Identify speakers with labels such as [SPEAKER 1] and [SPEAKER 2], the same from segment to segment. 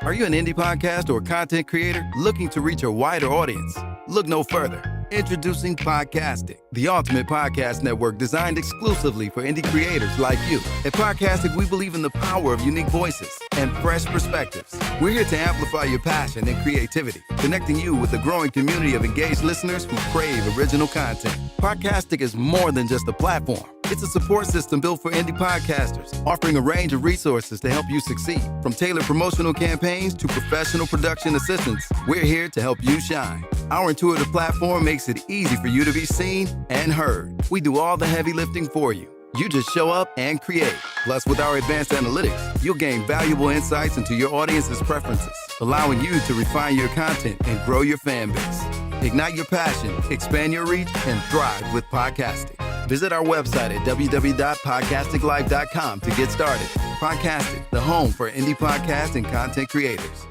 [SPEAKER 1] Are you an indie podcast or content creator looking to reach a wider audience? Look no further. Introducing Podcastic, the ultimate podcast network designed exclusively for indie creators like you. At Podcastic, we believe in the power of unique voices and fresh perspectives. We're here to amplify your passion and creativity, connecting you with a growing community of engaged listeners who crave original content. Podcastic is more than just a platform. It's a support system built for indie podcasters, offering a range of resources to help you succeed. From tailored promotional campaigns to professional production assistance, we're here to help you shine. Our intuitive platform makes it easy for you to be seen and heard. We do all the heavy lifting for you. You just show up and create. Plus, with our advanced analytics, you'll gain valuable insights into your audience's preferences, allowing you to refine your content and grow your fan base. Ignite your passion, expand your reach, and thrive with podcasting. Visit our website at www.podcasticlife.com to get started. Podcastic, the home for indie podcasts and content creators.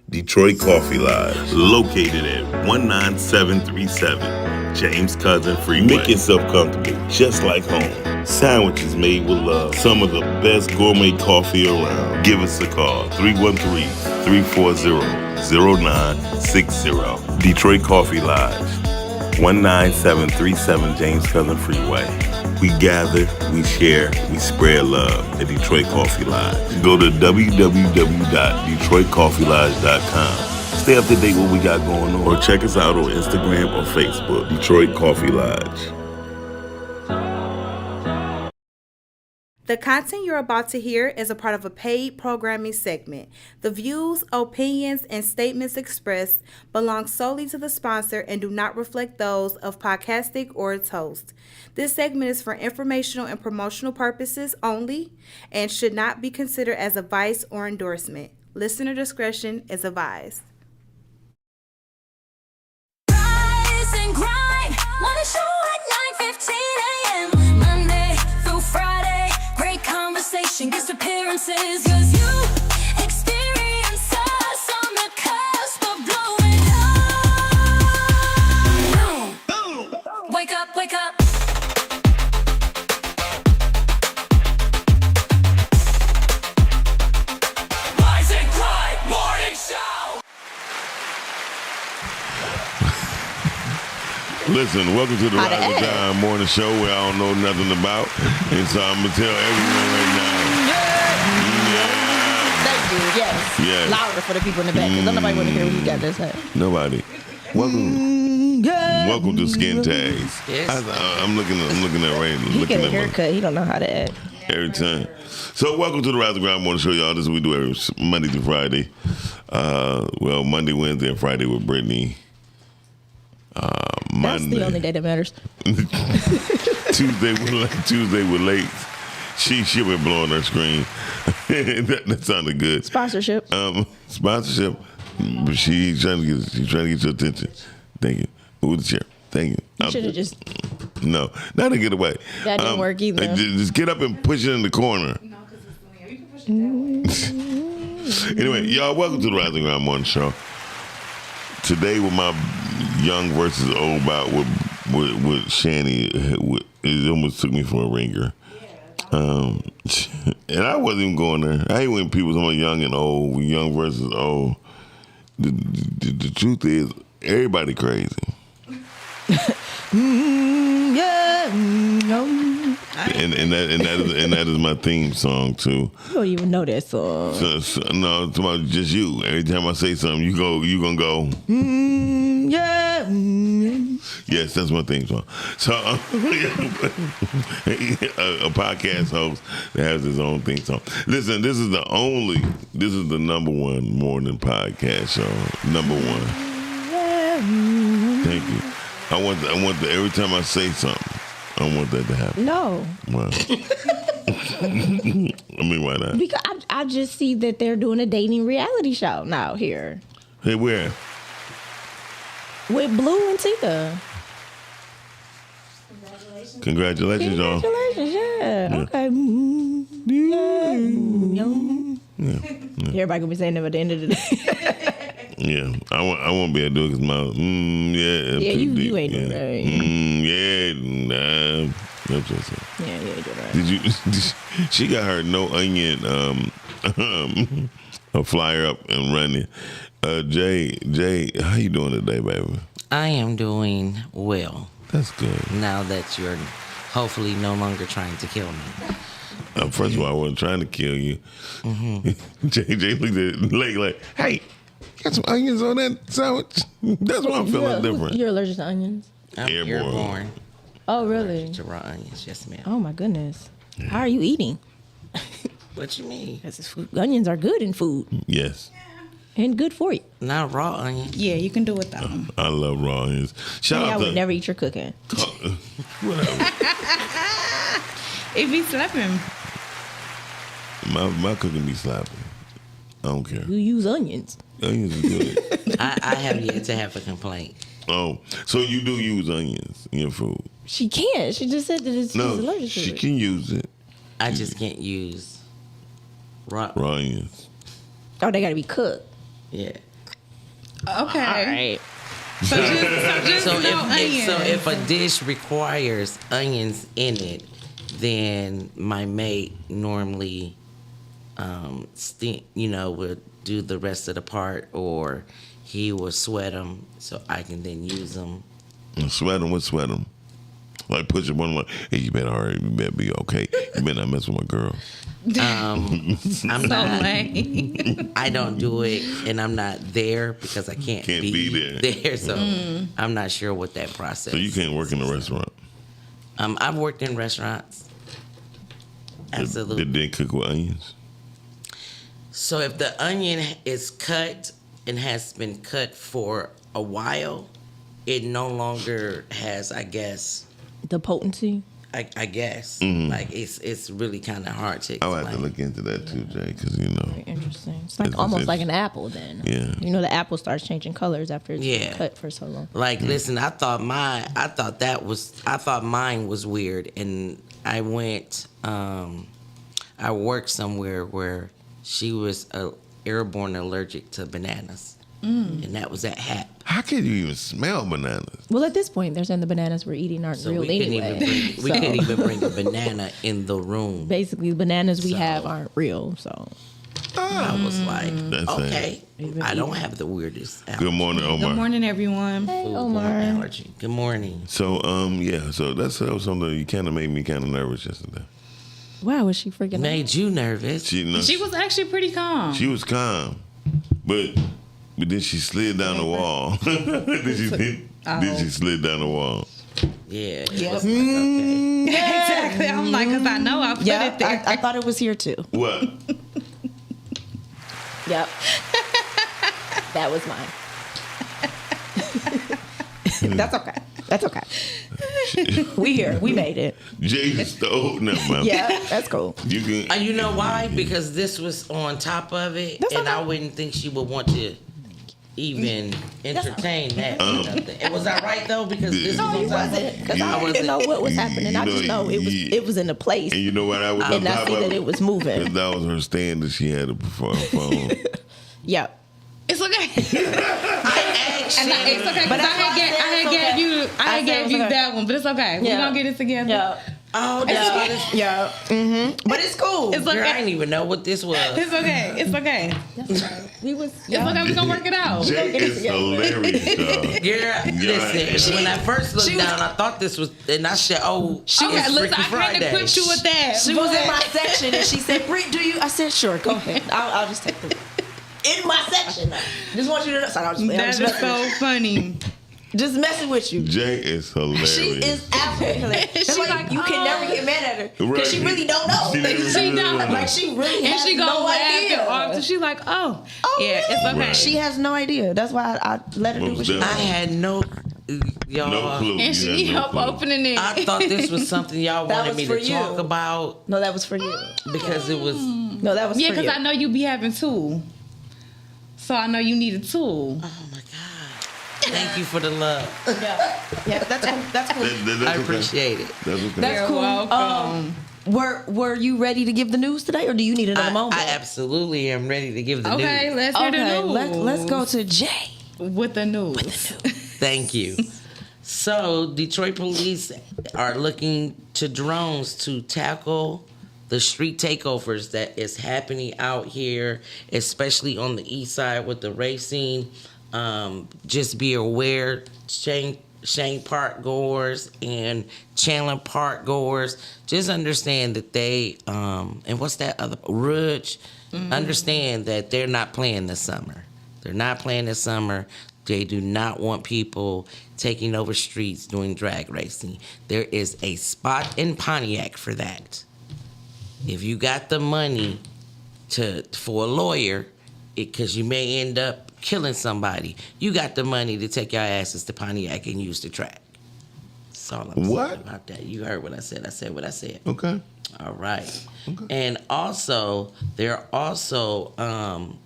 [SPEAKER 2] Detroit Coffee Lodge, located at 19737 James Cousin Freeway. Make yourself comfortable, just like home. Sandwiches made with love. Some of the best gourmet coffee around. Give us a call, 313-340-0960. Detroit Coffee Lodge, 19737 James Cousin Freeway. We gather, we share, we spread love at Detroit Coffee Lodge. Go to www.detroitcoffeelodge.com. Stay up to date with what we got going on. Or check us out on Instagram or Facebook, Detroit Coffee Lodge.
[SPEAKER 3] The content you're about to hear is a part of a paid programming segment. The views, opinions, and statements expressed belong solely to the sponsor and do not reflect those of Podcastic or its host. This segment is for informational and promotional purposes only and should not be considered as advice or endorsement. Listener discretion is advised.
[SPEAKER 4] Rise and grind on a show at 9:15 a.m. Monday through Friday. Great conversation, guest appearances, cause you experience us on the cusp of blowing up. Wake up, wake up. Rise and grind morning show.
[SPEAKER 2] Listen, welcome to the Rise and Grind Morning Show where I don't know nothing about. And so I'm going to tell everyone right now.
[SPEAKER 5] Thank you, yes.
[SPEAKER 2] Yes.
[SPEAKER 5] Louder for the people in the back, because nobody want to hear what you got to say.
[SPEAKER 2] Nobody. Welcome to Skin Tags.
[SPEAKER 5] Yes.
[SPEAKER 2] I'm looking at Ray.
[SPEAKER 5] He get a haircut. He don't know how to act.
[SPEAKER 2] Every time. So welcome to the Rise and Grind Morning Show, y'all. This is what we do every Monday through Friday. Monday, Wednesday, and Friday with Brittany.
[SPEAKER 5] That's the only day that matters.
[SPEAKER 2] Tuesday with late. She been blowing her screen. that sounded good.
[SPEAKER 5] Sponsorship.
[SPEAKER 2] Sponsorship. But she's trying to get your attention. Thank you. Move the chair. Thank you.
[SPEAKER 5] You should have just.
[SPEAKER 2] No, not to get away.
[SPEAKER 5] That didn't work either.
[SPEAKER 2] Just get up and push it in the corner.
[SPEAKER 3] No, because it's weird. You can push it down.
[SPEAKER 2] Anyway, y'all, welcome to the Rise and Grind Morning Show. Today with my young versus old bout with Chaney, it almost took me for a ringer. And I wasn't even going there. I hate when people say young and old, young versus old. The truth is, everybody crazy. And that is my theme song too.
[SPEAKER 5] You don't even know that song.
[SPEAKER 2] So, no, it's about just you. Every time I say something, you gonna go. Yes, that's my theme song. So a podcast host that has his own theme song. Listen, this is the number one morning podcast show. Number one. Thank you. I want every time I say something, I want that to happen.
[SPEAKER 5] No.
[SPEAKER 2] Wow. I mean, why not?
[SPEAKER 5] Because I just see that they're doing a dating reality show now here.
[SPEAKER 2] Hey, where?
[SPEAKER 5] With Blue and Tika.
[SPEAKER 2] Congratulations, y'all.
[SPEAKER 5] Congratulations, yeah. Okay. Yeah. Everybody gonna be saying that at the end of the day.
[SPEAKER 2] Yeah, I won't be able to do it because my
[SPEAKER 5] you ain't doing that.
[SPEAKER 2] That's just it.
[SPEAKER 5] Yeah, you ain't doing that.
[SPEAKER 2] Did you? She got her no onion a flyer up and running. Jay, how you doing today, baby?
[SPEAKER 6] I am doing well.
[SPEAKER 2] That's good.
[SPEAKER 6] Now that you're hopefully no longer trying to kill me.
[SPEAKER 2] First of all, I wasn't trying to kill you.
[SPEAKER 6] Mm-hmm.
[SPEAKER 2] Jay looked at Lake like, hey, got some onions on that sandwich? That's why I'm feeling different.
[SPEAKER 5] You're allergic to onions?
[SPEAKER 6] I'm
[SPEAKER 2] Airborne.
[SPEAKER 6] airborne.
[SPEAKER 5] Oh, really?
[SPEAKER 6] To raw onions, yes, ma'am.
[SPEAKER 5] Oh, my goodness. How are you eating?
[SPEAKER 6] What you mean?
[SPEAKER 5] Because onions are good in food
[SPEAKER 2] Yes.
[SPEAKER 5] and good for you.
[SPEAKER 6] Not raw onions.
[SPEAKER 3] Yeah, you can do it though.
[SPEAKER 2] I love raw onions. Shout
[SPEAKER 5] I
[SPEAKER 2] out
[SPEAKER 5] would
[SPEAKER 2] to
[SPEAKER 5] never eat your cooking.
[SPEAKER 2] whatever.
[SPEAKER 3] It be slapping.
[SPEAKER 2] My cooking be slapping. I don't care.
[SPEAKER 5] You use onions.
[SPEAKER 2] Onions is good.
[SPEAKER 6] I have yet to have a complaint.
[SPEAKER 2] Oh, so you do use onions in your food?
[SPEAKER 5] She can't. She just said that she's
[SPEAKER 2] No,
[SPEAKER 5] allergic to
[SPEAKER 2] she
[SPEAKER 5] it.
[SPEAKER 2] can use it.
[SPEAKER 6] I just can't use raw.
[SPEAKER 2] Raw onions.
[SPEAKER 5] Oh, they got to be cooked.
[SPEAKER 6] Yeah.
[SPEAKER 3] Okay.
[SPEAKER 5] All right.
[SPEAKER 3] So just
[SPEAKER 6] So
[SPEAKER 3] no onions.
[SPEAKER 6] if a dish requires onions in it, then my mate normally, would do the rest of the part, or he will sweat them so I can then use them.
[SPEAKER 2] And sweat them. Like push it one like, hey, you better hurry. You better be okay. You better not mess with my girl.
[SPEAKER 6] I'm
[SPEAKER 3] so
[SPEAKER 6] not.
[SPEAKER 3] lame.
[SPEAKER 6] I don't do it, and I'm not there because I can't
[SPEAKER 2] be there.
[SPEAKER 6] So I'm not sure what that process.
[SPEAKER 2] So you can't work in a restaurant.
[SPEAKER 6] I've worked in restaurants. Absolutely.
[SPEAKER 2] Did they cook with onions?
[SPEAKER 6] So if the onion is cut and has been cut for a while, it no longer has, I guess.
[SPEAKER 5] The potency.
[SPEAKER 6] I guess like it's really kind of hard to
[SPEAKER 2] I'll
[SPEAKER 6] explain.
[SPEAKER 2] have to look into that too, Jay, because
[SPEAKER 5] Very interesting. It's like
[SPEAKER 2] It's
[SPEAKER 5] almost like
[SPEAKER 2] interesting.
[SPEAKER 5] an apple then.
[SPEAKER 2] Yeah.
[SPEAKER 5] You know, the apple starts changing colors after it's been
[SPEAKER 6] Yeah.
[SPEAKER 5] cut for so long.
[SPEAKER 6] Like, listen, I thought mine was weird, and I went. I worked somewhere where she was airborne allergic to bananas, and that was at HAP.
[SPEAKER 2] how can you even smell bananas?
[SPEAKER 5] Well, at this point, they're saying the bananas we're eating aren't
[SPEAKER 6] So
[SPEAKER 5] real
[SPEAKER 6] we couldn't
[SPEAKER 5] anyway.
[SPEAKER 6] even we
[SPEAKER 5] So,
[SPEAKER 6] couldn't even bring a banana in the room.
[SPEAKER 5] basically, the bananas we
[SPEAKER 6] So-
[SPEAKER 5] have aren't real. So
[SPEAKER 6] I was like,
[SPEAKER 2] That's
[SPEAKER 6] okay,
[SPEAKER 5] it.
[SPEAKER 6] I don't have the weirdest allergy.
[SPEAKER 2] Good morning, Omar.
[SPEAKER 3] Good morning, everyone.
[SPEAKER 6] Food-borne allergy. Good morning.
[SPEAKER 2] So so that was something you kind of made me kind of nervous yesterday.
[SPEAKER 5] wow, was she freaking out?
[SPEAKER 6] Made you nervous.
[SPEAKER 2] She
[SPEAKER 3] Was actually pretty calm.
[SPEAKER 2] She was calm, but then she slid down the wall. Then she slid down the wall.
[SPEAKER 6] Yeah. It was like, okay.
[SPEAKER 3] Exactly. I'm like, because I know I put it there.
[SPEAKER 5] I thought it was here too.
[SPEAKER 2] What?
[SPEAKER 5] Yep. That was mine. That's okay. That's okay. We here. We made it.
[SPEAKER 2] Jay stole. Never mind.
[SPEAKER 5] Yeah, that's cool.
[SPEAKER 2] You can.
[SPEAKER 6] You know why? Because this was on top of it,
[SPEAKER 5] That's
[SPEAKER 6] and
[SPEAKER 5] okay.
[SPEAKER 6] I wouldn't think she would want to even entertain that. And was I right though? Because this
[SPEAKER 5] No,
[SPEAKER 6] was
[SPEAKER 5] you
[SPEAKER 6] on top of
[SPEAKER 5] wasn't.
[SPEAKER 6] it.
[SPEAKER 5] Because
[SPEAKER 2] You-
[SPEAKER 5] I didn't know what was happening. I just know it was in a place.
[SPEAKER 2] And you know what? I was on
[SPEAKER 5] And I
[SPEAKER 2] top
[SPEAKER 5] see
[SPEAKER 2] of
[SPEAKER 5] that it was moving.
[SPEAKER 2] That was her stand that she had to perform phone.
[SPEAKER 5] Yep.
[SPEAKER 3] It's okay.
[SPEAKER 6] I
[SPEAKER 3] And
[SPEAKER 6] actually,
[SPEAKER 3] it's okay.
[SPEAKER 5] But
[SPEAKER 3] Because
[SPEAKER 5] that's why I said
[SPEAKER 3] I
[SPEAKER 5] it's
[SPEAKER 3] had
[SPEAKER 5] okay.
[SPEAKER 3] gave you, I
[SPEAKER 5] I
[SPEAKER 3] had
[SPEAKER 5] said
[SPEAKER 3] gave
[SPEAKER 5] it's
[SPEAKER 3] you
[SPEAKER 5] okay.
[SPEAKER 3] that one, but it's okay. We're
[SPEAKER 5] Yeah.
[SPEAKER 3] gonna get it together.
[SPEAKER 5] Yeah.
[SPEAKER 6] oh,
[SPEAKER 5] Yeah. Yeah. Mm-hmm. But it's cool.
[SPEAKER 3] It's
[SPEAKER 6] girl, I
[SPEAKER 3] okay.
[SPEAKER 6] didn't even know what this was.
[SPEAKER 3] It's okay. It's okay.
[SPEAKER 5] We was.
[SPEAKER 3] It's okay. We're gonna work it out.
[SPEAKER 2] Jay is hilarious, dog.
[SPEAKER 6] Girl, listen. When I first looked down, I thought this was, and I said, "Oh, it's
[SPEAKER 3] Okay, listen,
[SPEAKER 6] Freaky
[SPEAKER 3] I
[SPEAKER 6] Friday."
[SPEAKER 3] can't equip you with that.
[SPEAKER 5] She was in my section and she said, "Britt, do you?" I said, "Sure, go ahead. I'll just take the." In my section, though. Just want you to know. So I'm
[SPEAKER 3] That is so funny.
[SPEAKER 5] just messing with you.
[SPEAKER 2] Jay is hilarious.
[SPEAKER 5] She is absolutely hilarious. That's
[SPEAKER 3] She's
[SPEAKER 5] like,
[SPEAKER 3] like,
[SPEAKER 5] you can never get mad at her because
[SPEAKER 2] Right.
[SPEAKER 5] she really don't know.
[SPEAKER 2] She never
[SPEAKER 3] She
[SPEAKER 2] really
[SPEAKER 3] don't.
[SPEAKER 2] knows.
[SPEAKER 5] Like she really
[SPEAKER 3] And
[SPEAKER 5] has
[SPEAKER 3] she gonna
[SPEAKER 5] no
[SPEAKER 3] laugh and
[SPEAKER 5] idea.
[SPEAKER 3] argue. She's like, oh, yeah, it's okay.
[SPEAKER 2] Right.
[SPEAKER 5] She has no idea. That's why I let her do what she
[SPEAKER 2] Most
[SPEAKER 5] does.
[SPEAKER 6] I had no, y'all.
[SPEAKER 2] No clue.
[SPEAKER 3] And she
[SPEAKER 2] You
[SPEAKER 3] need
[SPEAKER 2] had no
[SPEAKER 3] help
[SPEAKER 2] clue.
[SPEAKER 3] opening it.
[SPEAKER 6] I thought this was something y'all
[SPEAKER 5] That
[SPEAKER 6] wanted
[SPEAKER 5] was
[SPEAKER 6] me
[SPEAKER 5] for
[SPEAKER 6] to
[SPEAKER 5] you.
[SPEAKER 6] talk about
[SPEAKER 5] No, that was for you.
[SPEAKER 6] because it was.
[SPEAKER 5] No, that was
[SPEAKER 3] Yeah,
[SPEAKER 5] for
[SPEAKER 3] because
[SPEAKER 5] you.
[SPEAKER 3] I know you be having two. So I know you need a tool.
[SPEAKER 6] Oh my God! Thank you for the love.
[SPEAKER 5] Yeah, that's cool. That's cool.
[SPEAKER 2] That's
[SPEAKER 6] I
[SPEAKER 2] okay.
[SPEAKER 6] appreciate it.
[SPEAKER 2] That's okay.
[SPEAKER 5] That's
[SPEAKER 3] You're
[SPEAKER 5] cool.
[SPEAKER 3] welcome.
[SPEAKER 5] Were you ready to give the news today, or do you need another moment?
[SPEAKER 6] I absolutely am ready to give the
[SPEAKER 3] Okay,
[SPEAKER 6] news.
[SPEAKER 3] let's hear the
[SPEAKER 5] Okay,
[SPEAKER 3] news.
[SPEAKER 5] let's go to Jay.
[SPEAKER 3] with the news.
[SPEAKER 6] Thank you. So, Detroit police are looking to drones to tackle the street takeovers that is happening out here, especially on the east side with the racing. Just be aware, Shane Park goers and Chandler Park goers, just understand that they, and what's that other, Ridge, understand that they're not playing this summer. They're not playing this summer. They do not want people taking over streets doing drag racing. There is a spot in Pontiac for that. If you got the money for a lawyer, because you may end up killing somebody, you got the money to take your asses to Pontiac and use the track. That's all I'm saying about that. You heard what I said. I said what I said.
[SPEAKER 2] Okay.
[SPEAKER 6] All right. Okay. And also, there also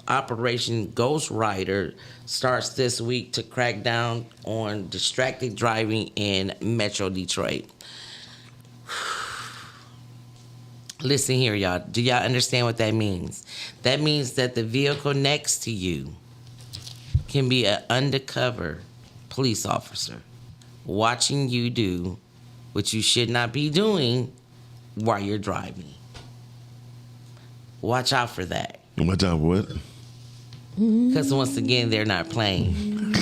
[SPEAKER 6] Operation Ghost Rider starts this week to crack down on distracted driving in Metro Detroit. Listen here, y'all. Do y'all understand what that means? That means that the vehicle next to you can be an undercover police officer watching you do what you should not be doing while you're driving. Watch out for that.
[SPEAKER 2] Watch out for what?
[SPEAKER 6] Because once again, they're not playing.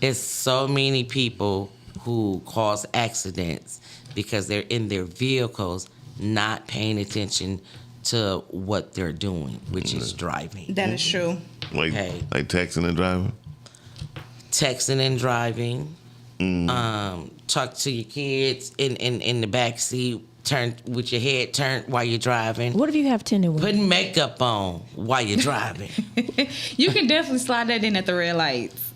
[SPEAKER 6] It's so many people who cause accidents because they're in their vehicles not paying attention to what they're doing, which is driving.
[SPEAKER 3] That is true.
[SPEAKER 2] Like texting and driving?
[SPEAKER 6] Texting and driving. Talk to your kids in the back seat. Turn with your head turned while you're driving.
[SPEAKER 5] What if you have tinted windows?
[SPEAKER 6] Putting makeup on while you're driving.
[SPEAKER 3] You can definitely slide that in at the red lights.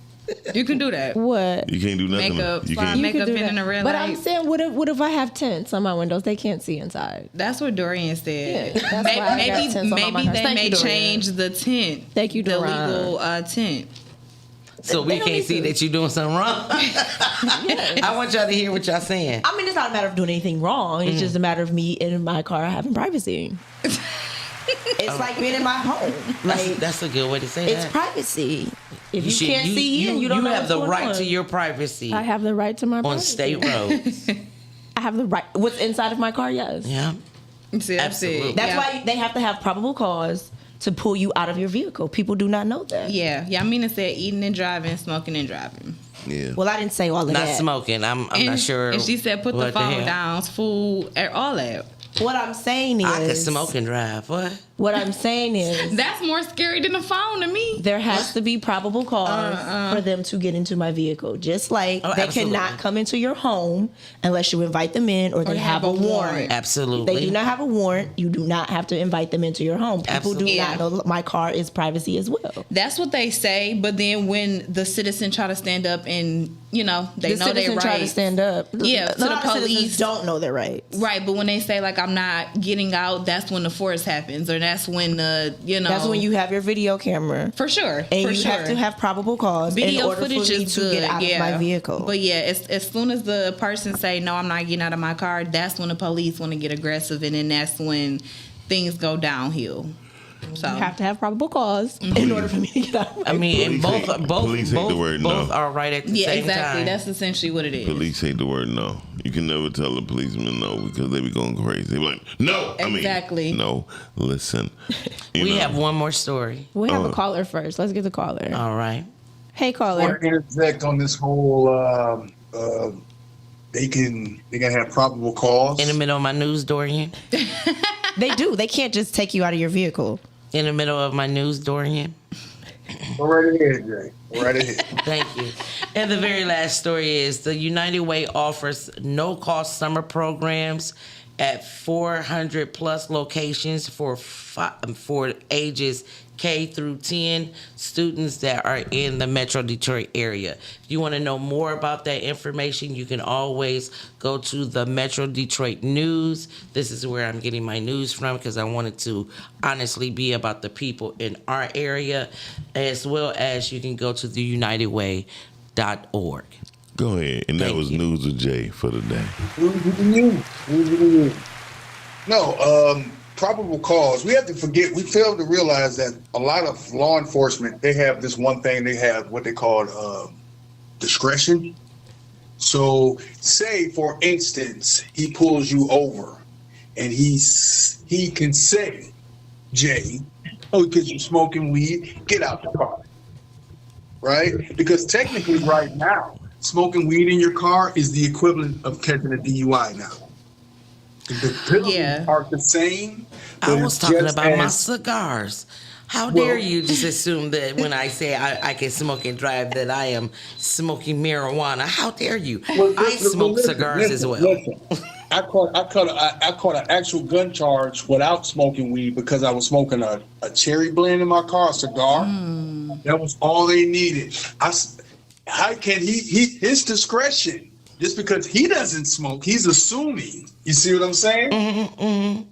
[SPEAKER 3] You can do that.
[SPEAKER 5] What?
[SPEAKER 2] You can't do nothing.
[SPEAKER 3] Makeup,
[SPEAKER 2] You
[SPEAKER 3] slide
[SPEAKER 2] can't.
[SPEAKER 3] makeup in the red
[SPEAKER 5] But
[SPEAKER 3] lights.
[SPEAKER 5] I'm saying, what if I have tints on my windows? They can't see inside.
[SPEAKER 3] That's what Dorian said.
[SPEAKER 5] Yeah, that's why I got tints on all my
[SPEAKER 3] Maybe
[SPEAKER 5] cars.
[SPEAKER 3] they
[SPEAKER 5] Thank
[SPEAKER 3] may
[SPEAKER 5] you, Dorian.
[SPEAKER 3] change the tint.
[SPEAKER 5] Thank you,
[SPEAKER 3] the
[SPEAKER 5] Dorian.
[SPEAKER 3] legal tint.
[SPEAKER 6] So we can't see that you're doing something wrong. I want y'all to hear what y'all saying.
[SPEAKER 5] I mean, it's not a matter of doing anything wrong. It's just a matter of me in my car having privacy. It's like being in my home. Like
[SPEAKER 6] That's a good way to say
[SPEAKER 5] it's
[SPEAKER 6] that.
[SPEAKER 5] privacy. If you can't see in, you don't know
[SPEAKER 6] have
[SPEAKER 5] what's
[SPEAKER 6] the
[SPEAKER 5] going
[SPEAKER 6] right
[SPEAKER 5] on.
[SPEAKER 6] to your privacy
[SPEAKER 5] I have the right to my
[SPEAKER 6] on
[SPEAKER 5] privacy.
[SPEAKER 6] state roads.
[SPEAKER 5] I have the right. What's inside of my car? Yes.
[SPEAKER 6] Yeah.
[SPEAKER 3] See,
[SPEAKER 6] Absolutely.
[SPEAKER 5] That's why they have to have probable cause to pull you out of your vehicle. People do not know that.
[SPEAKER 3] Yeah, I mean, it said eating and driving, smoking and driving.
[SPEAKER 2] Yeah.
[SPEAKER 5] Well, I didn't say all of
[SPEAKER 6] Not
[SPEAKER 5] that.
[SPEAKER 6] smoking. I'm not sure.
[SPEAKER 3] And she said put the
[SPEAKER 6] what
[SPEAKER 3] phone
[SPEAKER 6] hell.
[SPEAKER 3] down, food, all that.
[SPEAKER 5] What I'm saying is,
[SPEAKER 6] I could smoke and drive. What?
[SPEAKER 5] What I'm saying is,
[SPEAKER 3] That's more scary than the phone to me.
[SPEAKER 5] there has to be probable cause for them to get into my vehicle. Just like
[SPEAKER 6] Oh,
[SPEAKER 5] they
[SPEAKER 6] absolutely.
[SPEAKER 5] cannot come into your home unless you invite them in or they have a warrant.
[SPEAKER 6] Absolutely.
[SPEAKER 5] They do not have a warrant. You do not have to invite them into your home. People
[SPEAKER 6] Absolutely.
[SPEAKER 5] do not know my car is privacy as well.
[SPEAKER 3] That's what they say, but then when the citizen try to stand up and, they
[SPEAKER 5] The
[SPEAKER 3] know their
[SPEAKER 5] citizen
[SPEAKER 3] rights.
[SPEAKER 5] try to stand up.
[SPEAKER 3] Yeah,
[SPEAKER 5] A
[SPEAKER 3] to the
[SPEAKER 5] lot of citizens
[SPEAKER 3] police.
[SPEAKER 5] don't know their rights.
[SPEAKER 3] Right, but when they say, like, I'm not getting out, that's when the force happens, or that's when,
[SPEAKER 5] That's when you have your video camera.
[SPEAKER 3] For sure.
[SPEAKER 5] And
[SPEAKER 3] for
[SPEAKER 5] you
[SPEAKER 3] sure.
[SPEAKER 5] have to have probable cause in
[SPEAKER 3] Video
[SPEAKER 5] order for
[SPEAKER 3] footage
[SPEAKER 5] me
[SPEAKER 3] is
[SPEAKER 5] to
[SPEAKER 3] good,
[SPEAKER 5] get out of my vehicle.
[SPEAKER 3] But yeah, as soon as the person say, no, I'm not getting out of my car, that's when the police want to get aggressive, and then that's when things go downhill. So
[SPEAKER 5] you have to have probable cause in order for me to get out of my
[SPEAKER 6] I mean, and
[SPEAKER 2] Police
[SPEAKER 6] both
[SPEAKER 2] hate- police hate the word
[SPEAKER 6] both
[SPEAKER 2] no.
[SPEAKER 6] are right at the
[SPEAKER 3] yeah,
[SPEAKER 6] same
[SPEAKER 3] exactly.
[SPEAKER 6] time.
[SPEAKER 3] That's essentially what it is.
[SPEAKER 2] Police hate the word no. You can never tell a policeman no because they be going crazy. They be like, no.
[SPEAKER 3] Exactly.
[SPEAKER 2] I mean, no. Listen. You
[SPEAKER 6] We
[SPEAKER 2] know.
[SPEAKER 6] have one more story.
[SPEAKER 5] We have a caller first. Let's get the caller.
[SPEAKER 6] All right.
[SPEAKER 5] Hey,
[SPEAKER 7] I
[SPEAKER 5] caller.
[SPEAKER 7] want to interject on this whole. They can have probable cause.
[SPEAKER 6] In the middle of my news, Dorian.
[SPEAKER 5] They do. They can't just take you out of your vehicle.
[SPEAKER 6] In the middle of my news, Dorian.
[SPEAKER 7] Go right ahead, Jay. Go right ahead.
[SPEAKER 6] Thank you. And the very last story is the United Way offers no-cost summer programs at 400 plus locations for ages K through 10 students that are in the Metro Detroit area. If you want to know more about that information, you can always go to the Metro Detroit News. This is where I'm getting my news from because I wanted to honestly be about the people in our area, as well as you can go to the unitedway.org.
[SPEAKER 2] Go ahead. And that
[SPEAKER 6] Thank
[SPEAKER 2] was
[SPEAKER 6] you.
[SPEAKER 2] News of Jay for the day.
[SPEAKER 7] No, probable cause. We have to forget. We fail to realize that a lot of law enforcement, they have this one thing. They have what they call discretion. So, say for instance, he pulls you over, and he can say, Jay, oh, because you're smoking weed, get out the car. Right? Because technically right now, smoking weed in your car is the equivalent of catching a DUI now. The penalties are the same.
[SPEAKER 6] I was talking about my cigars. How dare you just assume that when I say I can smoke and drive that I am smoking marijuana? How dare you? I smoke cigars as well.
[SPEAKER 7] Listen. I caught an actual gun charge without smoking weed because I was smoking a cherry blend in my car, a cigar. That was all they needed. How can his discretion, just because he doesn't smoke, he's assuming. You see what I'm saying?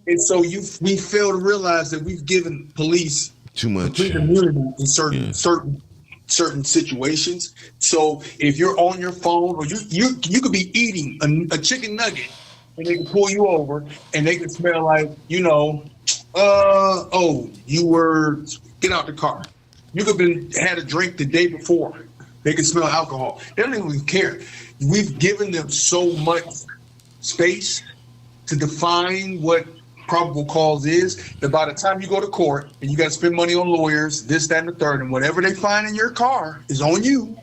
[SPEAKER 7] And so we fail to realize that we've given police
[SPEAKER 2] too much
[SPEAKER 7] immunity in certain situations. So if you're on your phone, or you could be eating a chicken nugget, and they can pull you over, and they can smell like, you were, get out the car. You could have had a drink the day before. They can smell alcohol. They don't even care. We've given them so much space to define what probable cause is that by the time you go to court and you got to spend money on lawyers, this, that, and the third, and whatever they find in your car is on you,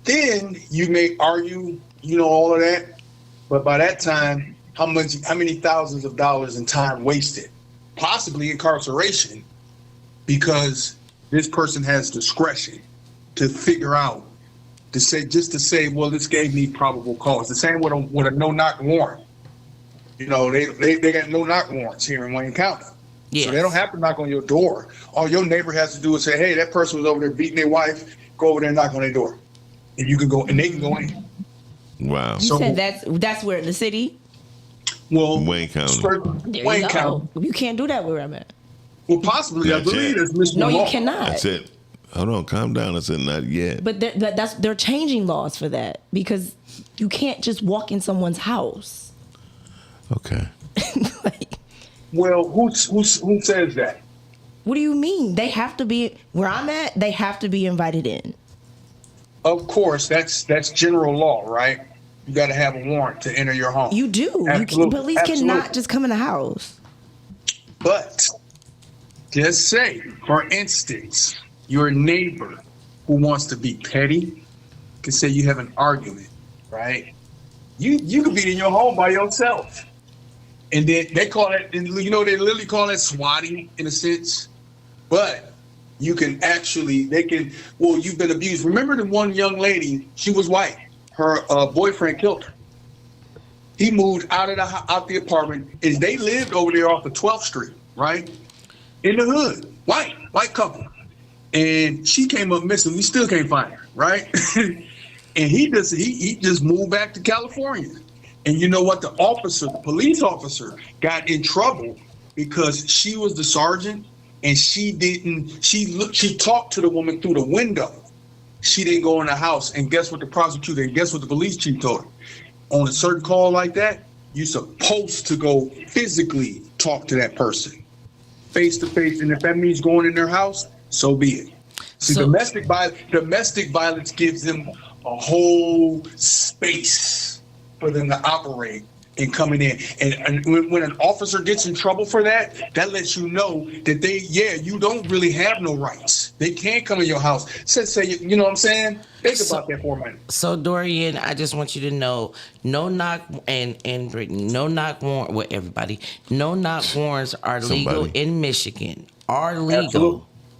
[SPEAKER 7] then you may argue, all of that. But by that time, how many thousands of dollars in time wasted, possibly incarceration, because this person has discretion to figure out, to say, well, this gave me probable cause. The same with a no-knock warrant. They got no-knock warrants here in Wayne County. Yes. So they don't have to knock on your door. All your neighbor has to do is say, hey, that person was over there beating their wife. Go over there and knock on their door. And you can go, and they can go in.
[SPEAKER 2] Wow.
[SPEAKER 5] You said that's where in the city?
[SPEAKER 7] Well,
[SPEAKER 2] Wayne County.
[SPEAKER 7] Wayne County.
[SPEAKER 5] You can't do that where I'm at.
[SPEAKER 7] Well, possibly. I believe that's Michigan law.
[SPEAKER 5] No, you cannot.
[SPEAKER 2] I said, hold on, calm down. I said not yet.
[SPEAKER 5] But they're changing laws for that because you can't just walk in someone's house.
[SPEAKER 2] Okay.
[SPEAKER 7] Well, who says that?
[SPEAKER 5] What do you mean? They have to be where I'm at. They have to be invited in.
[SPEAKER 7] Of course, that's general law, right? You got to have a warrant to enter your home.
[SPEAKER 5] You do. Police cannot just come in the house.
[SPEAKER 7] But just say, for instance, your neighbor who wants to be petty can say you have an argument, right? You could be in your home by yourself. And then they call it, they literally call it swatting in a sense. But you can you've been abused. Remember the one young lady, she was white. Her boyfriend killed her. He moved out the apartment, and they lived over there off of 12th Street, right? In the hood, white couple. And she came up missing. We still can't find her, right? And he just moved back to California. And you know what? The police officer got in trouble because she was the sergeant, and she talked to the woman through the window. She didn't go in the house. And guess what the prosecutor and guess what the police chief told her? On a certain call like that, you're supposed to go physically talk to that person face to face. And if that means going in their house, so be it. See, domestic violence gives them a whole space for them to operate and coming in. And when an officer gets in trouble for that, that lets you know that you don't really have no rights. They can't come in your house. Say, you know what I'm saying? Think about that for a minute.
[SPEAKER 6] So, Dorian, I just want you to know, no knock, and Brittany, no knock warrant, well, everybody, no knock warrants are legal in Michigan.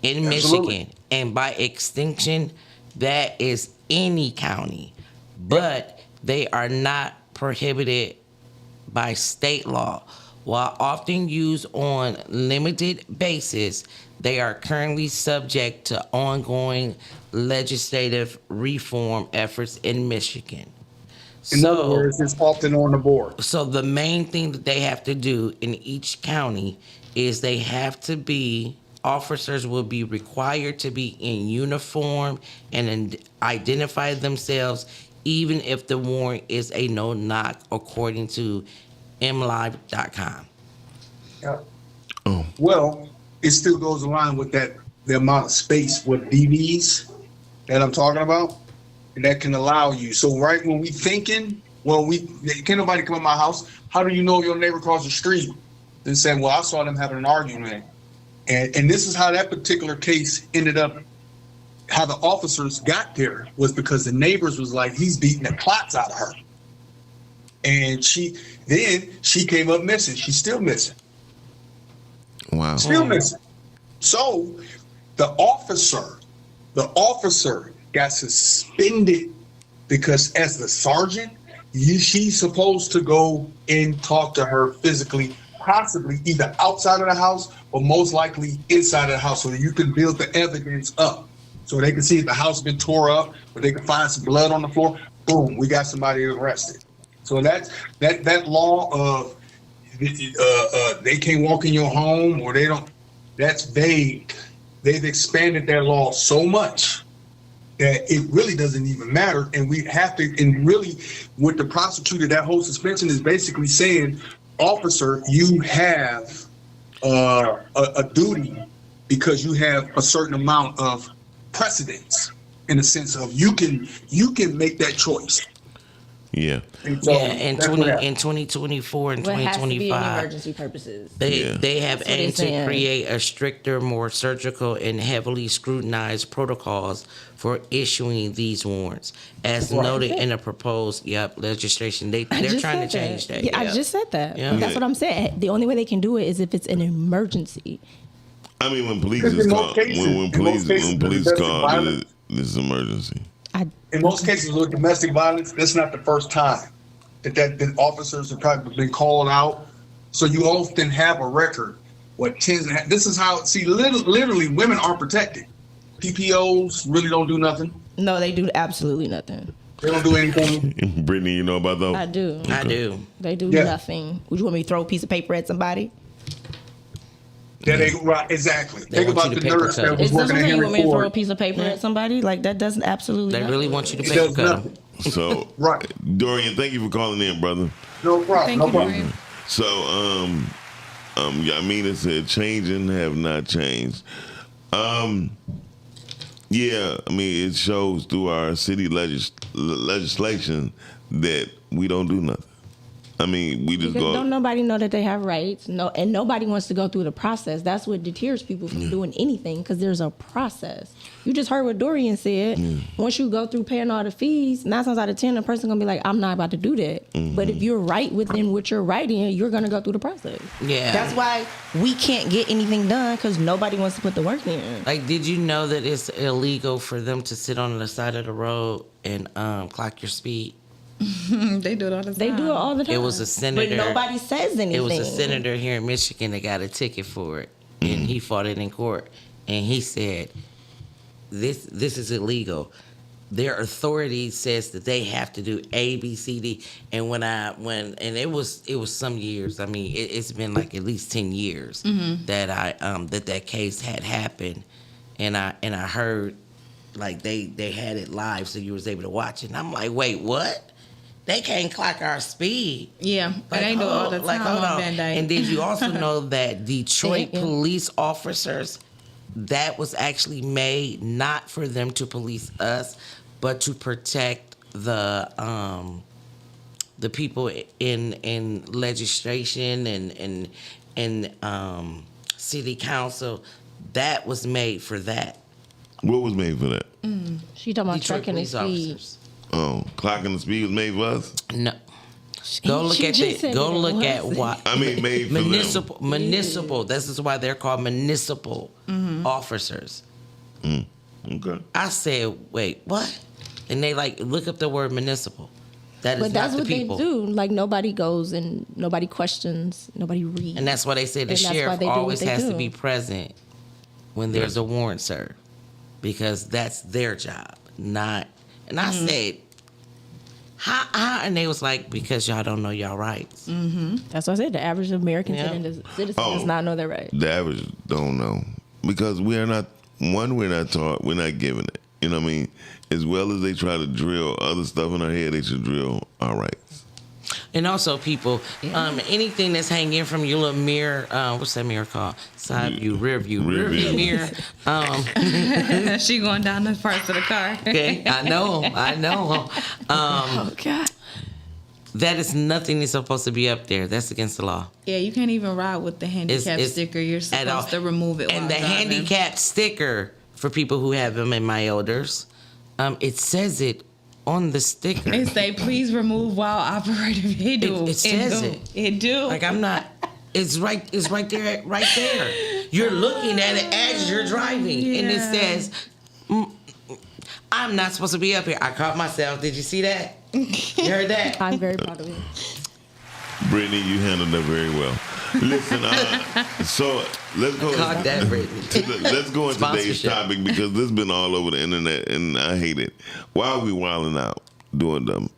[SPEAKER 6] Michigan. And by extension, that is any county. But they are not prohibited by state law. While often used on limited basis, they are currently subject to ongoing legislative reform efforts in Michigan.
[SPEAKER 7] In other words, it's often on the board.
[SPEAKER 6] So the main thing that they have to do in each county is officers will be required to be in uniform and identify themselves, even if the warrant is a no-knock, according to mlive.com.
[SPEAKER 7] Yeah. Oh. Well, it still goes along with the amount of space with DVs that I'm talking about, and that can allow you. So right when we thinking Well, can't nobody come in my house. How do you know your neighbor across the street? They said, well, I saw them having an argument. And this is how that particular case ended up. How the officers got there was because the neighbors was like, he's beating the clots out of her. And she came up missing. She's still missing.
[SPEAKER 2] Wow.
[SPEAKER 7] Still missing. So the officer got suspended because as the sergeant, she's supposed to go and talk to her physically, possibly either outside of the house or most likely inside of the house so that you can build the evidence up. So they can see if the house has been tore up or they can find some blood on the floor. Boom, we got somebody arrested. So that law of they can't walk in your home or they don't, that's vague. They've expanded their law so much that it really doesn't even matter. And we have to, and really with the prosecutor, that whole suspension is basically saying, officer, you have a duty because you have a certain amount of precedence in the sense of you can make that choice.
[SPEAKER 2] Yeah.
[SPEAKER 7] And so
[SPEAKER 6] in 2024 and
[SPEAKER 5] Well, it has to be in
[SPEAKER 6] 2025,
[SPEAKER 5] emergency purposes.
[SPEAKER 6] they have
[SPEAKER 5] That's what
[SPEAKER 6] aimed
[SPEAKER 5] they're
[SPEAKER 6] to
[SPEAKER 5] saying.
[SPEAKER 6] create a stricter, more surgical, and heavily scrutinized protocols for issuing these warrants, as noted in the proposed legislation. They're trying to change that.
[SPEAKER 5] Yeah, I just said that.
[SPEAKER 6] Yeah.
[SPEAKER 5] That's what I'm saying. The only way they can do it is if it's an emergency.
[SPEAKER 2] I mean, when police
[SPEAKER 7] Because
[SPEAKER 2] is
[SPEAKER 7] in most
[SPEAKER 2] called,
[SPEAKER 7] cases-
[SPEAKER 2] when
[SPEAKER 7] in
[SPEAKER 2] police
[SPEAKER 7] most cases,
[SPEAKER 2] when police
[SPEAKER 7] domestic
[SPEAKER 2] call,
[SPEAKER 7] violence-
[SPEAKER 2] this is emergency.
[SPEAKER 7] in most cases with domestic violence, that's not the first time that the officers have probably been called out. So you often have a record. What tends to happen, this is how, see, literally women are protected. PPOs really don't do nothing.
[SPEAKER 5] No, they do absolutely nothing.
[SPEAKER 7] They don't do anything.
[SPEAKER 2] Brittany, you know about those?
[SPEAKER 5] I do.
[SPEAKER 6] I do.
[SPEAKER 5] They do
[SPEAKER 7] Yeah.
[SPEAKER 5] nothing. Would you want me to throw a piece of paper at somebody?
[SPEAKER 7] Yeah, right, exactly.
[SPEAKER 6] They
[SPEAKER 7] Think
[SPEAKER 6] want
[SPEAKER 7] about
[SPEAKER 6] you
[SPEAKER 7] the
[SPEAKER 6] to paper
[SPEAKER 7] nurse
[SPEAKER 6] cut
[SPEAKER 7] that
[SPEAKER 6] them.
[SPEAKER 7] was
[SPEAKER 5] Is this
[SPEAKER 7] working
[SPEAKER 5] what
[SPEAKER 7] at
[SPEAKER 5] you
[SPEAKER 7] Henry
[SPEAKER 5] want me to throw a
[SPEAKER 7] Ford.
[SPEAKER 5] piece of paper at somebody? Like, that doesn't absolutely
[SPEAKER 6] They
[SPEAKER 5] nothing.
[SPEAKER 6] really want you to
[SPEAKER 7] It
[SPEAKER 6] paper
[SPEAKER 7] does
[SPEAKER 6] cut them.
[SPEAKER 7] nothing.
[SPEAKER 2] So,
[SPEAKER 7] Right.
[SPEAKER 2] Dorian, thank you for calling in, brother.
[SPEAKER 7] No problem.
[SPEAKER 8] Thank
[SPEAKER 7] No
[SPEAKER 8] you,
[SPEAKER 7] problem.
[SPEAKER 8] Dorian.
[SPEAKER 2] So, Yamina said, changing have not changed. Yeah, I mean, it shows through our city legislation that we don't do nothing. I mean, we just
[SPEAKER 5] Because
[SPEAKER 2] go.
[SPEAKER 5] don't nobody know that they have rights. No, and nobody wants to go through the process. That's what deters people from doing anything, because there's a process. You just heard what Dorian said. Once you go through paying all the fees, 9 times out of 10, the person gonna be like, "I'm not about to do that." But if you're right within what you're writing, you're gonna go through the process.
[SPEAKER 6] Yeah.
[SPEAKER 5] That's why we can't get anything done, because nobody wants to put the work in.
[SPEAKER 6] Like, did you know that it's illegal for them to sit on the side of the road and clock your speed?
[SPEAKER 8] They do it all the time.
[SPEAKER 5] They do it all the time.
[SPEAKER 6] It was a senator.
[SPEAKER 5] but nobody says anything.
[SPEAKER 6] It was a senator here in Michigan that got a ticket for it, and he fought it in court. And he said, "This is illegal. Their authority says that they have to do A, B, C, D." And and it was some years. I mean, it's been like at least 10 years that that case had happened, and I heard like they had it live, so you was able to watch it. And I'm like, wait, what? They can't clock our speed.
[SPEAKER 8] Yeah, but they do it all the time
[SPEAKER 6] hold
[SPEAKER 8] on Van Dyke.
[SPEAKER 6] And did you also know that Detroit
[SPEAKER 5] Yeah.
[SPEAKER 6] police officers, that was actually made not for them to police us, but to protect the people in legislation and city council. That was made for that.
[SPEAKER 2] What was made for that?
[SPEAKER 5] She talking about
[SPEAKER 6] Detroit
[SPEAKER 5] tracking the
[SPEAKER 6] police
[SPEAKER 5] speed.
[SPEAKER 6] officers.
[SPEAKER 2] Oh, clocking the speed was made for us?
[SPEAKER 6] No. Go look
[SPEAKER 5] She
[SPEAKER 6] at
[SPEAKER 5] just said
[SPEAKER 6] go
[SPEAKER 5] it
[SPEAKER 6] look at
[SPEAKER 5] wasn't.
[SPEAKER 6] what
[SPEAKER 2] I mean, made for them.
[SPEAKER 6] municipal. This is why they're called municipal officers.
[SPEAKER 2] Okay.
[SPEAKER 6] I said, wait, what? And they like look up the word municipal. That is
[SPEAKER 5] But that's
[SPEAKER 6] not
[SPEAKER 5] what
[SPEAKER 6] the
[SPEAKER 5] they
[SPEAKER 6] people.
[SPEAKER 5] do. Like, nobody goes and nobody questions, nobody reads.
[SPEAKER 6] And that's why they say the
[SPEAKER 5] And that's why
[SPEAKER 6] sheriff
[SPEAKER 5] they do what
[SPEAKER 6] always
[SPEAKER 5] they
[SPEAKER 6] has to
[SPEAKER 5] do.
[SPEAKER 6] be present when there's a warrant served, because that's their job, not. And I said, how? And they was like, because y'all don't know y'all rights.
[SPEAKER 5] That's what I said. The average American
[SPEAKER 6] Yeah.
[SPEAKER 5] citizen
[SPEAKER 2] Oh.
[SPEAKER 5] does not know their rights.
[SPEAKER 2] The average don't know. Because we're not taught, we're not given it. You know what I mean? As well as they try to drill other stuff in our head, they should drill our rights.
[SPEAKER 6] And also, people, anything that's hanging from your little mirror, what's that mirror called? Side view, rear view,
[SPEAKER 2] Rear
[SPEAKER 6] rear view
[SPEAKER 2] view.
[SPEAKER 6] mirror.
[SPEAKER 8] She going down the parts of the car.
[SPEAKER 6] Okay, I know.
[SPEAKER 5] Oh, God.
[SPEAKER 6] That is nothing that's supposed to be up there. That's against the law.
[SPEAKER 8] Yeah, you can't even ride with the handicap sticker. You're supposed to remove it.
[SPEAKER 6] And the handicap sticker, for people who have them in my elders, it says it on the sticker.
[SPEAKER 8] It say, please remove while operating. It do.
[SPEAKER 6] It says it.
[SPEAKER 8] It do.
[SPEAKER 6] Like, I'm not. It's right there. Right there. You're looking at it as you're driving, and it says, "I'm not supposed to be up here." I caught myself. Did you see that? You heard that?
[SPEAKER 5] I'm very proud of you.
[SPEAKER 2] Brittany, you handled that very well. Listen, so let's go.
[SPEAKER 6] Caught that, Brittany.
[SPEAKER 2] Let's go into today's
[SPEAKER 6] Sponsorship.
[SPEAKER 2] topic because this has been all over the internet, and I hate it. Why are we wilding out doing them?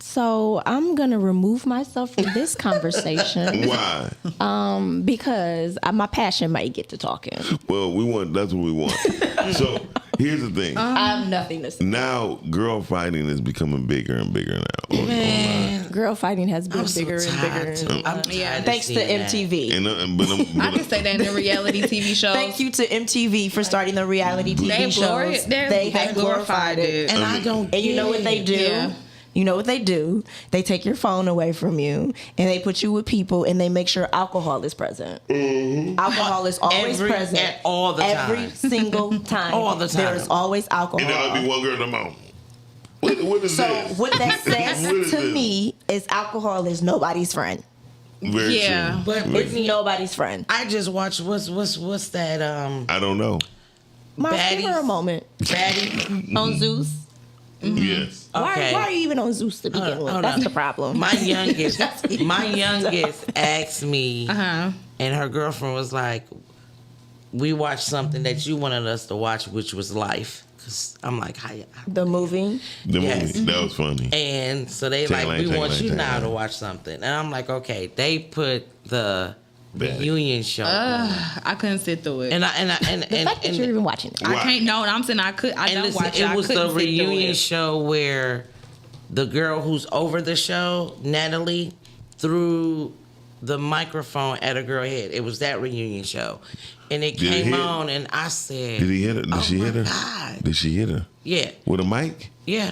[SPEAKER 5] So I'm gonna remove myself from this conversation.
[SPEAKER 2] Why?
[SPEAKER 5] Because my passion might get to talking.
[SPEAKER 2] Well, that's what we want. So here's the thing.
[SPEAKER 5] I have nothing to say.
[SPEAKER 2] Now, girl fighting is becoming bigger and bigger now.
[SPEAKER 6] Man,
[SPEAKER 5] Girl fighting has been
[SPEAKER 6] I'm so
[SPEAKER 5] bigger and bigger.
[SPEAKER 6] tired. I'm tired of
[SPEAKER 5] Thanks to
[SPEAKER 6] seeing that.
[SPEAKER 5] MTV.
[SPEAKER 8] I can say that in the reality TV shows.
[SPEAKER 5] Thank you to MTV for starting the reality TV shows. They have glorified it.
[SPEAKER 6] And I don't.
[SPEAKER 5] And you know what they do?
[SPEAKER 8] Yeah.
[SPEAKER 5] You know what they do? They take your phone away from you and they put you with people and they make sure alcohol is present. Alcohol is always present.
[SPEAKER 6] And all the time.
[SPEAKER 5] Every single time.
[SPEAKER 6] All the time.
[SPEAKER 5] There is always alcohol.
[SPEAKER 2] And there'll be one girl in the mouth. What is
[SPEAKER 5] So
[SPEAKER 2] this?
[SPEAKER 5] what that says
[SPEAKER 2] What is
[SPEAKER 5] to
[SPEAKER 2] this?
[SPEAKER 5] me is alcohol is nobody's friend.
[SPEAKER 2] Very
[SPEAKER 8] Yeah.
[SPEAKER 2] true.
[SPEAKER 6] But
[SPEAKER 5] It's
[SPEAKER 6] Brittany,
[SPEAKER 5] nobody's friend.
[SPEAKER 6] I just watched what's that
[SPEAKER 2] I don't know.
[SPEAKER 5] My
[SPEAKER 6] Baddies.
[SPEAKER 5] for a moment.
[SPEAKER 6] Baddie?
[SPEAKER 5] On Zeus.
[SPEAKER 2] Yes.
[SPEAKER 6] Okay.
[SPEAKER 5] Why are you even on Zeus to begin with?
[SPEAKER 6] hold
[SPEAKER 5] That's
[SPEAKER 6] on.
[SPEAKER 5] the problem.
[SPEAKER 6] My youngest asked me,
[SPEAKER 8] Uh-huh.
[SPEAKER 6] and her girlfriend was like, "We watched something that you wanted us to watch, which was Life." Cause I'm like, "Hi."
[SPEAKER 5] The movie.
[SPEAKER 2] The
[SPEAKER 6] Yes.
[SPEAKER 2] movie. That was funny.
[SPEAKER 6] And so they
[SPEAKER 2] Take a
[SPEAKER 6] like,
[SPEAKER 2] line,
[SPEAKER 6] "We
[SPEAKER 2] take a
[SPEAKER 6] want
[SPEAKER 2] line,
[SPEAKER 6] you
[SPEAKER 2] take a
[SPEAKER 6] now
[SPEAKER 2] line.
[SPEAKER 6] to watch something," and I'm like, "Okay." They put the
[SPEAKER 2] Bad.
[SPEAKER 6] reunion show, on.
[SPEAKER 8] I couldn't sit through it.
[SPEAKER 6] and
[SPEAKER 5] The fact that you're even watching it.
[SPEAKER 8] I can't. No, I'm saying I could. I
[SPEAKER 6] and
[SPEAKER 8] don't
[SPEAKER 6] listen,
[SPEAKER 8] watch it.
[SPEAKER 6] it
[SPEAKER 8] I
[SPEAKER 6] was
[SPEAKER 8] couldn't
[SPEAKER 6] the
[SPEAKER 8] sit through
[SPEAKER 6] reunion
[SPEAKER 8] it.
[SPEAKER 6] show where the girl who's over the show, Natalie, threw the microphone at a girl head. It was that reunion show, and it
[SPEAKER 2] Did it
[SPEAKER 6] came
[SPEAKER 2] hit?
[SPEAKER 6] on, and I said,
[SPEAKER 2] Did he hit her? Did
[SPEAKER 6] "Oh
[SPEAKER 2] she
[SPEAKER 6] my
[SPEAKER 2] hit her?
[SPEAKER 6] God."
[SPEAKER 2] Did she hit her?
[SPEAKER 6] Yeah,
[SPEAKER 2] With a mic?
[SPEAKER 6] yeah.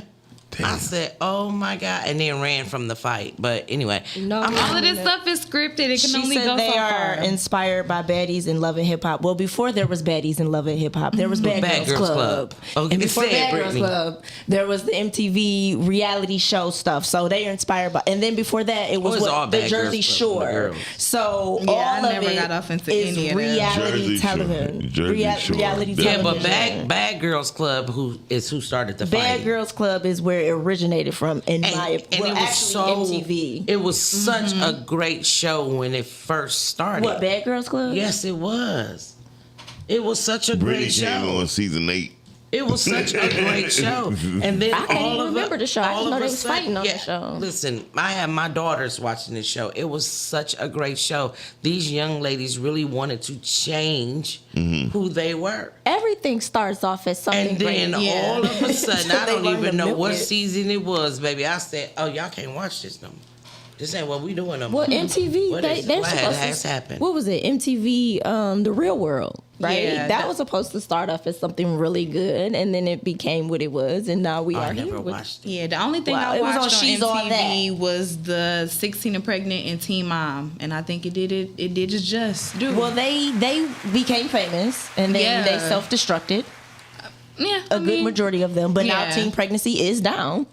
[SPEAKER 6] I
[SPEAKER 2] Damn.
[SPEAKER 6] said, "Oh my God," and then ran from the fight. But anyway,
[SPEAKER 5] No,
[SPEAKER 8] All of this stuff is scripted. It can
[SPEAKER 5] She
[SPEAKER 8] only
[SPEAKER 5] said
[SPEAKER 8] go
[SPEAKER 5] they
[SPEAKER 8] so
[SPEAKER 5] are
[SPEAKER 8] far.
[SPEAKER 5] inspired by baddies in Love and Hip Hop. Well, before there was baddies in Love and Hip Hop, there was Bad, Girls Club.
[SPEAKER 6] Oh,
[SPEAKER 5] And before
[SPEAKER 6] say it,
[SPEAKER 5] Bad Girls
[SPEAKER 6] Brittany.
[SPEAKER 5] Club, there was the MTV reality show stuff. So they are inspired by. And then before that, it was,
[SPEAKER 6] It was all
[SPEAKER 5] the
[SPEAKER 6] Bad
[SPEAKER 5] Jersey
[SPEAKER 6] Girls Club, the
[SPEAKER 5] Shore.
[SPEAKER 6] girls.
[SPEAKER 5] So
[SPEAKER 8] Yeah,
[SPEAKER 5] all
[SPEAKER 8] I
[SPEAKER 5] of
[SPEAKER 8] never
[SPEAKER 5] it
[SPEAKER 8] got off into
[SPEAKER 5] is
[SPEAKER 8] any of that.
[SPEAKER 5] reality
[SPEAKER 2] Jersey Shore.
[SPEAKER 5] television.
[SPEAKER 2] Jersey Shore.
[SPEAKER 5] Reality
[SPEAKER 2] Yeah,
[SPEAKER 6] yeah,
[SPEAKER 5] television.
[SPEAKER 6] but Bad Girls Club, who started the fight.
[SPEAKER 5] Bad Girls Club is where it originated from. In my
[SPEAKER 6] and
[SPEAKER 5] well,
[SPEAKER 6] it was
[SPEAKER 5] actually,
[SPEAKER 6] so
[SPEAKER 5] MTV.
[SPEAKER 6] It was such a great show when it first started.
[SPEAKER 5] What, Bad Girls Club?
[SPEAKER 6] Yes, it was. It was such a
[SPEAKER 2] Brittany
[SPEAKER 6] great
[SPEAKER 2] came
[SPEAKER 6] show.
[SPEAKER 2] on season 8.
[SPEAKER 6] It was such a great show. And then
[SPEAKER 5] I can't
[SPEAKER 6] all
[SPEAKER 5] even
[SPEAKER 6] of
[SPEAKER 5] remember
[SPEAKER 6] a,
[SPEAKER 5] the show. I just
[SPEAKER 6] all
[SPEAKER 5] know
[SPEAKER 6] of
[SPEAKER 5] they
[SPEAKER 6] a
[SPEAKER 5] was
[SPEAKER 6] sudden-
[SPEAKER 5] fighting on the show.
[SPEAKER 6] Listen, I have my daughters watching this show. It was such a great show. These young ladies really wanted to change who they were.
[SPEAKER 5] Everything starts off as something
[SPEAKER 6] And then
[SPEAKER 5] great.
[SPEAKER 8] Yeah.
[SPEAKER 6] all of a sudden, I
[SPEAKER 5] They
[SPEAKER 6] don't
[SPEAKER 5] learned
[SPEAKER 6] even
[SPEAKER 5] to
[SPEAKER 6] know
[SPEAKER 5] milk
[SPEAKER 6] what
[SPEAKER 5] it.
[SPEAKER 6] season it was, baby. I said, "Oh, y'all can't watch this no more. This ain't what we doing no more."
[SPEAKER 5] Well, MTV,
[SPEAKER 6] What
[SPEAKER 5] they're
[SPEAKER 6] what
[SPEAKER 5] supposed
[SPEAKER 6] has
[SPEAKER 5] to.
[SPEAKER 6] happened?
[SPEAKER 5] What was it? MTV, The Real World, right?
[SPEAKER 8] Yeah,
[SPEAKER 5] that was supposed to start off as something really good, and then it became what it was, and now we
[SPEAKER 6] I
[SPEAKER 5] are
[SPEAKER 6] never
[SPEAKER 5] here.
[SPEAKER 6] watched it.
[SPEAKER 8] Yeah, the only thing
[SPEAKER 5] Wow,
[SPEAKER 8] I
[SPEAKER 5] it was
[SPEAKER 8] watched
[SPEAKER 5] on
[SPEAKER 8] on
[SPEAKER 5] She's All
[SPEAKER 8] MTV was the 16 and Pregnant and Teen Mom, and I think it did its just do.
[SPEAKER 5] Well, they became famous, and then
[SPEAKER 8] Yeah.
[SPEAKER 5] they self-destructed.
[SPEAKER 8] yeah,
[SPEAKER 5] A good majority of them, but now
[SPEAKER 8] yeah.
[SPEAKER 5] teen pregnancy is down.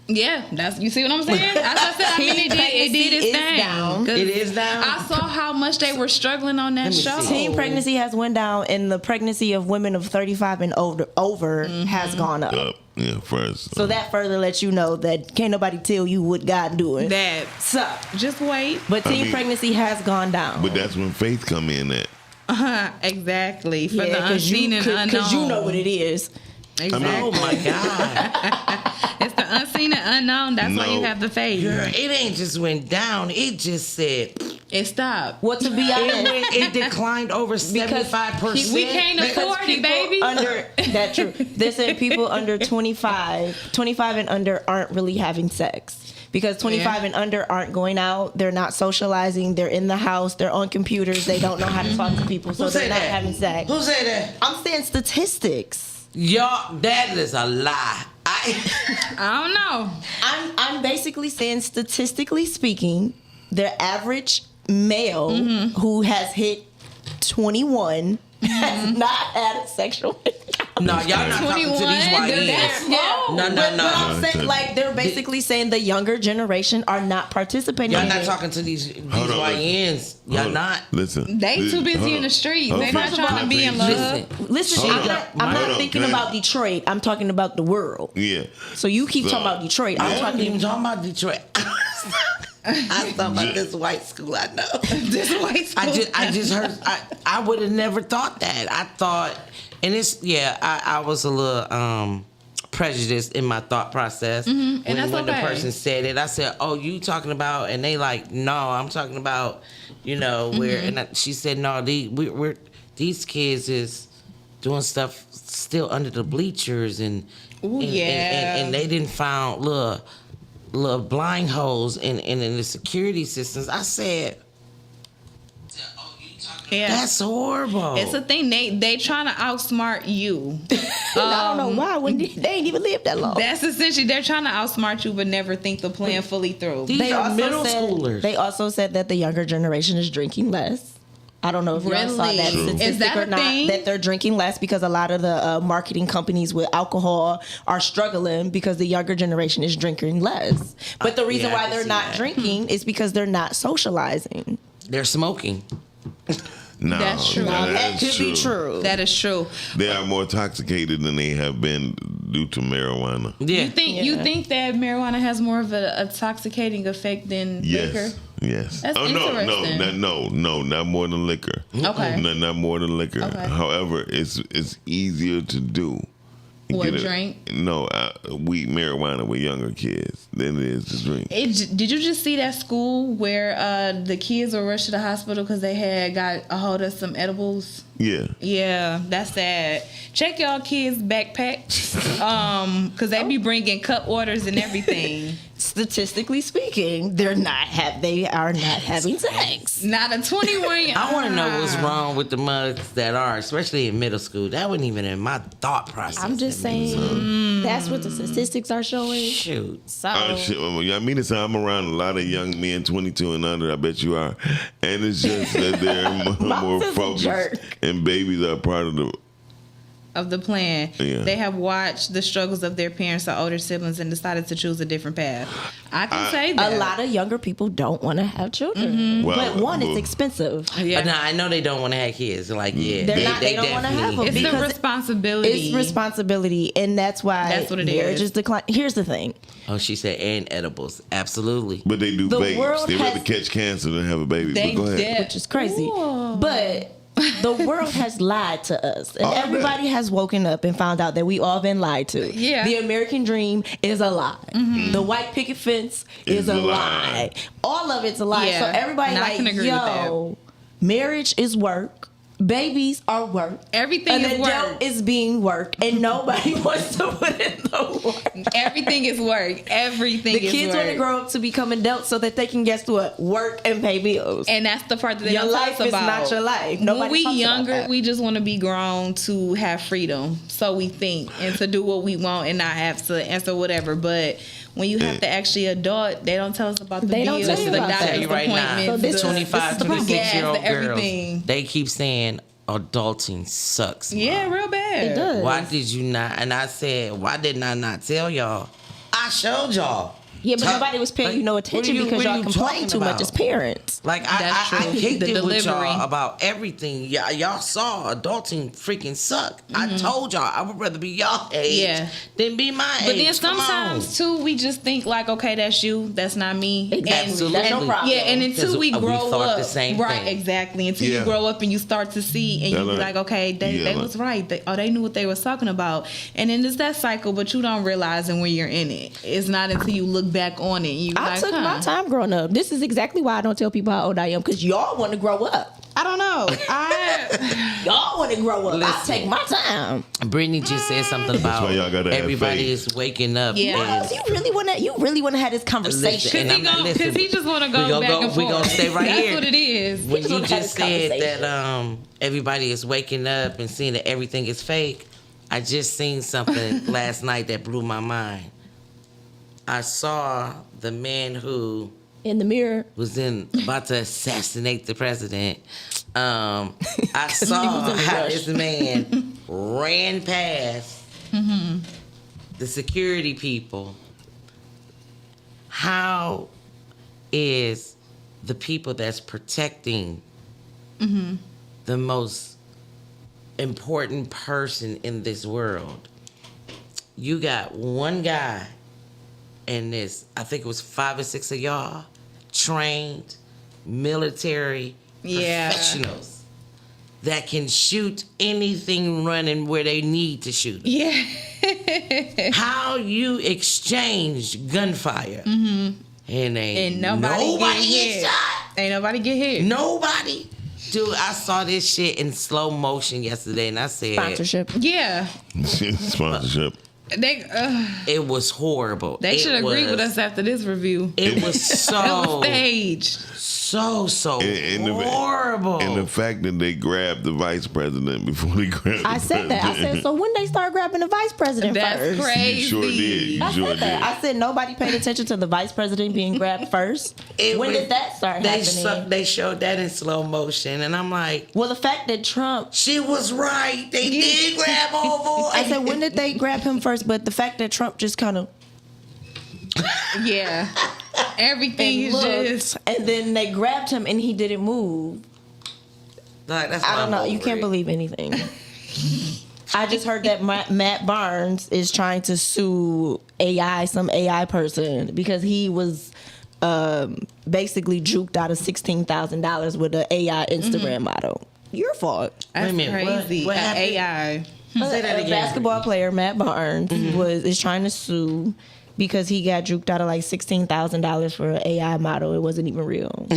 [SPEAKER 8] Yeah, that's you see what I'm saying. As I said, I mean, it did
[SPEAKER 5] Pregnancy
[SPEAKER 8] its
[SPEAKER 5] is
[SPEAKER 8] thing.
[SPEAKER 5] down.
[SPEAKER 8] 'Cause
[SPEAKER 6] It is down?
[SPEAKER 8] I saw how much they were struggling on that
[SPEAKER 6] Let me
[SPEAKER 8] show.
[SPEAKER 6] see.
[SPEAKER 5] Teen pregnancy has went down, and the pregnancy of women of 35 and over has gone up.
[SPEAKER 2] Yeah, first.
[SPEAKER 5] So that further lets you know that can't nobody tell you what God doing.
[SPEAKER 8] That
[SPEAKER 5] So,
[SPEAKER 8] just wait.
[SPEAKER 5] but teen
[SPEAKER 2] mean-
[SPEAKER 5] pregnancy has gone down.
[SPEAKER 2] But that's when faith come in at.
[SPEAKER 8] Exactly for
[SPEAKER 5] yeah,
[SPEAKER 8] the unseen and unknown.
[SPEAKER 5] because you know what it is.
[SPEAKER 8] Exactly.
[SPEAKER 6] Oh my God.
[SPEAKER 8] It's the unseen and unknown. That's why you
[SPEAKER 2] No.
[SPEAKER 8] have the faith.
[SPEAKER 6] Girl, it ain't just went down. It just said
[SPEAKER 8] It stopped.
[SPEAKER 5] What to be honest,
[SPEAKER 6] it declined over 75%.
[SPEAKER 8] We can't afford it, baby.
[SPEAKER 5] under that true. They said people under 25 and under aren't really having sex. Because 25 and under aren't going out, they're not socializing, they're in the house, they're on computers, they don't know how to talk to people, so
[SPEAKER 6] Who
[SPEAKER 5] they're
[SPEAKER 6] said
[SPEAKER 5] not
[SPEAKER 6] that?
[SPEAKER 5] having sex.
[SPEAKER 6] Who said that?
[SPEAKER 5] I'm saying statistics.
[SPEAKER 6] Y'all, that is a lie. I
[SPEAKER 8] I don't know.
[SPEAKER 5] I'm basically saying, statistically speaking, the average male who has hit 21 has not had a sexual encounter.
[SPEAKER 6] No, y'all not talking to these YNs. No,
[SPEAKER 5] But I'm saying, like, they're basically saying the younger generation are not participating.
[SPEAKER 6] Y'all
[SPEAKER 5] in
[SPEAKER 6] not
[SPEAKER 5] it.
[SPEAKER 6] talking to these
[SPEAKER 2] Hold on,
[SPEAKER 6] YNs. Y'all not.
[SPEAKER 2] Listen.
[SPEAKER 8] They too busy
[SPEAKER 2] hold
[SPEAKER 8] in
[SPEAKER 2] on.
[SPEAKER 8] the streets.
[SPEAKER 2] Hold
[SPEAKER 8] They
[SPEAKER 2] on.
[SPEAKER 8] not trying to be in love.
[SPEAKER 5] Listen,
[SPEAKER 2] Hold
[SPEAKER 5] I'm
[SPEAKER 2] on.
[SPEAKER 5] not thinking
[SPEAKER 2] Go ahead.
[SPEAKER 5] about Detroit. I'm talking about the world.
[SPEAKER 2] Yeah.
[SPEAKER 5] So you keep
[SPEAKER 2] So,
[SPEAKER 5] talking about Detroit.
[SPEAKER 6] I
[SPEAKER 5] I'm
[SPEAKER 6] wasn't
[SPEAKER 5] talking
[SPEAKER 6] even talking about Detroit. I was talking about this white school. I know.
[SPEAKER 8] This white school.
[SPEAKER 6] I just heard. I would have never thought that. I thought, and it's I was a little prejudiced in my thought process.
[SPEAKER 8] And that's
[SPEAKER 6] when the
[SPEAKER 8] okay.
[SPEAKER 6] person said it, I said, "Oh, you talking about?" And they like, "No, I'm talking about, where." And she said, "No, these kids is doing stuff still under the bleachers and and they didn't found little blind holes in the security systems." I said,
[SPEAKER 8] Yeah.
[SPEAKER 6] "That's horrible."
[SPEAKER 8] It's a thing. They trying to outsmart you.
[SPEAKER 5] I don't know why. When they ain't even lived that long.
[SPEAKER 8] That's essentially, they're trying to outsmart you, but never think the plan fully through.
[SPEAKER 6] These are middle schoolers.
[SPEAKER 5] They also said that the younger generation is drinking less. I don't know if y'all saw
[SPEAKER 8] Really?
[SPEAKER 5] that
[SPEAKER 8] True.
[SPEAKER 5] statistic
[SPEAKER 8] Is that
[SPEAKER 5] or
[SPEAKER 8] a
[SPEAKER 5] not.
[SPEAKER 8] thing?
[SPEAKER 5] That they're drinking less because a lot of the marketing companies with alcohol are struggling because the younger generation is drinking less. But the reason
[SPEAKER 6] Yeah, I
[SPEAKER 5] why
[SPEAKER 6] can
[SPEAKER 5] they're
[SPEAKER 6] see
[SPEAKER 5] not
[SPEAKER 6] that.
[SPEAKER 5] drinking is because they're not socializing.
[SPEAKER 6] They're smoking.
[SPEAKER 2] No,
[SPEAKER 8] That's true.
[SPEAKER 5] That could be true.
[SPEAKER 8] That is true.
[SPEAKER 2] They are more intoxicated than they have been due to marijuana.
[SPEAKER 6] Yeah.
[SPEAKER 8] You think that marijuana has more of an intoxicating effect than liquor?
[SPEAKER 2] Yes.
[SPEAKER 8] That's
[SPEAKER 2] No,
[SPEAKER 8] interesting.
[SPEAKER 2] not more than liquor.
[SPEAKER 8] Okay.
[SPEAKER 2] Not more than liquor.
[SPEAKER 8] Okay.
[SPEAKER 2] However, it's easier to do.
[SPEAKER 8] What,
[SPEAKER 2] Get a-
[SPEAKER 8] drink?
[SPEAKER 2] No, weed marijuana with younger kids than it is to drink.
[SPEAKER 8] Did you just see that school where the kids were rushed to the hospital because they had got a hold of some edibles?
[SPEAKER 2] Yeah.
[SPEAKER 8] Yeah, that's sad. Check y'all kids' backpacks, because they be bringing cut waters and everything.
[SPEAKER 5] Statistically speaking, they are not having sex.
[SPEAKER 8] Not a 21.
[SPEAKER 6] I want to know what's wrong with the mugs that are, especially in middle school. That wasn't even in my thought process.
[SPEAKER 5] I'm just saying that's what the statistics are showing.
[SPEAKER 6] Shoot.
[SPEAKER 5] So
[SPEAKER 2] Shit, I mean to say I'm around a lot of young men, 22 and under. I bet you are, and it's just that they're more
[SPEAKER 5] Mom's is a
[SPEAKER 2] focused,
[SPEAKER 5] jerk.
[SPEAKER 2] and babies are part of the.
[SPEAKER 8] Of the plan.
[SPEAKER 2] Yeah.
[SPEAKER 8] They have watched the struggles of their parents or older siblings and decided to choose a different path. I can say that.
[SPEAKER 5] a lot of younger people don't want to have children,
[SPEAKER 2] Well,
[SPEAKER 5] but one,
[SPEAKER 2] well-
[SPEAKER 5] it's expensive.
[SPEAKER 8] Yeah.
[SPEAKER 6] Nah, I know they don't want to have kids. Like, yeah,
[SPEAKER 5] They don't want to have them
[SPEAKER 8] It's the
[SPEAKER 5] because
[SPEAKER 8] responsibility.
[SPEAKER 5] it's responsibility, and that's why
[SPEAKER 8] That's what it
[SPEAKER 5] marriage
[SPEAKER 8] is.
[SPEAKER 5] is decline. Here's the thing:
[SPEAKER 6] Oh, she said, and edibles. Absolutely.
[SPEAKER 2] But they do
[SPEAKER 5] The
[SPEAKER 2] vapes.
[SPEAKER 5] world
[SPEAKER 2] They rather
[SPEAKER 5] has-
[SPEAKER 2] catch cancer than have a baby.
[SPEAKER 8] They
[SPEAKER 2] But go ahead.
[SPEAKER 8] did.
[SPEAKER 5] which is crazy,
[SPEAKER 8] Ooh.
[SPEAKER 5] but the world has lied to us, and
[SPEAKER 2] Oh, I bet.
[SPEAKER 5] everybody has woken up and found out that we all been lied to.
[SPEAKER 8] Yeah.
[SPEAKER 5] The American dream is a lie. The white picket fence is a lie. All of it's a lie.
[SPEAKER 8] Yeah.
[SPEAKER 5] So everybody
[SPEAKER 8] And I can
[SPEAKER 5] like,
[SPEAKER 8] agree with
[SPEAKER 5] yo, marriage is work. Babies are work.
[SPEAKER 8] Everything
[SPEAKER 5] An
[SPEAKER 8] is
[SPEAKER 5] adult
[SPEAKER 8] work.
[SPEAKER 5] is being work, and nobody wants to put in the work.
[SPEAKER 8] Everything is work. Everything
[SPEAKER 5] The
[SPEAKER 8] is
[SPEAKER 5] kids
[SPEAKER 8] work.
[SPEAKER 5] want to grow up to become adults so that they can, guess what, work and pay bills.
[SPEAKER 8] And that's the part that they
[SPEAKER 5] Your
[SPEAKER 8] don't
[SPEAKER 5] life
[SPEAKER 8] tell us
[SPEAKER 5] is
[SPEAKER 8] about.
[SPEAKER 5] not your life.
[SPEAKER 8] When
[SPEAKER 5] Nobody
[SPEAKER 8] we
[SPEAKER 5] talks about
[SPEAKER 8] younger,
[SPEAKER 5] that.
[SPEAKER 8] we just want to be grown to have freedom. So we think and to do what we want and not have to answer whatever. But when you have to actually adult, they don't tell us about the
[SPEAKER 5] They don't
[SPEAKER 8] bills,
[SPEAKER 5] tell you
[SPEAKER 8] the
[SPEAKER 5] about that.
[SPEAKER 8] doctor's
[SPEAKER 6] Tell you right now,
[SPEAKER 8] appointments,
[SPEAKER 5] So this is-
[SPEAKER 6] 25,
[SPEAKER 5] this is the
[SPEAKER 6] 26-year-old
[SPEAKER 8] gas, the
[SPEAKER 6] girls,
[SPEAKER 8] everything.
[SPEAKER 6] they keep saying adulting sucks.
[SPEAKER 8] Yeah,
[SPEAKER 6] Mom.
[SPEAKER 8] real bad.
[SPEAKER 5] It does.
[SPEAKER 6] Why did you not? And I said, why didn't I not tell y'all? I showed y'all.
[SPEAKER 5] Yeah, but
[SPEAKER 6] Talk-
[SPEAKER 5] nobody was paying you no
[SPEAKER 6] like,
[SPEAKER 5] attention
[SPEAKER 6] what are you-
[SPEAKER 5] because
[SPEAKER 6] what are
[SPEAKER 5] y'all
[SPEAKER 6] you
[SPEAKER 5] complain
[SPEAKER 6] talking
[SPEAKER 5] too much
[SPEAKER 6] about?
[SPEAKER 5] as parents.
[SPEAKER 6] Like
[SPEAKER 8] That's
[SPEAKER 6] I
[SPEAKER 8] true.
[SPEAKER 6] kicked
[SPEAKER 8] The
[SPEAKER 6] it with
[SPEAKER 8] delivery.
[SPEAKER 6] y'all about everything. Y'all saw adulting freaking suck. I told y'all I would rather be y'all age
[SPEAKER 8] Yeah.
[SPEAKER 6] than be my
[SPEAKER 8] But
[SPEAKER 6] age.
[SPEAKER 8] then
[SPEAKER 6] Come on.
[SPEAKER 8] sometimes too, we just think like, okay, that's you, that's not me.
[SPEAKER 6] Absolutely.
[SPEAKER 5] That's no problem.
[SPEAKER 8] Yeah, and until
[SPEAKER 6] Because
[SPEAKER 8] we
[SPEAKER 6] we
[SPEAKER 8] grow
[SPEAKER 6] thought
[SPEAKER 8] up,
[SPEAKER 6] the same
[SPEAKER 8] right?
[SPEAKER 6] thing.
[SPEAKER 8] Exactly. Until
[SPEAKER 2] Yeah.
[SPEAKER 8] you grow up and you start to see, and you be like, okay, they was right. They knew what they was talking about. And then it's that cycle, but you don't realize it when you're in it. It's not until you look back on it. You
[SPEAKER 5] I
[SPEAKER 8] like,
[SPEAKER 5] took my time growing up. This is exactly why I don't tell people how old I am, because y'all want to grow up.
[SPEAKER 8] I don't know.
[SPEAKER 5] Y'all want to grow up. I
[SPEAKER 6] Listen.
[SPEAKER 5] take my time.
[SPEAKER 6] Brittany just said something about
[SPEAKER 2] why y'all gotta have
[SPEAKER 6] everybody
[SPEAKER 2] faith.
[SPEAKER 6] is waking up.
[SPEAKER 8] Yeah.
[SPEAKER 6] and-
[SPEAKER 5] Miles, you really want to have this conversation.
[SPEAKER 6] Listen, and
[SPEAKER 8] Because he just want to go
[SPEAKER 6] gonna
[SPEAKER 8] back and
[SPEAKER 6] we
[SPEAKER 8] forth.
[SPEAKER 6] gonna stay right
[SPEAKER 8] That's
[SPEAKER 6] here.
[SPEAKER 8] what it is.
[SPEAKER 6] When
[SPEAKER 5] just
[SPEAKER 6] you
[SPEAKER 5] wanna have
[SPEAKER 6] just
[SPEAKER 5] this
[SPEAKER 6] said
[SPEAKER 5] conversation.
[SPEAKER 6] that everybody is waking up and seeing that everything is fake, I just seen something last night that blew my mind. I saw the man who
[SPEAKER 5] In the mirror.
[SPEAKER 6] was about to assassinate the president. I saw how this man ran past the security people. How is the people that's protecting the most important person in this world? You got one guy and this, I think it was 5 or 6 of y'all, trained military professionals that can shoot anything running where they need to shoot.
[SPEAKER 8] Yeah.
[SPEAKER 6] How you exchange gunfire and ain't nobody get hit.
[SPEAKER 8] Ain't nobody get hit.
[SPEAKER 6] Nobody. Dude, I saw this shit in slow motion yesterday, and I said...
[SPEAKER 5] Sponsorship.
[SPEAKER 8] Yeah.
[SPEAKER 2] Sponsorship.
[SPEAKER 6] It was horrible.
[SPEAKER 8] They should agree with us after this review.
[SPEAKER 6] It was so...
[SPEAKER 8] It was staged.
[SPEAKER 6] So horrible.
[SPEAKER 2] And the fact that they grabbed the vice president before they grabbed
[SPEAKER 5] I said that. I said, so when they start grabbing the vice president
[SPEAKER 8] That's
[SPEAKER 5] first?
[SPEAKER 8] crazy.
[SPEAKER 2] You sure did. You
[SPEAKER 5] I
[SPEAKER 2] sure
[SPEAKER 5] said that.
[SPEAKER 2] did.
[SPEAKER 5] I said nobody paid attention to the vice president being grabbed first. When did that start happening?
[SPEAKER 6] They showed that in slow motion, and I'm like...
[SPEAKER 5] Well, the fact that Trump...
[SPEAKER 6] She was right. They did grab old boy.
[SPEAKER 5] I said, when did they grab him first? But the fact that Trump just kind of...
[SPEAKER 8] Yeah. Everything is just...
[SPEAKER 5] And then they grabbed him and he didn't move.
[SPEAKER 6] That's
[SPEAKER 5] I don't know. You can't believe anything. I just heard that Matt Barnes is trying to sue some AI person, because he was basically juked out of $16,000 with an AI Instagram model. Your fault.
[SPEAKER 8] That's
[SPEAKER 6] Wait a minute,
[SPEAKER 8] crazy.
[SPEAKER 6] what happened?
[SPEAKER 8] AI.
[SPEAKER 6] Say that
[SPEAKER 5] A
[SPEAKER 6] again.
[SPEAKER 5] basketball player, Matt Barnes, is trying to sue because he got juked out of like $16,000 for an AI model. It wasn't even real.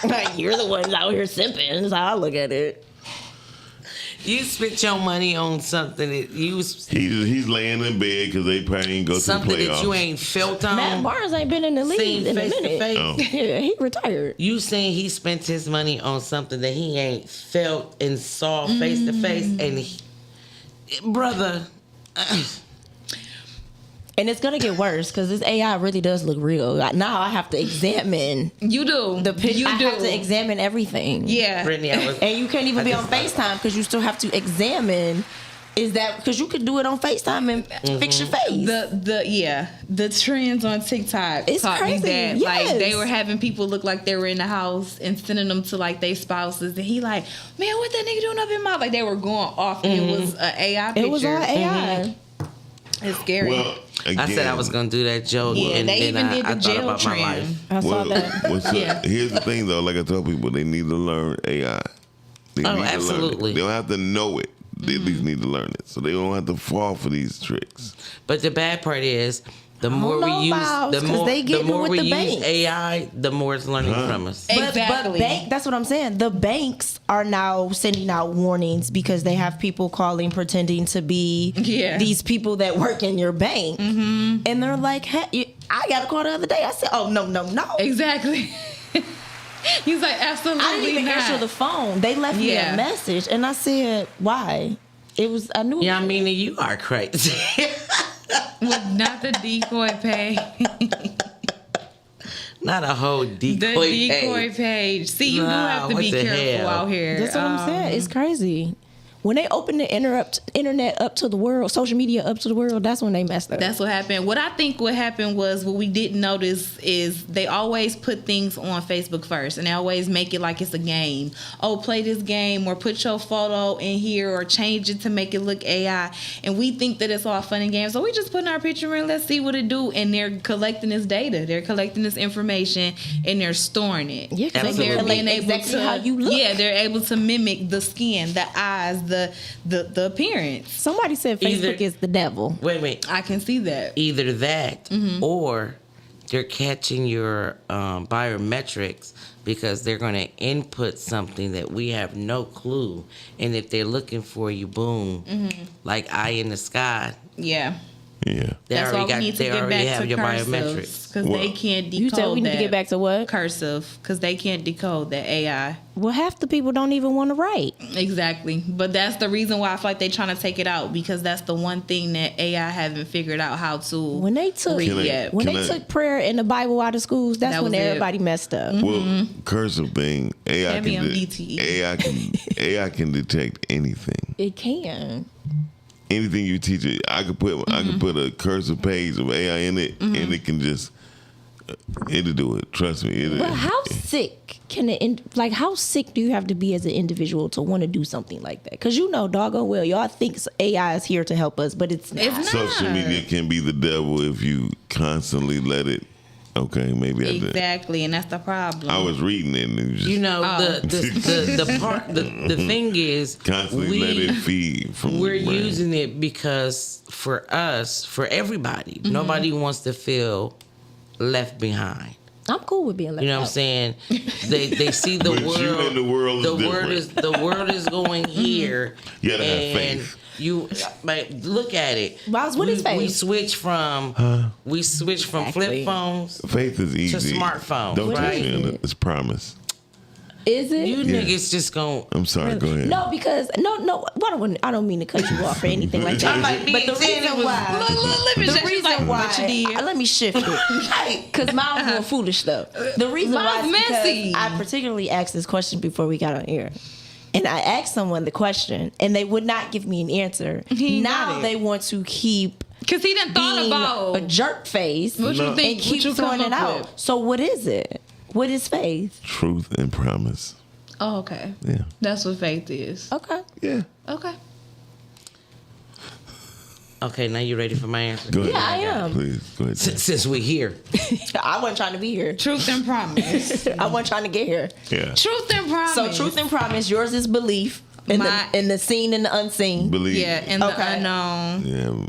[SPEAKER 5] Like, you're the ones out here simping. That's how I look at it.
[SPEAKER 6] You spent your money on something that
[SPEAKER 2] He's laying in bed because they probably ain't go to the
[SPEAKER 6] something
[SPEAKER 2] playoffs.
[SPEAKER 6] that you ain't felt on.
[SPEAKER 5] Matt Barnes ain't been in the league
[SPEAKER 6] Seen
[SPEAKER 5] in a
[SPEAKER 6] face to
[SPEAKER 5] minute.
[SPEAKER 6] face.
[SPEAKER 2] Oh.
[SPEAKER 5] Yeah, he retired.
[SPEAKER 6] You saying he spent his money on something that he ain't felt and saw face to face, and brother.
[SPEAKER 5] And it's gonna get worse because this AI really does look real. Now I have to examine
[SPEAKER 8] You do.
[SPEAKER 5] the picture.
[SPEAKER 8] You
[SPEAKER 5] I
[SPEAKER 8] do.
[SPEAKER 5] have to examine everything.
[SPEAKER 8] Yeah.
[SPEAKER 6] Brittany,
[SPEAKER 5] And you can't even be on FaceTime because you still have to examine. Is that because you could do it on FaceTime and fix your face?
[SPEAKER 8] The trends on TikTok
[SPEAKER 5] It's
[SPEAKER 8] taught
[SPEAKER 5] crazy.
[SPEAKER 8] me that.
[SPEAKER 5] Yes.
[SPEAKER 8] Like, they were having people look like they were in the house and sending them to like their spouses, and he like, man, what that nigga doing up in my, like, they were going off. And it was an AI picture.
[SPEAKER 5] It was all AI.
[SPEAKER 8] It's scary.
[SPEAKER 2] Well, again,
[SPEAKER 6] I said I was gonna do that joke,
[SPEAKER 8] Yeah,
[SPEAKER 6] and
[SPEAKER 8] they
[SPEAKER 6] then
[SPEAKER 8] even did
[SPEAKER 6] I
[SPEAKER 8] the
[SPEAKER 6] thought
[SPEAKER 8] jail
[SPEAKER 6] about my
[SPEAKER 8] trend.
[SPEAKER 6] life.
[SPEAKER 5] I saw that.
[SPEAKER 8] Yeah.
[SPEAKER 2] Here's the thing, though. Like I tell people, they need to learn AI. They
[SPEAKER 6] Oh,
[SPEAKER 2] need to learn it.
[SPEAKER 6] absolutely.
[SPEAKER 2] They don't have to know it. They at least need to learn it, so they don't have to fall for these tricks.
[SPEAKER 6] But the bad part is, the more
[SPEAKER 5] know,
[SPEAKER 6] we use,
[SPEAKER 5] Miles,
[SPEAKER 6] the
[SPEAKER 5] 'cause
[SPEAKER 6] more
[SPEAKER 5] they
[SPEAKER 6] the
[SPEAKER 5] getting
[SPEAKER 6] more
[SPEAKER 5] with
[SPEAKER 6] we
[SPEAKER 5] the
[SPEAKER 6] use
[SPEAKER 5] banks.
[SPEAKER 6] AI, the more it's learning from us.
[SPEAKER 8] Exactly.
[SPEAKER 5] But that's what I'm saying. The banks are now sending out warnings because they have people calling pretending to be these people that work in your bank. And they're like, hey, I got a call the other day. I said, oh, no.
[SPEAKER 8] Exactly. He's like, absolutely
[SPEAKER 5] I didn't even
[SPEAKER 8] not.
[SPEAKER 5] answer the phone. They left me
[SPEAKER 8] Yeah.
[SPEAKER 5] a message. And I said, why? I knew.
[SPEAKER 6] Yeah, I mean, you are crazy.
[SPEAKER 8] Not the decoy page.
[SPEAKER 6] Not a whole decoy.
[SPEAKER 8] The decoy page. See, you do have to
[SPEAKER 6] what
[SPEAKER 8] be
[SPEAKER 6] the
[SPEAKER 8] careful
[SPEAKER 6] hell?
[SPEAKER 8] out here.
[SPEAKER 5] That's what I'm saying. It's crazy. When they opened the internet up to the world, social media up to the world, that's when they messed up.
[SPEAKER 8] That's what happened. What I think what happened was, what we didn't notice is they always put things on Facebook first, and they always make it like it's a game. Oh, play this game, or put your photo in here, or change it to make it look AI. And we think that it's all fun and games. So we just put our picture in, let's see what it do. And they're collecting this data. They're collecting this information, and they're storing it.
[SPEAKER 5] Yeah, 'cause
[SPEAKER 6] Absolutely.
[SPEAKER 5] they being able exactly
[SPEAKER 8] to,
[SPEAKER 5] how you look.
[SPEAKER 8] Yeah, they're able to mimic the skin, the eyes, the appearance.
[SPEAKER 5] Somebody said Facebook is the devil.
[SPEAKER 6] Wait a minute.
[SPEAKER 8] I can see that.
[SPEAKER 6] Either that, or they're catching your biometrics, because they're going to input something that we have no clue. And if they're looking for you, boom, like eye in the sky.
[SPEAKER 8] Yeah.
[SPEAKER 2] Yeah.
[SPEAKER 8] That's why we need to get back
[SPEAKER 6] have
[SPEAKER 8] to
[SPEAKER 6] your
[SPEAKER 8] cursive
[SPEAKER 6] biometrics.
[SPEAKER 8] because they can't decode
[SPEAKER 5] You said we need to get back to what?
[SPEAKER 8] cursive because they can't decode that AI.
[SPEAKER 5] Well, half the people don't even want to write.
[SPEAKER 8] Exactly, but that's the reason why I feel like they're trying to take it out because that's the one thing that AI haven't figured out how to
[SPEAKER 5] When they took
[SPEAKER 8] read yet.
[SPEAKER 5] took prayer and the Bible out of schools, that's
[SPEAKER 8] That
[SPEAKER 5] when
[SPEAKER 8] was it.
[SPEAKER 5] everybody messed up.
[SPEAKER 2] Well, cursive thing, AI can,
[SPEAKER 8] MBTE.
[SPEAKER 2] AI can detect anything.
[SPEAKER 5] It can.
[SPEAKER 2] Anything you teach it, I could put a cursive page of AI in it, and it can just it'll do it. Trust me.
[SPEAKER 5] But how sick can how sick do you have to be as an individual to want to do something like that? Because doggone well, y'all think AI is here to help us, but it's not.
[SPEAKER 8] It's not.
[SPEAKER 2] Social media can be the devil if you constantly let it. Okay, maybe I did.
[SPEAKER 8] Exactly, and that's the problem.
[SPEAKER 2] I was reading it, and it was just
[SPEAKER 6] the thing is,
[SPEAKER 2] constantly let it feed from.
[SPEAKER 6] We're
[SPEAKER 2] your brain.
[SPEAKER 6] using it because for us, for everybody, nobody wants to feel left behind.
[SPEAKER 5] I'm cool with being left
[SPEAKER 6] You know
[SPEAKER 5] out.
[SPEAKER 6] what I'm saying? They see the
[SPEAKER 2] But
[SPEAKER 6] world.
[SPEAKER 2] you and the world is different.
[SPEAKER 6] The world is going here.
[SPEAKER 2] You gotta have
[SPEAKER 6] and
[SPEAKER 2] faith.
[SPEAKER 6] You look at it.
[SPEAKER 5] Miles, what is faith?
[SPEAKER 6] We switch from
[SPEAKER 5] Exactly.
[SPEAKER 6] flip phones.
[SPEAKER 2] Faith is easy.
[SPEAKER 6] smartphones,
[SPEAKER 2] Don't
[SPEAKER 6] right?
[SPEAKER 2] touch me. It's promise.
[SPEAKER 5] Is it?
[SPEAKER 6] You niggas just gon'
[SPEAKER 2] I'm sorry. Go ahead.
[SPEAKER 5] No, because I don't mean to cut you off or anything like that.
[SPEAKER 6] Like me
[SPEAKER 5] but the
[SPEAKER 6] saying
[SPEAKER 5] reason
[SPEAKER 6] it was-
[SPEAKER 5] why,
[SPEAKER 8] Let me
[SPEAKER 5] the
[SPEAKER 8] check. She's
[SPEAKER 5] reason
[SPEAKER 8] like,
[SPEAKER 5] why,
[SPEAKER 8] what you did?
[SPEAKER 5] let me shift it, because Miles doing foolish stuff. The reason why
[SPEAKER 8] Miles
[SPEAKER 5] is
[SPEAKER 8] messy.
[SPEAKER 5] because I particularly asked this question before we got on air, and I asked someone the question, and they would not give me an answer.
[SPEAKER 8] He got
[SPEAKER 5] Now
[SPEAKER 8] it.
[SPEAKER 5] they want to keep
[SPEAKER 8] Because he done thought
[SPEAKER 5] being
[SPEAKER 8] about
[SPEAKER 5] a jerk face
[SPEAKER 8] what you
[SPEAKER 2] No.
[SPEAKER 8] think,
[SPEAKER 5] and keep
[SPEAKER 8] what you
[SPEAKER 5] throwing
[SPEAKER 8] come
[SPEAKER 5] it
[SPEAKER 8] up
[SPEAKER 5] out.
[SPEAKER 8] with.
[SPEAKER 5] So what is it? What is faith?
[SPEAKER 2] Truth and promise.
[SPEAKER 8] Oh, okay.
[SPEAKER 2] Yeah.
[SPEAKER 8] That's what faith is.
[SPEAKER 5] Okay.
[SPEAKER 2] Yeah.
[SPEAKER 8] Okay.
[SPEAKER 6] Okay, now you ready for my answer?
[SPEAKER 2] Go ahead.
[SPEAKER 5] Yeah, I am.
[SPEAKER 2] Please go ahead.
[SPEAKER 6] Since we here,
[SPEAKER 5] I wasn't trying to be here.
[SPEAKER 8] Truth and promise.
[SPEAKER 5] I wasn't trying to get here.
[SPEAKER 2] Yeah.
[SPEAKER 8] Truth and promise.
[SPEAKER 5] So truth and promise. Yours is belief in the seen and the unseen.
[SPEAKER 2] Believe.
[SPEAKER 8] Yeah, and the
[SPEAKER 5] Okay.
[SPEAKER 8] unknown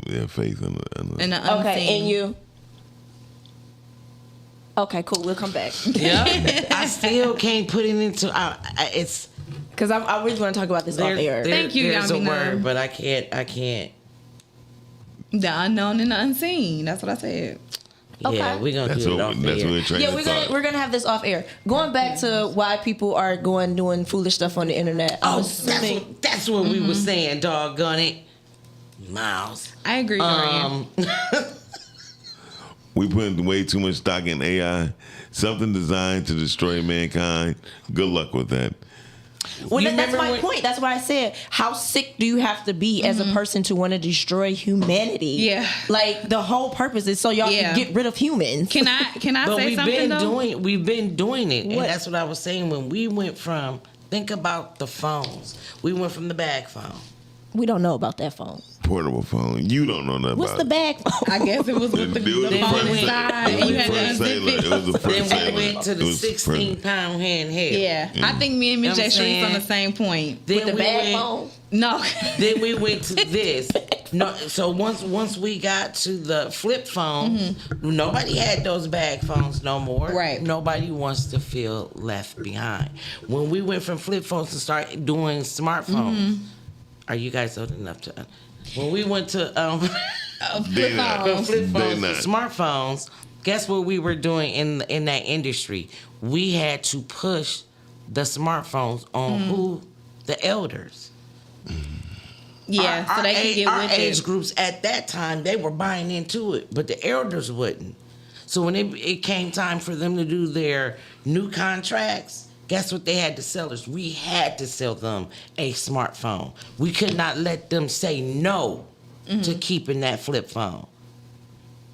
[SPEAKER 2] Yeah. Faith in the.
[SPEAKER 8] and the unseen.
[SPEAKER 5] Okay, and you. Okay, cool. We'll come back.
[SPEAKER 6] yeah, I still can't put it into. It's
[SPEAKER 5] Because I really want to talk about this off air.
[SPEAKER 8] Thank you,
[SPEAKER 6] There's a
[SPEAKER 8] Yamina.
[SPEAKER 6] word, but I can't.
[SPEAKER 8] The unknown and the unseen. That's what I said.
[SPEAKER 5] Okay.
[SPEAKER 6] Yeah, we're gonna
[SPEAKER 2] That's
[SPEAKER 6] do it
[SPEAKER 2] what
[SPEAKER 6] off
[SPEAKER 2] that's what
[SPEAKER 6] air.
[SPEAKER 2] we're trying
[SPEAKER 5] Yeah,
[SPEAKER 2] to talk.
[SPEAKER 5] we're gonna have this off air. Going back to why people are doing foolish stuff on the internet. I'm
[SPEAKER 6] Oh,
[SPEAKER 5] assuming
[SPEAKER 6] that's what we were saying, doggone it. Miles.
[SPEAKER 8] I agree, Dorian.
[SPEAKER 2] We putting way too much stock in AI. Something designed to destroy mankind. Good luck with that.
[SPEAKER 5] well,
[SPEAKER 6] You
[SPEAKER 5] that's
[SPEAKER 6] remember
[SPEAKER 5] my
[SPEAKER 6] when-
[SPEAKER 5] point. That's why I said, how sick do you have to be as a person to want to destroy humanity?
[SPEAKER 8] Yeah.
[SPEAKER 5] Like the whole purpose is so y'all
[SPEAKER 8] Yeah.
[SPEAKER 5] can get rid of humans.
[SPEAKER 8] Can I
[SPEAKER 6] But
[SPEAKER 8] say
[SPEAKER 6] we've
[SPEAKER 8] something
[SPEAKER 6] been
[SPEAKER 8] though?
[SPEAKER 6] we've been doing it,
[SPEAKER 5] What?
[SPEAKER 6] and that's what I was saying when we went from. Think about the phones. We went from the bag phone.
[SPEAKER 5] We don't know about that phone.
[SPEAKER 2] Portable phone. You don't know nothing
[SPEAKER 5] What's
[SPEAKER 2] about
[SPEAKER 5] the bag phone?
[SPEAKER 8] I guess it was with the,
[SPEAKER 2] It was
[SPEAKER 8] the
[SPEAKER 2] the
[SPEAKER 8] phone
[SPEAKER 2] first
[SPEAKER 8] inside,
[SPEAKER 2] thing.
[SPEAKER 8] and you
[SPEAKER 2] It
[SPEAKER 8] had
[SPEAKER 2] was
[SPEAKER 8] to
[SPEAKER 2] the first
[SPEAKER 8] unzip
[SPEAKER 2] sailor.
[SPEAKER 8] it.
[SPEAKER 2] It was the first
[SPEAKER 6] Then we
[SPEAKER 2] sailor.
[SPEAKER 6] went to
[SPEAKER 2] It
[SPEAKER 6] the
[SPEAKER 2] was
[SPEAKER 6] 16-pound handheld.
[SPEAKER 8] Yeah, I think me and Miss
[SPEAKER 6] You know
[SPEAKER 8] J.
[SPEAKER 6] what I'm
[SPEAKER 8] Sharisse on the
[SPEAKER 6] saying?
[SPEAKER 8] same point.
[SPEAKER 6] Then
[SPEAKER 5] With the
[SPEAKER 6] we
[SPEAKER 5] bag
[SPEAKER 6] went,
[SPEAKER 5] phone?
[SPEAKER 8] No,
[SPEAKER 6] Then we went to this. No, so once we got to the flip phones, nobody had those bag phones no more.
[SPEAKER 8] Right.
[SPEAKER 6] Nobody wants to feel left behind. When we went from flip phones to start doing smartphones, are you guys old enough to? When we went to
[SPEAKER 2] They not.
[SPEAKER 6] from flip
[SPEAKER 2] They
[SPEAKER 6] phones
[SPEAKER 2] not.
[SPEAKER 6] to smartphones, guess what we were doing in that industry? We had to push the smartphones on who? The elders.
[SPEAKER 8] yeah, so they can get
[SPEAKER 6] our
[SPEAKER 8] with
[SPEAKER 6] age
[SPEAKER 8] it.
[SPEAKER 6] groups at that time, they were buying into it, but the elders wouldn't. So when it came time for them to do their new contracts, guess what they had to sell us? We had to sell them a smartphone. We could not let them say no to keeping that flip phone.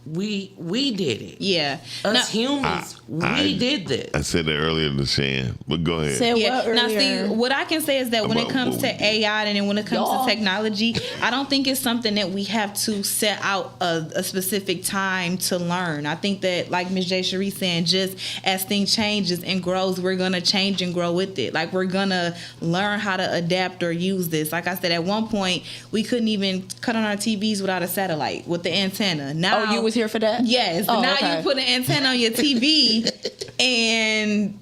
[SPEAKER 6] We did it.
[SPEAKER 8] Yeah.
[SPEAKER 6] Us
[SPEAKER 8] Now-
[SPEAKER 6] humans,
[SPEAKER 2] I-
[SPEAKER 6] we did this.
[SPEAKER 2] I said that earlier to Shan, but go ahead.
[SPEAKER 5] Said
[SPEAKER 8] Yeah.
[SPEAKER 5] what
[SPEAKER 8] Now, see,
[SPEAKER 5] earlier?
[SPEAKER 8] what I can say is that when it
[SPEAKER 2] About
[SPEAKER 8] comes
[SPEAKER 2] what
[SPEAKER 8] to
[SPEAKER 2] we did.
[SPEAKER 8] AI and then when it comes
[SPEAKER 5] Y'all.
[SPEAKER 8] to technology, I don't think it's something that we have to set out a specific time to learn. I think that, like Ms. J. Sharisse saying, just as things changes and grows, we're gonna change and grow with it. Like we're gonna learn how to adapt or use this. Like I said, at one point we couldn't even cut on our TVs without a satellite with the antenna. Now,
[SPEAKER 5] Oh, you was here for that?
[SPEAKER 8] Yes.
[SPEAKER 5] Oh,
[SPEAKER 8] Now
[SPEAKER 5] okay.
[SPEAKER 8] you put an antenna on your TV and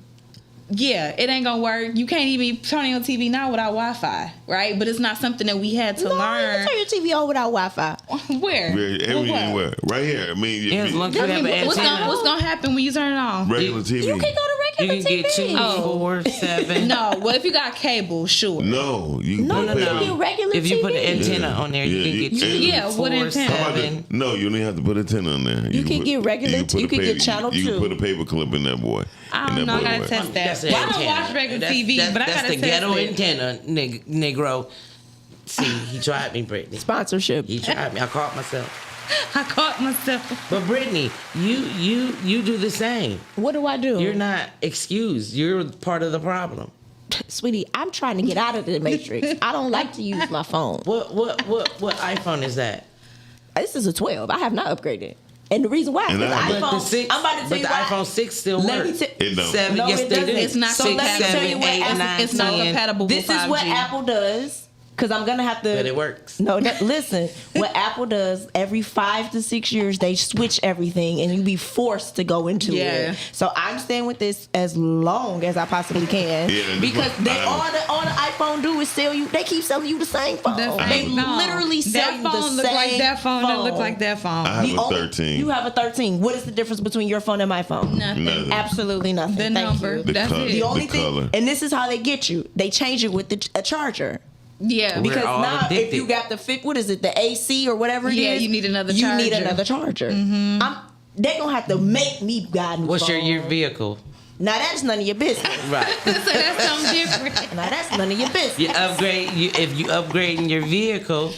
[SPEAKER 8] Yeah, it ain't gonna work. You can't even turn on TV now without Wi-Fi, right? But it's not something that we had to learn.
[SPEAKER 5] You turn your TV on without Wi-Fi.
[SPEAKER 8] Where?
[SPEAKER 2] Everywhere. Right here. I mean,
[SPEAKER 6] Yeah, as long as you have an
[SPEAKER 8] What's
[SPEAKER 6] antenna.
[SPEAKER 8] gonna happen when you turn it on?
[SPEAKER 2] regular TV.
[SPEAKER 5] You can go to
[SPEAKER 6] You
[SPEAKER 5] regular
[SPEAKER 6] can
[SPEAKER 5] TV.
[SPEAKER 6] get 2, 4, 7.
[SPEAKER 8] No, well, if you got cable, sure.
[SPEAKER 2] No, you can
[SPEAKER 5] No,
[SPEAKER 2] put
[SPEAKER 5] you
[SPEAKER 2] paper.
[SPEAKER 5] can get regular
[SPEAKER 6] If you put an
[SPEAKER 5] TV.
[SPEAKER 6] antenna on there, you can get 2,
[SPEAKER 8] Yeah,
[SPEAKER 6] 4,
[SPEAKER 8] what antenna?
[SPEAKER 2] How about
[SPEAKER 6] 7.
[SPEAKER 2] that? No, you don't even have to put a 10 on there.
[SPEAKER 5] You can
[SPEAKER 2] put-
[SPEAKER 5] get regular-
[SPEAKER 2] put
[SPEAKER 5] you
[SPEAKER 2] a
[SPEAKER 5] can get
[SPEAKER 2] paper-
[SPEAKER 5] channel
[SPEAKER 2] You
[SPEAKER 5] 2.
[SPEAKER 2] can put a paper clip in that boy.
[SPEAKER 8] I
[SPEAKER 2] and
[SPEAKER 8] don't know. I
[SPEAKER 2] that boy
[SPEAKER 8] gotta
[SPEAKER 2] work.
[SPEAKER 8] test that.
[SPEAKER 6] That's an
[SPEAKER 8] Well, I don't
[SPEAKER 6] antenna.
[SPEAKER 8] watch regular
[SPEAKER 6] That's-
[SPEAKER 8] TV,
[SPEAKER 6] that's-
[SPEAKER 8] but I
[SPEAKER 6] that's
[SPEAKER 8] gotta
[SPEAKER 6] the
[SPEAKER 8] test
[SPEAKER 6] ghetto
[SPEAKER 8] it.
[SPEAKER 6] antenna, Negro. See, he tried me, Brittany.
[SPEAKER 5] Sponsorship.
[SPEAKER 6] He tried me. I caught myself.
[SPEAKER 8] I caught myself.
[SPEAKER 6] But Brittany, you do the same.
[SPEAKER 5] What do I do?
[SPEAKER 6] You're not excused. You're part of the problem.
[SPEAKER 5] Sweetie, I'm trying to get out of the matrix. I don't like to use my phone.
[SPEAKER 6] What iPhone is that?
[SPEAKER 5] This is a 12. I have not upgraded. And the reason why is
[SPEAKER 2] And
[SPEAKER 5] the
[SPEAKER 2] I-
[SPEAKER 6] But
[SPEAKER 5] iPhone.
[SPEAKER 6] the 6,
[SPEAKER 5] I'm about to tell
[SPEAKER 6] but
[SPEAKER 5] you
[SPEAKER 6] the
[SPEAKER 5] why.
[SPEAKER 6] iPhone 6 still
[SPEAKER 5] Let me
[SPEAKER 6] works.
[SPEAKER 5] tell-
[SPEAKER 2] It don't.
[SPEAKER 6] 7,
[SPEAKER 5] No,
[SPEAKER 6] yes
[SPEAKER 5] it
[SPEAKER 6] they
[SPEAKER 5] doesn't.
[SPEAKER 6] do.
[SPEAKER 8] It's not
[SPEAKER 6] 6,
[SPEAKER 5] let me tell
[SPEAKER 6] 7,
[SPEAKER 5] you what
[SPEAKER 6] 8,
[SPEAKER 5] Apple-
[SPEAKER 6] 9,
[SPEAKER 8] It's not
[SPEAKER 6] 10.
[SPEAKER 8] compatible
[SPEAKER 5] This
[SPEAKER 8] with
[SPEAKER 5] is
[SPEAKER 8] 5G.
[SPEAKER 5] what Apple does. Because I'm going to have to.
[SPEAKER 6] But it works.
[SPEAKER 5] No, listen. What Apple does, every 5 to 6 years, they switch everything and you be forced to go into
[SPEAKER 8] Yeah.
[SPEAKER 5] it. So I'm staying with this as long as I possibly can.
[SPEAKER 2] Yeah, that's
[SPEAKER 5] because
[SPEAKER 2] what
[SPEAKER 5] they
[SPEAKER 2] I-
[SPEAKER 5] all the iPhone do is sell you, they keep selling you the same phone. They literally sell
[SPEAKER 8] that
[SPEAKER 5] you the
[SPEAKER 8] phone look
[SPEAKER 5] same
[SPEAKER 8] like that phone. That look like that phone.
[SPEAKER 2] I have
[SPEAKER 5] The
[SPEAKER 2] a
[SPEAKER 5] only-
[SPEAKER 2] 13.
[SPEAKER 5] You have a 13. What is the difference between your phone and my phone?
[SPEAKER 8] Nothing.
[SPEAKER 2] Nothing.
[SPEAKER 5] Absolutely nothing.
[SPEAKER 8] The
[SPEAKER 5] Thank
[SPEAKER 8] number.
[SPEAKER 5] you.
[SPEAKER 2] The
[SPEAKER 8] That's
[SPEAKER 2] color.
[SPEAKER 8] it.
[SPEAKER 5] The only
[SPEAKER 2] The color.
[SPEAKER 5] thing, and this is how they get you. They change it with a charger.
[SPEAKER 8] Yeah.
[SPEAKER 6] We're
[SPEAKER 5] Because
[SPEAKER 6] all
[SPEAKER 5] now, if
[SPEAKER 6] addicted.
[SPEAKER 5] you got the what is it, the AC or whatever it is,
[SPEAKER 8] Yeah, you need another
[SPEAKER 5] You need
[SPEAKER 8] charger.
[SPEAKER 5] another charger. They gonna have to make me buy a new
[SPEAKER 6] What's
[SPEAKER 5] phone.
[SPEAKER 6] your vehicle?
[SPEAKER 5] Now that's none of your business.
[SPEAKER 6] Right.
[SPEAKER 8] So that's something different.
[SPEAKER 5] Now that's none of your business.
[SPEAKER 6] You upgrade. If you upgrading your vehicle,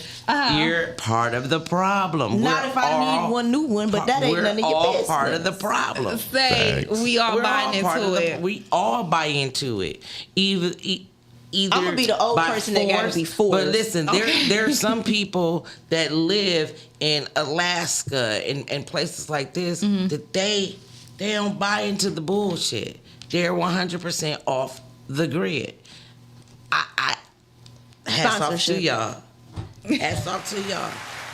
[SPEAKER 6] you're part of the problem.
[SPEAKER 5] Not
[SPEAKER 6] We're
[SPEAKER 5] if I
[SPEAKER 6] all
[SPEAKER 5] need one new one, but that ain't
[SPEAKER 6] we're
[SPEAKER 5] none of your
[SPEAKER 6] all
[SPEAKER 5] business.
[SPEAKER 6] part of the problem.
[SPEAKER 8] Say
[SPEAKER 2] Facts.
[SPEAKER 8] we all
[SPEAKER 6] We're
[SPEAKER 8] buying
[SPEAKER 6] all part
[SPEAKER 8] into
[SPEAKER 6] of
[SPEAKER 8] it.
[SPEAKER 6] We all buy into it. Either
[SPEAKER 5] I'ma be the old
[SPEAKER 6] by
[SPEAKER 5] person that gotta be forced.
[SPEAKER 6] But listen, there are some people that live in Alaska and places like this that they don't buy into the bullshit. They're 100% off the grid. I hats off to
[SPEAKER 5] Sponsorship.
[SPEAKER 6] y'all. Hats off to y'all.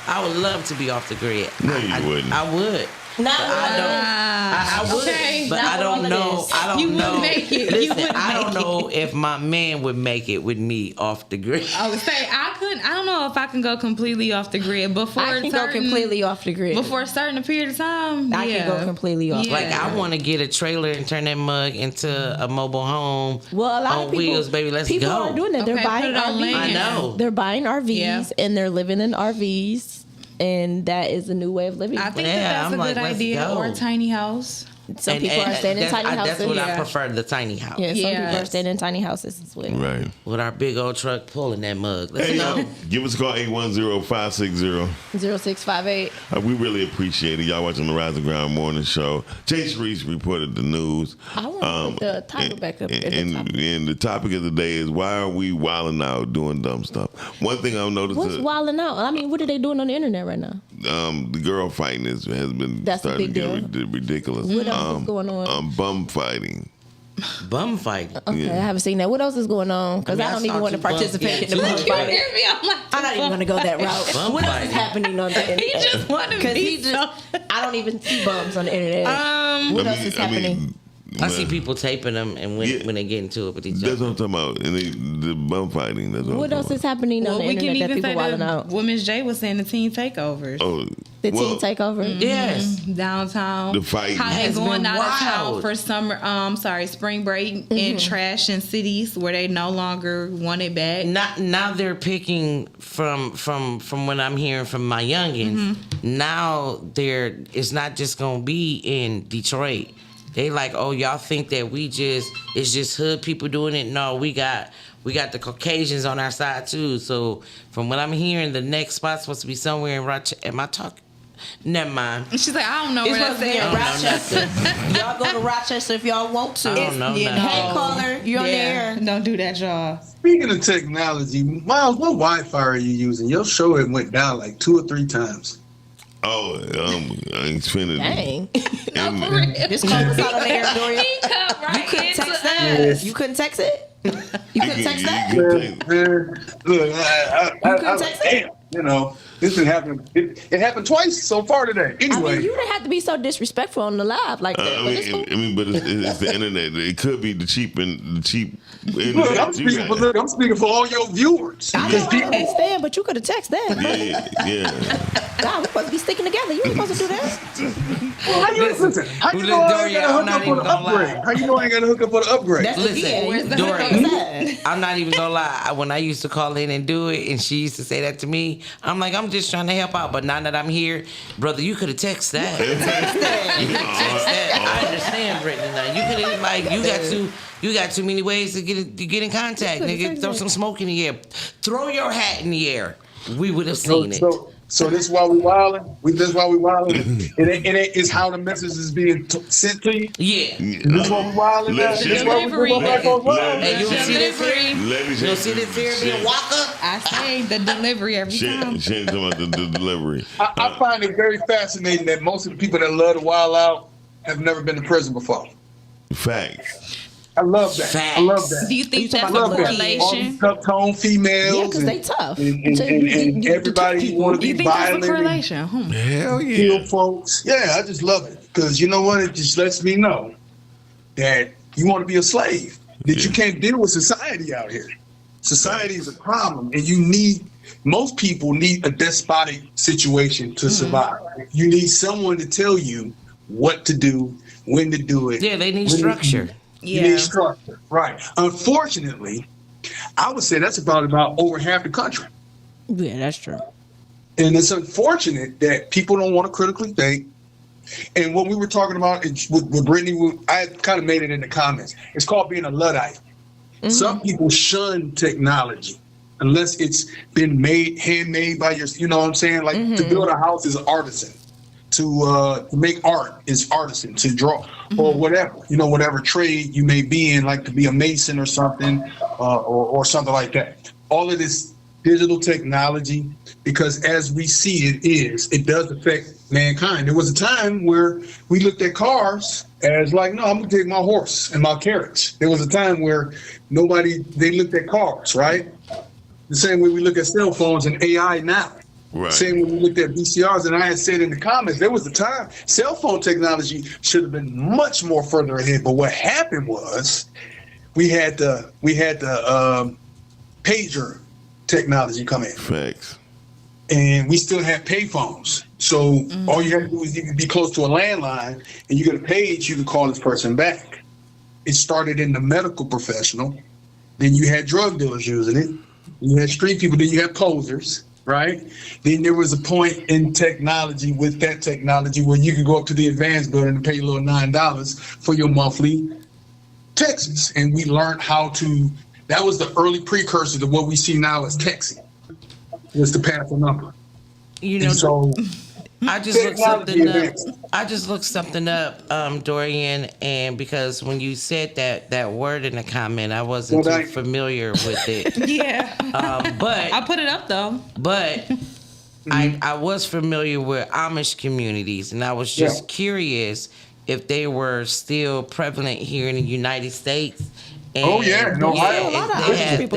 [SPEAKER 6] I would love to be off the grid.
[SPEAKER 2] No, you wouldn't.
[SPEAKER 6] I would.
[SPEAKER 5] Not
[SPEAKER 6] But I don't. I would,
[SPEAKER 8] Okay.
[SPEAKER 6] but
[SPEAKER 5] Not
[SPEAKER 6] I don't
[SPEAKER 5] all of
[SPEAKER 6] know.
[SPEAKER 5] this.
[SPEAKER 6] I don't
[SPEAKER 8] You
[SPEAKER 6] know.
[SPEAKER 8] wouldn't make it.
[SPEAKER 6] Listen,
[SPEAKER 8] You wouldn't
[SPEAKER 6] I don't
[SPEAKER 8] make
[SPEAKER 6] know if my man would make it with me off the grid.
[SPEAKER 8] I would say I couldn't. I don't know if I can go completely off the grid before
[SPEAKER 5] I can go
[SPEAKER 8] certain-
[SPEAKER 5] completely off the grid.
[SPEAKER 8] before a certain period of time.
[SPEAKER 5] I can go completely off.
[SPEAKER 8] Yeah.
[SPEAKER 6] Like I want to get a trailer and turn that mug into a mobile home.
[SPEAKER 5] Well, a lot
[SPEAKER 6] on
[SPEAKER 5] of people,
[SPEAKER 6] wheels, baby. Let's
[SPEAKER 5] people
[SPEAKER 6] go.
[SPEAKER 5] are doing that. They're
[SPEAKER 8] Okay, put
[SPEAKER 5] buying
[SPEAKER 8] it on
[SPEAKER 5] RVs.
[SPEAKER 8] land.
[SPEAKER 6] I know.
[SPEAKER 5] They're buying RVs
[SPEAKER 8] Yeah.
[SPEAKER 5] and they're living in RVs, and that is a new way of living.
[SPEAKER 8] I think
[SPEAKER 6] Yeah,
[SPEAKER 8] that's
[SPEAKER 6] I'm
[SPEAKER 8] a
[SPEAKER 6] like,
[SPEAKER 8] good
[SPEAKER 6] let's
[SPEAKER 8] idea.
[SPEAKER 6] go.
[SPEAKER 8] Or a tiny house.
[SPEAKER 5] Some people are staying in tiny houses.
[SPEAKER 6] That's what I
[SPEAKER 8] Yeah.
[SPEAKER 6] prefer, the tiny house.
[SPEAKER 5] Yeah, some
[SPEAKER 8] Yeah.
[SPEAKER 5] people are staying in tiny houses as well.
[SPEAKER 2] Right.
[SPEAKER 6] With our big old truck pulling that mug. Let's
[SPEAKER 2] Hey,
[SPEAKER 6] go.
[SPEAKER 2] give us a call, 810-560.
[SPEAKER 5] 0658.
[SPEAKER 2] We really appreciate it. Y'all watching the Rise and Ground Morning Show. Sharisse reported the news.
[SPEAKER 5] I want to put the title back up at the top.
[SPEAKER 2] And the topic of the day is, why are we wilding out doing dumb stuff? One thing I've noticed
[SPEAKER 5] What's
[SPEAKER 2] is
[SPEAKER 5] wilding out? I mean, what are they doing on the internet right now?
[SPEAKER 2] the girl fighting has been
[SPEAKER 5] That's a
[SPEAKER 2] starting to
[SPEAKER 5] big
[SPEAKER 2] get ridiculous.
[SPEAKER 5] What else is going on?
[SPEAKER 2] Bum fighting.
[SPEAKER 6] Bum fighting.
[SPEAKER 5] Okay,
[SPEAKER 2] Yeah.
[SPEAKER 5] I haven't seen that. What else is going on? Because
[SPEAKER 6] I mean,
[SPEAKER 5] I
[SPEAKER 6] I
[SPEAKER 5] don't even
[SPEAKER 6] saw
[SPEAKER 5] want to
[SPEAKER 6] two bums
[SPEAKER 5] participate in
[SPEAKER 6] getting
[SPEAKER 5] the
[SPEAKER 6] too
[SPEAKER 5] bum
[SPEAKER 6] much.
[SPEAKER 8] You
[SPEAKER 5] fighting.
[SPEAKER 8] hear me? I'm like,
[SPEAKER 5] I'm not even going to go that route.
[SPEAKER 6] Bum
[SPEAKER 5] What else is
[SPEAKER 6] fighting.
[SPEAKER 5] happening on the internet?
[SPEAKER 8] He just wanted
[SPEAKER 5] Because
[SPEAKER 8] me
[SPEAKER 5] he just, I don't even see bums on the internet. What else is happening?
[SPEAKER 6] I see people taping them and when they get into it with each
[SPEAKER 2] That's
[SPEAKER 6] other.
[SPEAKER 2] what I'm talking about. And the bum fighting. That's
[SPEAKER 5] What else is happening on
[SPEAKER 8] well,
[SPEAKER 5] the
[SPEAKER 8] we can
[SPEAKER 5] internet that
[SPEAKER 8] even
[SPEAKER 5] people
[SPEAKER 8] say
[SPEAKER 5] wilding
[SPEAKER 8] the
[SPEAKER 5] out?
[SPEAKER 8] Women's J was saying the teen takeovers.
[SPEAKER 2] Oh,
[SPEAKER 5] The
[SPEAKER 2] well,
[SPEAKER 5] teen takeover?
[SPEAKER 6] Yes.
[SPEAKER 8] Downtown.
[SPEAKER 2] The fight
[SPEAKER 8] How they
[SPEAKER 6] has
[SPEAKER 8] going
[SPEAKER 6] been
[SPEAKER 8] out of town
[SPEAKER 6] wild.
[SPEAKER 8] for summer, spring break and trash in cities where they no longer want it back.
[SPEAKER 6] Now they're picking from what I'm hearing from my youngins. Now it's not just gonna be in Detroit. They like, oh, y'all think that it's just hood people doing it? No, we got the Caucasians on our side too. So from what I'm hearing, the next spot's supposed to be somewhere in Rochester. Am I talking? Never mind.
[SPEAKER 8] And she's like, I don't know
[SPEAKER 5] It's
[SPEAKER 8] where
[SPEAKER 5] supposed to be
[SPEAKER 8] that's
[SPEAKER 5] in
[SPEAKER 8] at.
[SPEAKER 5] Rochester. Y'all go to Rochester if y'all want to.
[SPEAKER 6] I don't know
[SPEAKER 8] you
[SPEAKER 6] nothing.
[SPEAKER 5] Hey, caller, you're on the air.
[SPEAKER 8] Don't do that, y'all.
[SPEAKER 7] Speaking of technology, Miles, what Wi-Fi are you using? Your show had went down like 2 or 3 times.
[SPEAKER 2] Oh, Xfinity.
[SPEAKER 5] Dang.
[SPEAKER 2] And-
[SPEAKER 8] For real.
[SPEAKER 5] Just call us out on the air, Doria.
[SPEAKER 8] He cut right
[SPEAKER 5] You couldn't
[SPEAKER 8] into
[SPEAKER 5] text
[SPEAKER 8] us.
[SPEAKER 5] that? You couldn't text it? You couldn't text that?
[SPEAKER 2] you can take-
[SPEAKER 7] Look, I
[SPEAKER 5] couldn't text it?
[SPEAKER 7] damn, you know. This didn't happen. It happened twice so far today. Anyway,
[SPEAKER 5] I mean, you didn't have to be so disrespectful on the live like that. But it's cool.
[SPEAKER 2] but it's the internet. It could be the cheap internet.
[SPEAKER 7] look, I'm speaking for all your viewers.
[SPEAKER 5] I know I understand, but you could have texted that.
[SPEAKER 2] Yeah.
[SPEAKER 5] God, we're supposed to be sticking together. You ain't supposed to do that.
[SPEAKER 7] Well, how you know I ain't got to hook up for the upgrade? How you know I ain't got to hook up for the upgrade?
[SPEAKER 6] Listen, Dorian, I'm not even gonna lie. When I used to call in and do it, and she used to say that to me, I'm like, I'm just trying to help out. But now that I'm here, brother, you could have texted that. I understand, Brittany. Now you could have you got too many ways to get in contact. Nigga, throw some smoke in the air, throw your hat in the air. We would have seen it.
[SPEAKER 7] So this is why we wilding. This is why we wilding. It's how the message is being sent to you.
[SPEAKER 6] Yeah.
[SPEAKER 7] This is why we wilding. This is why we do
[SPEAKER 6] And you'll see this here. You'll see this here being Waka.
[SPEAKER 8] I say the delivery every time.
[SPEAKER 2] Shane talking about the delivery.
[SPEAKER 7] I find it very fascinating that most of the people that love to wild out have never been to prison before.
[SPEAKER 2] Facts.
[SPEAKER 7] I love that.
[SPEAKER 6] Facts.
[SPEAKER 7] I love that.
[SPEAKER 8] Do you think that's
[SPEAKER 7] I
[SPEAKER 8] a
[SPEAKER 7] love that. All
[SPEAKER 8] correlation?
[SPEAKER 7] these tough-tone females.
[SPEAKER 5] Yeah, because they tough.
[SPEAKER 7] And everybody want to
[SPEAKER 8] You
[SPEAKER 7] be
[SPEAKER 8] think that's a
[SPEAKER 7] violent.
[SPEAKER 8] correlation?
[SPEAKER 2] Hell yeah.
[SPEAKER 7] Kill folks. Yeah, I just love it. Because you know what? It just lets me know that you want to be a slave. That you can't deal with society out here. Society is a problem. And most people need a despotic situation to survive. You need someone to tell you what to do, when to do it.
[SPEAKER 6] Yeah, they need structure.
[SPEAKER 7] You need structure, right? Unfortunately, I would say that's about over half the country,
[SPEAKER 5] Yeah, that's true.
[SPEAKER 7] and it's unfortunate that people don't want to critically think. And what we were talking about with Brittany, I kind of made it in the comments. It's called being a Luddite. Some people shun technology unless it's been handmade by you know what I'm saying? Like to build a house is artisan. To make art is artisan, to draw or whatever, whatever trade you may be in, like to be a mason or something, or something like that. All of this digital technology, because as we see it does affect mankind. There was a time where we looked at cars as like, no, I'm gonna take my horse and my carriage. There was a time where they looked at cars, right? The same way we look at cell phones and AI now.
[SPEAKER 2] Right.
[SPEAKER 7] Same when we looked at VCRs, and I had said in the comments, there was a time cell phone technology should have been much more further ahead. But what happened was we had the pager technology come in.
[SPEAKER 2] Facts.
[SPEAKER 7] And we still have payphones. So all you have to do is you can be close to a landline and you get a page, you can call this person back. It started in the medical professional. Then you had drug dealers using it. You had street people. Then you had posers. Right? Then there was a point in technology with that technology where you could go up to the advanced building and pay a little $9 for your monthly texts. And we learned that was the early precursor to what we see now as texting, was to pass a number.
[SPEAKER 6] I just looked something up, Dorian, and because when you said that word in the comment, I wasn't too familiar with it.
[SPEAKER 8] Yeah.
[SPEAKER 6] But
[SPEAKER 8] I put it up though.
[SPEAKER 6] But I was familiar with Amish communities, and I was just curious if they were still prevalent here in the United States. And they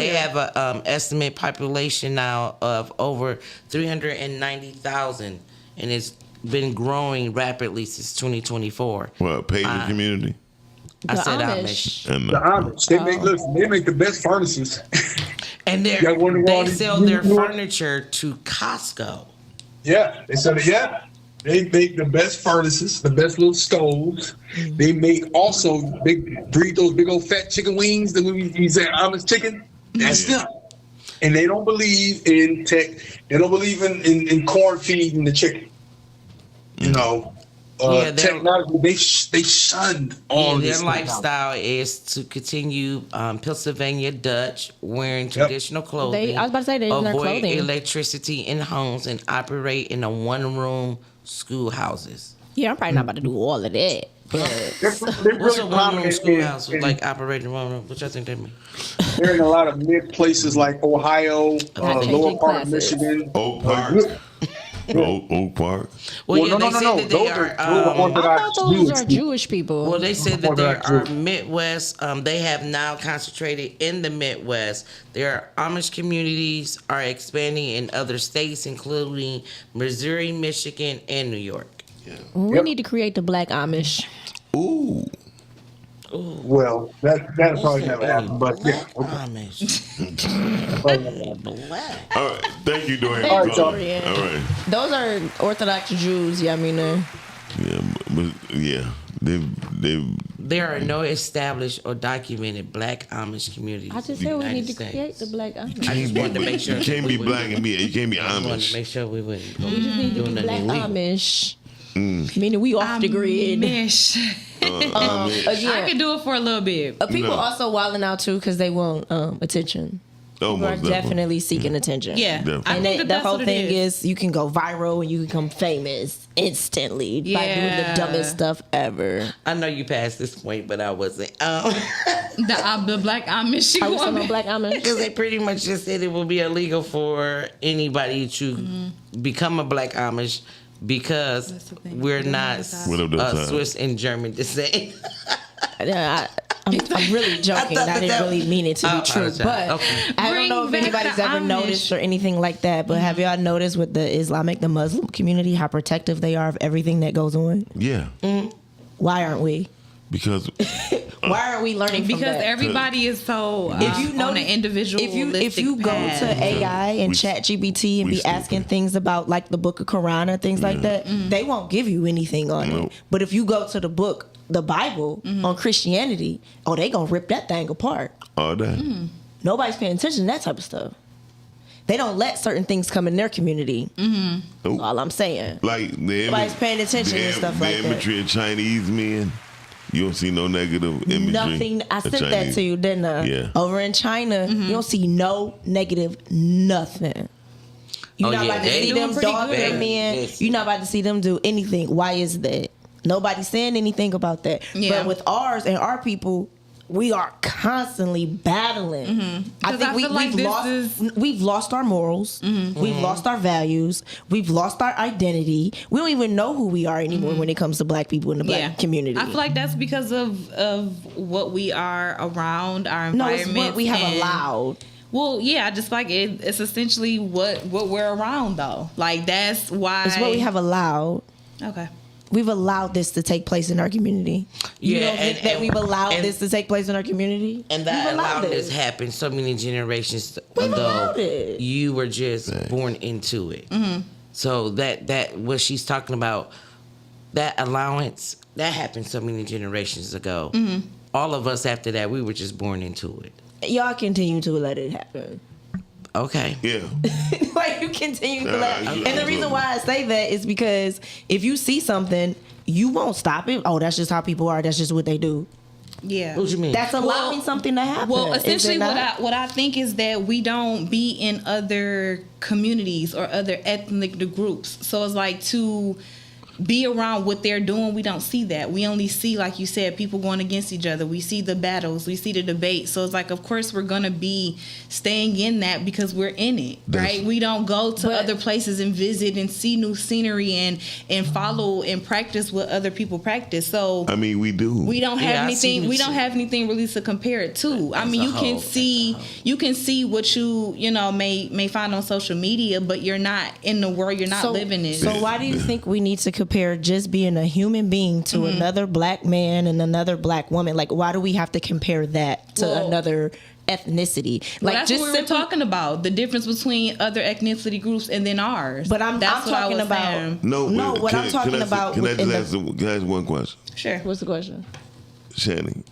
[SPEAKER 6] have an estimate population now of over 390,000. And it's been growing rapidly since 2024.
[SPEAKER 2] What, pager community?
[SPEAKER 6] I said Amish.
[SPEAKER 7] The Amish. They make the best furnaces.
[SPEAKER 6] And they sell their furniture to Costco.
[SPEAKER 7] Yeah, they sell it. Yeah, they make the best furnaces, the best little stoves. They make also breed those big old fat chicken wings that we say Amish chicken. That's them. And they don't believe in tech. They don't believe in corn feeding the chicken. Technology. They shunned all this.
[SPEAKER 6] Their lifestyle is to continue Pennsylvania Dutch, wearing traditional clothing.
[SPEAKER 5] I was about to say they avoid clothing.
[SPEAKER 6] Electricity in homes and operate in a one-room schoolhouses.
[SPEAKER 5] Yeah, I'm probably not about to do all of that. But
[SPEAKER 6] what's a one-room schoolhouse like operating one room? What y'all think that means?
[SPEAKER 7] They're in a lot of mid places like Ohio, lower part of Michigan.
[SPEAKER 2] Oak Park. Oak Park.
[SPEAKER 6] Well, yeah,
[SPEAKER 7] no,
[SPEAKER 6] they said that they
[SPEAKER 7] Those
[SPEAKER 6] are.
[SPEAKER 7] those
[SPEAKER 5] I
[SPEAKER 7] Orthodox
[SPEAKER 5] thought those
[SPEAKER 7] Jewish
[SPEAKER 5] are
[SPEAKER 7] people.
[SPEAKER 5] Jewish people.
[SPEAKER 6] Well, they said that
[SPEAKER 7] Orthodox
[SPEAKER 6] there are
[SPEAKER 7] Jewish.
[SPEAKER 6] Midwest. They have now concentrated in the Midwest. Their Amish communities are expanding in other states, including Missouri, Michigan, and New York.
[SPEAKER 5] We
[SPEAKER 7] Yep.
[SPEAKER 5] need to create the Black Amish.
[SPEAKER 2] Ooh.
[SPEAKER 7] Well, that'll probably never happen. But yeah, okay.
[SPEAKER 6] Amish. Black.
[SPEAKER 2] All right. Thank you, Dorian.
[SPEAKER 5] All
[SPEAKER 7] right, y'all.
[SPEAKER 2] All right.
[SPEAKER 5] Those are Orthodox Jews. Yeah, I mean,
[SPEAKER 2] Yeah, but yeah, they.
[SPEAKER 6] There are no established or documented Black Amish communities.
[SPEAKER 5] I just
[SPEAKER 6] in
[SPEAKER 5] said
[SPEAKER 6] the
[SPEAKER 5] we
[SPEAKER 6] United
[SPEAKER 5] need to
[SPEAKER 6] States.
[SPEAKER 5] create the Black Amish.
[SPEAKER 6] I just wanted to make sure.
[SPEAKER 2] You can't be black and be. You can't be
[SPEAKER 6] I wanted to
[SPEAKER 2] Amish.
[SPEAKER 6] make sure we wouldn't.
[SPEAKER 5] We just need to
[SPEAKER 6] do
[SPEAKER 5] be Black
[SPEAKER 6] nothing illegal.
[SPEAKER 5] Amish. Meaning we off the grid.
[SPEAKER 8] Amish.
[SPEAKER 2] Amish.
[SPEAKER 8] I
[SPEAKER 5] Again,
[SPEAKER 8] can do it for a little bit.
[SPEAKER 5] people
[SPEAKER 2] No.
[SPEAKER 5] also wilding out too because they want attention.
[SPEAKER 2] Oh,
[SPEAKER 5] People are
[SPEAKER 2] most definitely.
[SPEAKER 5] definitely seeking attention.
[SPEAKER 8] Yeah.
[SPEAKER 2] Definitely.
[SPEAKER 8] I
[SPEAKER 5] And
[SPEAKER 8] think
[SPEAKER 5] the
[SPEAKER 8] that's
[SPEAKER 5] whole
[SPEAKER 8] what it
[SPEAKER 5] thing
[SPEAKER 8] is.
[SPEAKER 5] is you can go viral and you can become famous instantly by doing the
[SPEAKER 8] Yeah.
[SPEAKER 5] dumbest stuff ever.
[SPEAKER 6] I know you passed this point, but I wasn't.
[SPEAKER 8] The Black Amish.
[SPEAKER 5] Are we still on Black Amish?
[SPEAKER 6] Because they pretty much just said it will be illegal for anybody to become a Black Amish because
[SPEAKER 8] That's the thing.
[SPEAKER 6] we're
[SPEAKER 8] They
[SPEAKER 6] not
[SPEAKER 8] don't decide.
[SPEAKER 2] What up, that
[SPEAKER 6] Swiss and German descent.
[SPEAKER 5] I'm really joking. I didn't really mean it to
[SPEAKER 6] I
[SPEAKER 5] be true.
[SPEAKER 6] apologize.
[SPEAKER 5] But
[SPEAKER 6] Okay.
[SPEAKER 5] I don't
[SPEAKER 8] Bring
[SPEAKER 5] know if
[SPEAKER 8] back
[SPEAKER 5] anybody's
[SPEAKER 8] the
[SPEAKER 5] ever
[SPEAKER 8] Amish.
[SPEAKER 5] noticed or anything like that. But have y'all noticed with the Muslim community, how protective they are of everything that goes on?
[SPEAKER 2] Yeah,
[SPEAKER 5] Why aren't we?
[SPEAKER 2] because
[SPEAKER 5] Why aren't we learning from
[SPEAKER 8] Because
[SPEAKER 5] that?
[SPEAKER 8] everybody is so
[SPEAKER 5] If you
[SPEAKER 8] on
[SPEAKER 5] notice-
[SPEAKER 8] an individual.
[SPEAKER 5] if you go to AI and
[SPEAKER 2] We-
[SPEAKER 5] chat GPT and
[SPEAKER 2] we
[SPEAKER 5] be asking
[SPEAKER 2] stupid.
[SPEAKER 5] things about like the book of Quran or things like that, they won't give you anything on
[SPEAKER 2] Nope.
[SPEAKER 5] it. But if you go to the book, the Bible on Christianity, oh, they gonna rip that thing apart.
[SPEAKER 2] all that.
[SPEAKER 5] Nobody's paying attention to that type of stuff. They don't let certain things come in their community.
[SPEAKER 2] Nope.
[SPEAKER 5] All I'm saying.
[SPEAKER 2] Like the
[SPEAKER 5] Nobody's paying attention and stuff like
[SPEAKER 2] the
[SPEAKER 5] that.
[SPEAKER 2] imagery of Chinese men. You don't see no negative imagery.
[SPEAKER 5] Nothing. I
[SPEAKER 2] of
[SPEAKER 5] sent that
[SPEAKER 2] Chinese.
[SPEAKER 5] to you, didn't I?
[SPEAKER 2] Yeah.
[SPEAKER 5] Over in China, you don't see no negative nothing. You're
[SPEAKER 6] Oh,
[SPEAKER 5] not
[SPEAKER 6] yeah,
[SPEAKER 5] about to
[SPEAKER 6] they
[SPEAKER 5] see
[SPEAKER 6] doing
[SPEAKER 5] them
[SPEAKER 6] pretty
[SPEAKER 5] dog
[SPEAKER 6] good.
[SPEAKER 5] them in.
[SPEAKER 6] Yes.
[SPEAKER 5] You're not about to see them do anything. Why is that? Nobody's saying anything about that.
[SPEAKER 8] Yeah.
[SPEAKER 5] But with ours and our people, we are constantly battling. I
[SPEAKER 8] 'Cause
[SPEAKER 5] think
[SPEAKER 8] I feel like
[SPEAKER 5] we've lost our morals. We've lost our values. We've lost our identity. We don't even know who we are anymore when it comes to black people in the black community.
[SPEAKER 8] I feel like that's because of what we are around our
[SPEAKER 5] no,
[SPEAKER 8] environment.
[SPEAKER 5] it's what we have allowed.
[SPEAKER 8] Well, yeah, I just like it. It's essentially what we're around though. Like that's why
[SPEAKER 5] It's what we have allowed.
[SPEAKER 8] Okay.
[SPEAKER 5] We've allowed this to take place in our community. You
[SPEAKER 6] Yeah,
[SPEAKER 5] don't think
[SPEAKER 6] and-
[SPEAKER 5] that we've allowed
[SPEAKER 6] and-
[SPEAKER 5] this to take place in our community?
[SPEAKER 6] And that
[SPEAKER 5] We've
[SPEAKER 6] allowed this
[SPEAKER 5] it.
[SPEAKER 6] happen so many generations
[SPEAKER 5] We've
[SPEAKER 6] ago.
[SPEAKER 5] allowed it.
[SPEAKER 6] You were just born into it. So that what she's talking about, that allowance, that happened so many generations ago. All of us after that, we were just born into it.
[SPEAKER 5] Y'all continue to let it happen.
[SPEAKER 6] Okay.
[SPEAKER 2] Yeah.
[SPEAKER 5] Like you continue to let.
[SPEAKER 2] Yeah,
[SPEAKER 5] And the reason why I say that is because if you see something, you won't stop it. Oh, that's just how people are. That's just what they do.
[SPEAKER 8] Yeah.
[SPEAKER 6] What you mean?
[SPEAKER 5] That's allowing something to happen.
[SPEAKER 8] Well,
[SPEAKER 5] is it
[SPEAKER 8] essentially,
[SPEAKER 5] not?
[SPEAKER 8] what I think is that we don't be in other communities or other ethnic groups. So it's like to be around what they're doing, we don't see that. We only see, like you said, people going against each other. We see the battles, we see the debate. So it's like, of course, we're gonna be staying in that because we're in it, right? We don't go to
[SPEAKER 5] But-
[SPEAKER 8] other places and visit and see new scenery and follow and practice what other people practice. So
[SPEAKER 2] I mean, we do.
[SPEAKER 8] we don't have
[SPEAKER 6] Yeah, I see
[SPEAKER 8] anything.
[SPEAKER 6] what
[SPEAKER 8] We
[SPEAKER 6] you
[SPEAKER 8] don't
[SPEAKER 6] see.
[SPEAKER 8] have anything really to compare it to. I
[SPEAKER 6] As
[SPEAKER 8] mean,
[SPEAKER 6] a
[SPEAKER 8] you
[SPEAKER 6] whole,
[SPEAKER 8] can
[SPEAKER 6] as a
[SPEAKER 8] see
[SPEAKER 6] whole.
[SPEAKER 8] you can see what you know may find on social media, but you're not in the world. You're not living it.
[SPEAKER 5] So why do you think we need to compare just being a human being to another black man and another black woman? Like, why do we have to compare that to
[SPEAKER 8] Well-
[SPEAKER 5] another ethnicity?
[SPEAKER 8] Well,
[SPEAKER 5] Like,
[SPEAKER 8] that's
[SPEAKER 5] just
[SPEAKER 8] what we were
[SPEAKER 5] simply-
[SPEAKER 8] talking about, the difference between other ethnicity groups and then ours.
[SPEAKER 5] But I'm
[SPEAKER 8] That's what I
[SPEAKER 5] talking
[SPEAKER 8] was
[SPEAKER 5] about.
[SPEAKER 8] saying.
[SPEAKER 2] No,
[SPEAKER 5] No, what I'm talking about
[SPEAKER 2] Can I
[SPEAKER 5] within
[SPEAKER 2] just
[SPEAKER 5] the-
[SPEAKER 2] ask one question,
[SPEAKER 8] Sure.
[SPEAKER 5] What's the question?
[SPEAKER 2] Chaney?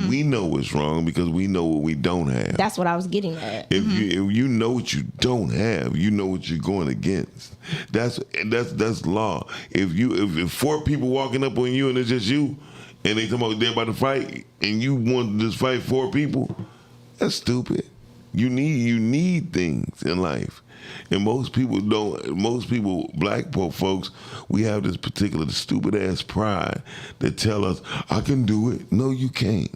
[SPEAKER 2] We know what's wrong because we know what we don't have.
[SPEAKER 5] That's what I was getting at.
[SPEAKER 2] If you know what you don't have, you know what you're going against. That's law. If four people walking up on you and it's just you, and they talking about they're about to fight, and you want to just fight four people, that's stupid. You need things in life. And most people don't. Most people, black folks, we have this particular stupid ass pride that tell us, "I can do it." No, you can't.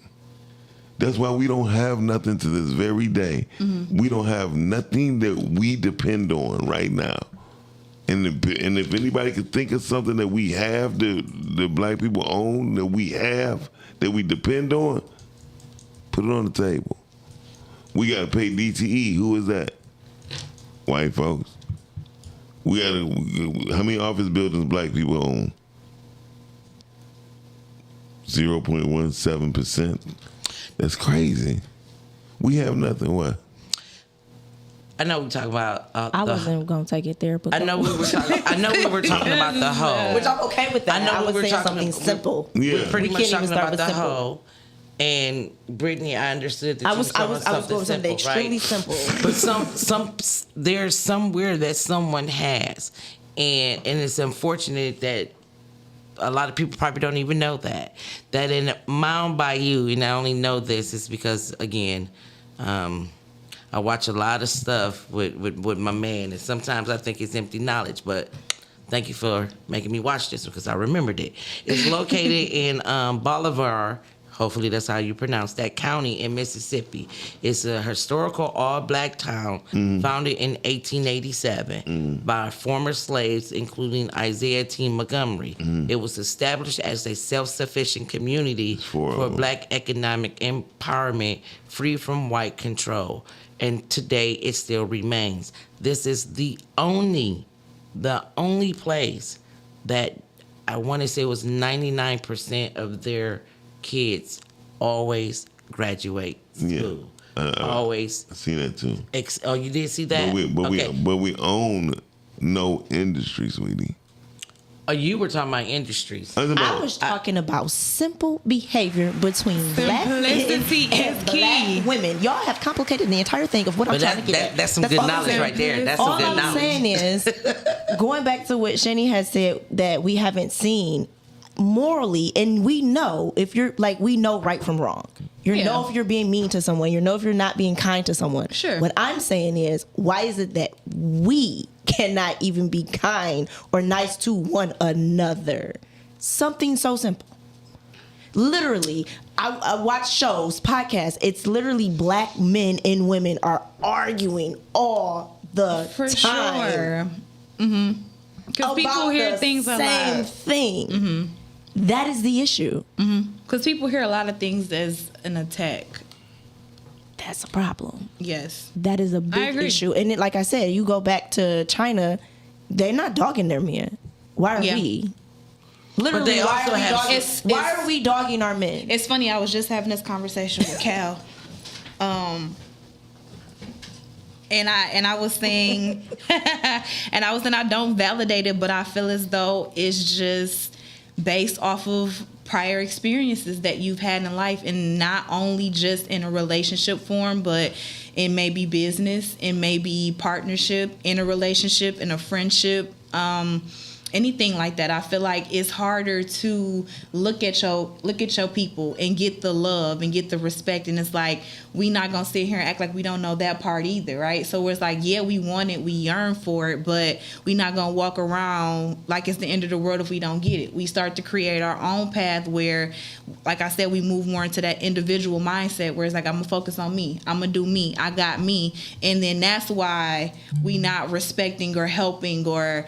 [SPEAKER 2] That's why we don't have nothing to this very day. We don't have nothing that we depend on right now. And if anybody could think of something that we have, that black people own, that we have, that we depend on, put it on the table. We got to pay DTE. Who is that? White folks. We got to. How many office buildings black people own? 0.17%. That's crazy. We have nothing. What?
[SPEAKER 6] I know we talk about.
[SPEAKER 5] I wasn't gonna take it there, but
[SPEAKER 6] I know we were talking. I know we were talking about the hoe.
[SPEAKER 5] which I'm okay with that.
[SPEAKER 6] I know
[SPEAKER 5] I
[SPEAKER 6] we
[SPEAKER 5] was
[SPEAKER 6] were
[SPEAKER 5] saying
[SPEAKER 6] talking
[SPEAKER 5] something
[SPEAKER 6] about-
[SPEAKER 5] simple.
[SPEAKER 2] Yeah.
[SPEAKER 6] We're pretty
[SPEAKER 5] We
[SPEAKER 6] much
[SPEAKER 5] can't even
[SPEAKER 6] talking
[SPEAKER 5] start
[SPEAKER 6] about
[SPEAKER 5] with
[SPEAKER 6] the
[SPEAKER 5] simple.
[SPEAKER 6] hoe. And Brittany, I understood that
[SPEAKER 5] I
[SPEAKER 6] you
[SPEAKER 5] was
[SPEAKER 6] were talking
[SPEAKER 5] going something
[SPEAKER 6] simple,
[SPEAKER 5] extremely
[SPEAKER 6] right?
[SPEAKER 5] simple.
[SPEAKER 6] But there's somewhere that someone has, and it's unfortunate that a lot of people probably don't even know that in Mound Bayou, and I only know this is because again, I watch a lot of stuff with my man, and sometimes I think it's empty knowledge, but thank you for making me watch this because I remembered it. It's located in Bolivar. Hopefully that's how you pronounce that county in Mississippi. It's a historical all-black town founded in 1887 by former slaves, including Isaiah T. Montgomery. It was established as a self-sufficient community for black economic empowerment, free from white control. And today it still remains. This is the only place that I want to say was 99% of their kids always graduate school. Always.
[SPEAKER 2] I see that too.
[SPEAKER 6] Oh, you did see that?
[SPEAKER 2] But we own no industry, sweetie.
[SPEAKER 6] Oh, you were talking about industries.
[SPEAKER 5] I was talking about simple behavior between black men
[SPEAKER 8] Simplicity
[SPEAKER 5] and
[SPEAKER 8] is
[SPEAKER 5] black
[SPEAKER 8] key.
[SPEAKER 5] women. Y'all have complicated the entire thing of what I'm
[SPEAKER 6] But
[SPEAKER 5] trying to get at.
[SPEAKER 6] that's some good
[SPEAKER 5] all I'm
[SPEAKER 6] knowledge
[SPEAKER 5] saying.
[SPEAKER 6] right there. That's
[SPEAKER 5] All
[SPEAKER 6] some good
[SPEAKER 5] I'm
[SPEAKER 6] knowledge.
[SPEAKER 5] saying is, going back to what Chaney has said that we haven't seen morally, and we know if you're like, we know right from wrong. You know if you're being mean to someone. You know if you're not being kind to someone.
[SPEAKER 8] Sure.
[SPEAKER 5] What I'm saying is, why is it that we cannot even be kind or nice to one another? Something so simple. Literally, I watch shows, podcasts. It's literally black men and women are arguing all the
[SPEAKER 8] For
[SPEAKER 5] time.
[SPEAKER 8] sure. Because people
[SPEAKER 5] about
[SPEAKER 8] hear
[SPEAKER 5] the
[SPEAKER 8] things a
[SPEAKER 5] same
[SPEAKER 8] lot.
[SPEAKER 5] thing. That is the issue.
[SPEAKER 8] Because people hear a lot of things as an attack.
[SPEAKER 5] That's a problem.
[SPEAKER 8] Yes.
[SPEAKER 5] That is a big
[SPEAKER 8] agree.
[SPEAKER 5] issue. And it, like I said, you go back to China, they're not dogging their men. Why are
[SPEAKER 8] Yeah.
[SPEAKER 5] we? Literally,
[SPEAKER 6] But they
[SPEAKER 5] why
[SPEAKER 6] also
[SPEAKER 5] are we
[SPEAKER 6] have-
[SPEAKER 5] dogging?
[SPEAKER 8] It's-
[SPEAKER 5] Why are we dogging our men?
[SPEAKER 8] It's funny, I was just having this conversation with Cal. And I was saying I don't validate it, but I feel as though it's just based off of prior experiences that you've had in life, and not only just in a relationship form, but it may be business, it may be partnership, in a relationship, in a friendship, anything like that. I feel like it's harder to look at your people and get the love and get the respect, and it's like we not gonna sit here and act like we don't know that part either, right? So it's like, yeah, we want it, we yearn for it, but we not gonna walk around like it's the end of the world if we don't get it. We start to create our own path where, like I said, we move more into that individual mindset where it's like, I'm gonna focus on me, I'm gonna do me, I got me, and then that's why we not respecting or helping or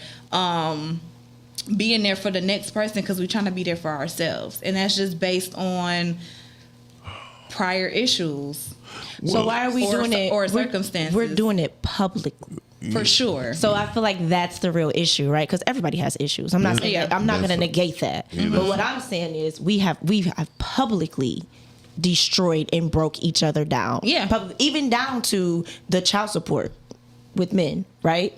[SPEAKER 8] being there for the next person, because we're trying to be there for ourselves, and that's just based on prior issues.
[SPEAKER 5] So why are we doing it?
[SPEAKER 8] Or
[SPEAKER 5] We're-
[SPEAKER 8] circumstances.
[SPEAKER 5] We're doing it publicly.
[SPEAKER 8] For sure.
[SPEAKER 5] So I feel like that's the real issue, right? Because everybody has issues. I'm not saying
[SPEAKER 8] Yeah.
[SPEAKER 5] I'm not
[SPEAKER 2] That's
[SPEAKER 5] going to
[SPEAKER 2] a-
[SPEAKER 5] negate that. But what I'm saying is we have publicly destroyed and broke each other down.
[SPEAKER 8] Yeah.
[SPEAKER 5] Even down to the child support with men, right?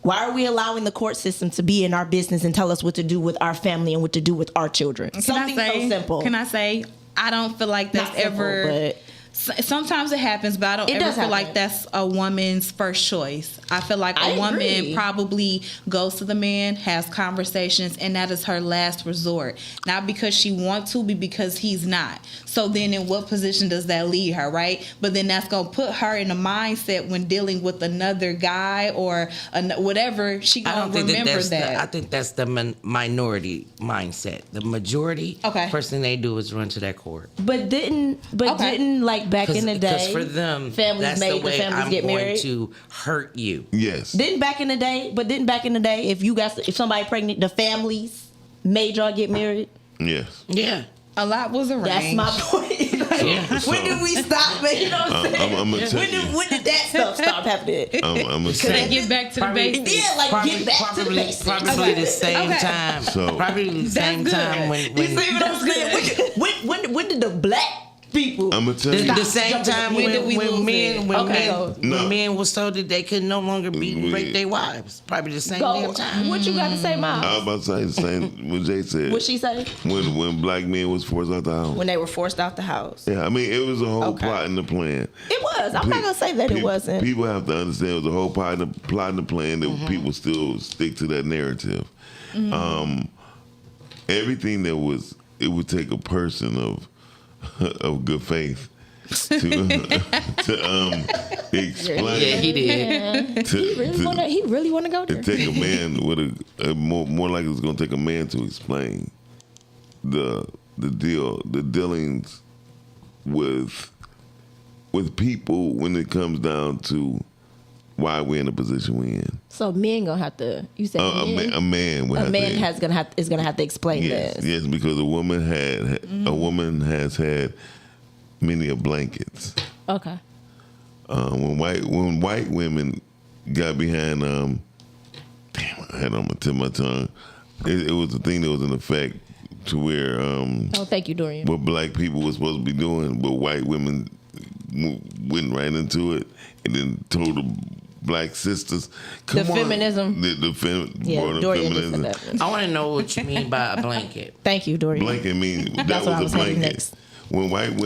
[SPEAKER 5] Why are we allowing the court system to be in our business and tell us what to do with our family and what to do with our children? Something so simple.
[SPEAKER 8] Can I say, I don't feel like that's
[SPEAKER 5] Not simple,
[SPEAKER 8] ever.
[SPEAKER 5] but
[SPEAKER 8] Sometimes it happens, but I don't
[SPEAKER 5] It
[SPEAKER 8] ever
[SPEAKER 5] does
[SPEAKER 8] feel like
[SPEAKER 5] happen.
[SPEAKER 8] that's a woman's first choice. I feel like
[SPEAKER 5] I
[SPEAKER 8] a woman
[SPEAKER 5] agree.
[SPEAKER 8] probably goes to the man, has conversations, and that is her last resort. Not because she wants to, but because he's not. So then in what position does that leave her, right? But then that's going to put her in a mindset when dealing with another guy or whatever, she
[SPEAKER 6] I
[SPEAKER 8] going
[SPEAKER 6] don't
[SPEAKER 8] to
[SPEAKER 6] think
[SPEAKER 8] remember
[SPEAKER 6] that's
[SPEAKER 8] that.
[SPEAKER 6] I think that's the minority mindset. The majority,
[SPEAKER 8] Okay.
[SPEAKER 6] first thing they do is run to that court.
[SPEAKER 5] didn't
[SPEAKER 8] Okay.
[SPEAKER 5] like like back in the
[SPEAKER 6] Because
[SPEAKER 5] day,
[SPEAKER 6] for them,
[SPEAKER 5] families
[SPEAKER 6] that's
[SPEAKER 5] made
[SPEAKER 6] the
[SPEAKER 5] the
[SPEAKER 6] way
[SPEAKER 5] families
[SPEAKER 6] I'm
[SPEAKER 5] get
[SPEAKER 6] going
[SPEAKER 5] married.
[SPEAKER 6] to hurt you.
[SPEAKER 2] Yes.
[SPEAKER 5] Didn't back in the day, if somebody pregnant, the families made y'all get married.
[SPEAKER 2] Yes.
[SPEAKER 6] Yeah.
[SPEAKER 8] A lot was arranged.
[SPEAKER 5] That's my point. Like,
[SPEAKER 2] So-
[SPEAKER 5] when did we stop? You know what I'm saying?
[SPEAKER 2] I'm gonna tell you.
[SPEAKER 5] When did that stuff stop happening?
[SPEAKER 2] I'm gonna
[SPEAKER 8] Could they
[SPEAKER 2] say.
[SPEAKER 8] get back to the basics?
[SPEAKER 5] Yeah, like get back to the basics.
[SPEAKER 6] Probably the same time.
[SPEAKER 2] So-
[SPEAKER 6] Probably the same
[SPEAKER 8] good.
[SPEAKER 6] time when
[SPEAKER 5] You see what I'm saying? When did the black people?
[SPEAKER 2] I'm gonna tell you.
[SPEAKER 6] the same time
[SPEAKER 8] When did we lose it?
[SPEAKER 6] when men was told that they could no longer beat and rape their wives. Probably the same damn
[SPEAKER 5] Go.
[SPEAKER 6] time.
[SPEAKER 5] What you got to say,
[SPEAKER 2] I
[SPEAKER 5] Mom?
[SPEAKER 2] was about to say the same what Jay said.
[SPEAKER 5] What she say?
[SPEAKER 2] When black men was forced out the house.
[SPEAKER 5] When they were forced out the house.
[SPEAKER 2] Yeah, I mean it was a whole
[SPEAKER 5] Okay.
[SPEAKER 2] plot and the plan.
[SPEAKER 5] It was. I'm not gonna say that it wasn't.
[SPEAKER 2] People have to understand it was a whole plot and the plan that
[SPEAKER 5] Mm-hmm.
[SPEAKER 2] people still stick to that narrative. Everything that was, it would take a person of good faith to explain.
[SPEAKER 6] Yeah, he did.
[SPEAKER 5] He really wanna go there.
[SPEAKER 2] It take a man with a more likely it's gonna take a man to explain the dealings with people when it comes down to why we're in the position we're in.
[SPEAKER 5] So men gonna have to. You said men?
[SPEAKER 2] A man would have to.
[SPEAKER 5] is gonna have to explain
[SPEAKER 2] Yes,
[SPEAKER 5] this.
[SPEAKER 2] yes, because a woman has had many of blankets.
[SPEAKER 5] Okay.
[SPEAKER 2] When white women got behind damn, I had on my tip of my tongue. It was a thing that was in effect to where
[SPEAKER 5] Oh, thank you, Dorian.
[SPEAKER 2] what black people were supposed to be doing, but white women went right into it and then told the black sisters, "Come
[SPEAKER 5] The
[SPEAKER 2] on."
[SPEAKER 5] feminism. Yeah,
[SPEAKER 2] Born of
[SPEAKER 5] Dorian just
[SPEAKER 2] feminism.
[SPEAKER 5] said that.
[SPEAKER 6] I want to know what you mean by a blanket.
[SPEAKER 5] Thank you, Dorian.
[SPEAKER 2] Blanket mean that
[SPEAKER 5] That's what I
[SPEAKER 2] was
[SPEAKER 5] was
[SPEAKER 2] a
[SPEAKER 5] heading
[SPEAKER 2] blanket.
[SPEAKER 5] next.
[SPEAKER 2] When white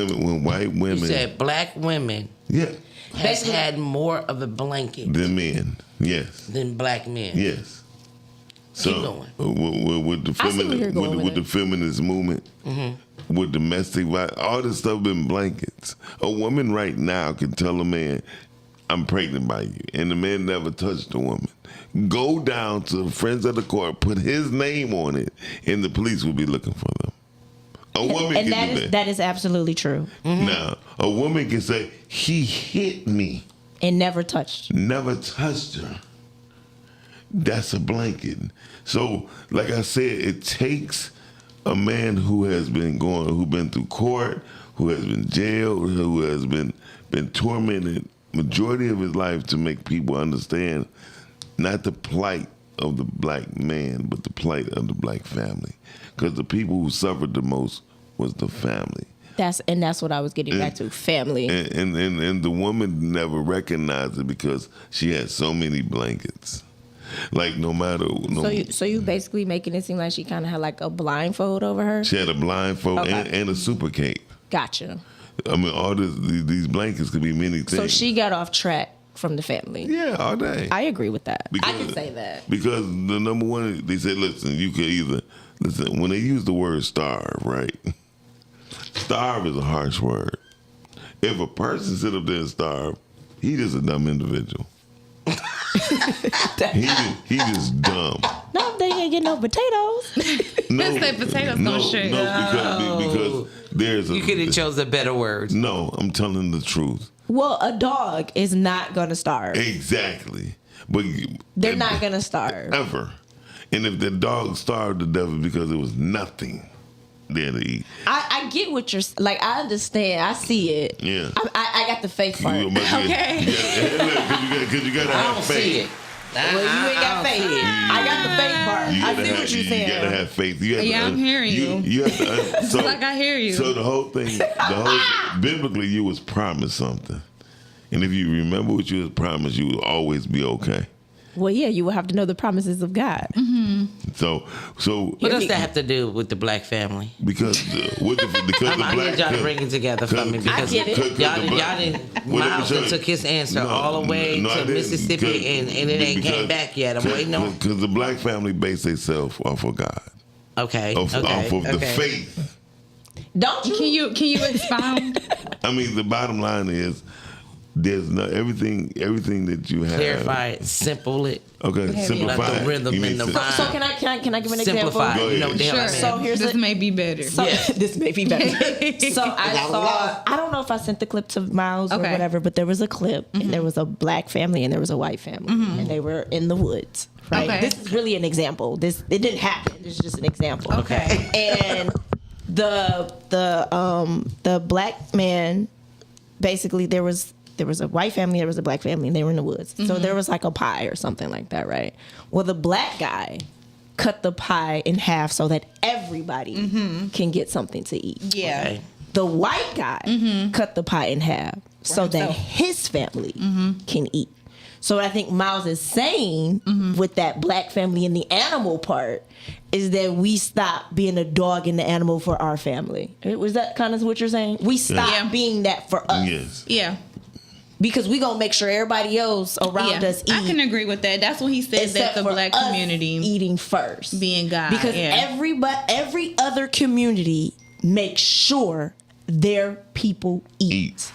[SPEAKER 2] women,
[SPEAKER 6] You said black women
[SPEAKER 2] yeah,
[SPEAKER 6] has had more of a blanket
[SPEAKER 2] than men, yes,
[SPEAKER 6] than black men.
[SPEAKER 2] yes.
[SPEAKER 6] Keep
[SPEAKER 2] So
[SPEAKER 6] going.
[SPEAKER 2] with the
[SPEAKER 5] I see where you're going
[SPEAKER 2] with
[SPEAKER 5] with
[SPEAKER 2] the feminist movement, with domestic violence, all this stuff been blankets. A woman right now can tell a man, "I'm pregnant by you," and the man never touched the woman. Go down to the friends of the court, put his name on it, and the police will be looking for them. A woman
[SPEAKER 5] And
[SPEAKER 2] can do that.
[SPEAKER 5] that is absolutely true.
[SPEAKER 2] Now, a woman can say, "He hit me."
[SPEAKER 5] And never touched.
[SPEAKER 2] Never touched her. That's a blanket. So, like I said, it takes a man who been through court, who has been jailed, who has been tormented majority of his life to make people understand not the plight of the black man, but the plight of the black family. Because the people who suffered the most was the family.
[SPEAKER 5] That's what I was getting back to. Family.
[SPEAKER 2] And the woman never recognized it because she had so many blankets. Like no matter
[SPEAKER 5] So you basically making it seem like she kind of had like a blindfold over her.
[SPEAKER 2] she had a blindfold
[SPEAKER 5] Okay.
[SPEAKER 2] and a super cape.
[SPEAKER 5] Gotcha.
[SPEAKER 2] I mean, all these blankets could be many things.
[SPEAKER 5] So she got off track from the family.
[SPEAKER 2] yeah, all day.
[SPEAKER 5] I agree with that. I
[SPEAKER 2] Because-
[SPEAKER 5] can say that.
[SPEAKER 2] Because the number one, they said, listen, you could either listen when they use the word starve, right? Starve is a harsh word. If a person sit up there and starve, he just a dumb individual. he just dumb.
[SPEAKER 5] No, they ain't getting no potatoes.
[SPEAKER 2] No,
[SPEAKER 8] Let's say potatoes
[SPEAKER 2] no,
[SPEAKER 8] gonna shake.
[SPEAKER 2] No, because there's a.
[SPEAKER 6] You could have chose a better word.
[SPEAKER 2] No, I'm telling the truth.
[SPEAKER 5] Well, a dog is not gonna starve.
[SPEAKER 2] Exactly, but
[SPEAKER 5] They're not gonna starve.
[SPEAKER 2] ever. And if the dog starved to death, it's because there was nothing there to eat.
[SPEAKER 5] I get what you're like. I understand. I see it.
[SPEAKER 2] Yeah.
[SPEAKER 5] I got the faith part.
[SPEAKER 8] Okay.
[SPEAKER 2] Because you gotta
[SPEAKER 6] I
[SPEAKER 2] have
[SPEAKER 6] don't
[SPEAKER 2] faith.
[SPEAKER 6] see it.
[SPEAKER 5] Well, you ain't got faith. I got the faith part. I
[SPEAKER 2] gotta
[SPEAKER 5] see
[SPEAKER 2] have,
[SPEAKER 5] what you're
[SPEAKER 2] you
[SPEAKER 5] saying.
[SPEAKER 2] gotta have faith. You have
[SPEAKER 8] Yeah,
[SPEAKER 2] to,
[SPEAKER 8] I'm hearing you.
[SPEAKER 2] You have to. So,
[SPEAKER 8] like I hear you.
[SPEAKER 2] So the whole thing, biblically, you was promised something, and if you remember what you was promised, you will always be okay.
[SPEAKER 5] Well, yeah, you will have to know the promises of God.
[SPEAKER 2] So
[SPEAKER 6] What does that have to do with the black family?
[SPEAKER 2] because because
[SPEAKER 6] I
[SPEAKER 2] the black
[SPEAKER 6] need y'all to bring it together for me because
[SPEAKER 5] get it.
[SPEAKER 6] y'all didn't. Miles took his answer all the way
[SPEAKER 2] I
[SPEAKER 6] to
[SPEAKER 2] didn't.
[SPEAKER 6] Mississippi and it ain't came back yet. I'm waiting on.
[SPEAKER 2] Because the black family base themselves off of God,
[SPEAKER 6] Okay.
[SPEAKER 2] off of the faith.
[SPEAKER 5] Don't you?
[SPEAKER 8] Can you expound?
[SPEAKER 2] I mean, the bottom line is there's no everything that you have.
[SPEAKER 6] Clarify it, simple it.
[SPEAKER 2] Okay, simplify
[SPEAKER 6] Like the
[SPEAKER 2] it.
[SPEAKER 6] rhythm
[SPEAKER 2] You mean
[SPEAKER 6] and the
[SPEAKER 2] sim-
[SPEAKER 6] rhyme.
[SPEAKER 5] So can I give an example?
[SPEAKER 6] Simplify.
[SPEAKER 2] Go ahead.
[SPEAKER 6] No damn
[SPEAKER 8] Sure.
[SPEAKER 6] man.
[SPEAKER 5] So here's
[SPEAKER 8] this may be better.
[SPEAKER 5] So this may be better. So I don't know if I sent the clip to Miles or
[SPEAKER 8] Okay.
[SPEAKER 5] whatever, but there was a clip and there was a black family and there was a white family and they were in the woods. Right.
[SPEAKER 8] Okay.
[SPEAKER 5] This is really an example. It didn't happen. This is just an example.
[SPEAKER 8] Okay.
[SPEAKER 5] And the black man, basically there was a white family, there was a black family, and they were in the woods. So there was like a pie or something like that, right? Well, the black guy cut the pie in half so that everybody can get something to eat.
[SPEAKER 8] Yeah.
[SPEAKER 6] Okay.
[SPEAKER 5] The white guy cut the pie in half so that
[SPEAKER 8] himself.
[SPEAKER 5] his family can eat. So what I think Miles is saying with that black family and the animal part is that we stop being a dog and the animal for our family. Was that kind of what you're saying? We stop
[SPEAKER 8] Yeah.
[SPEAKER 5] being that for us.
[SPEAKER 2] Yes.
[SPEAKER 8] Yeah.
[SPEAKER 5] Because we gonna make sure everybody else around us eat.
[SPEAKER 8] I can agree with that. That's what he said, that
[SPEAKER 5] except
[SPEAKER 8] the
[SPEAKER 5] for
[SPEAKER 8] black
[SPEAKER 5] us
[SPEAKER 8] community
[SPEAKER 5] eating first,
[SPEAKER 8] being God.
[SPEAKER 5] because
[SPEAKER 8] yeah.
[SPEAKER 5] every other community makes sure their people eat.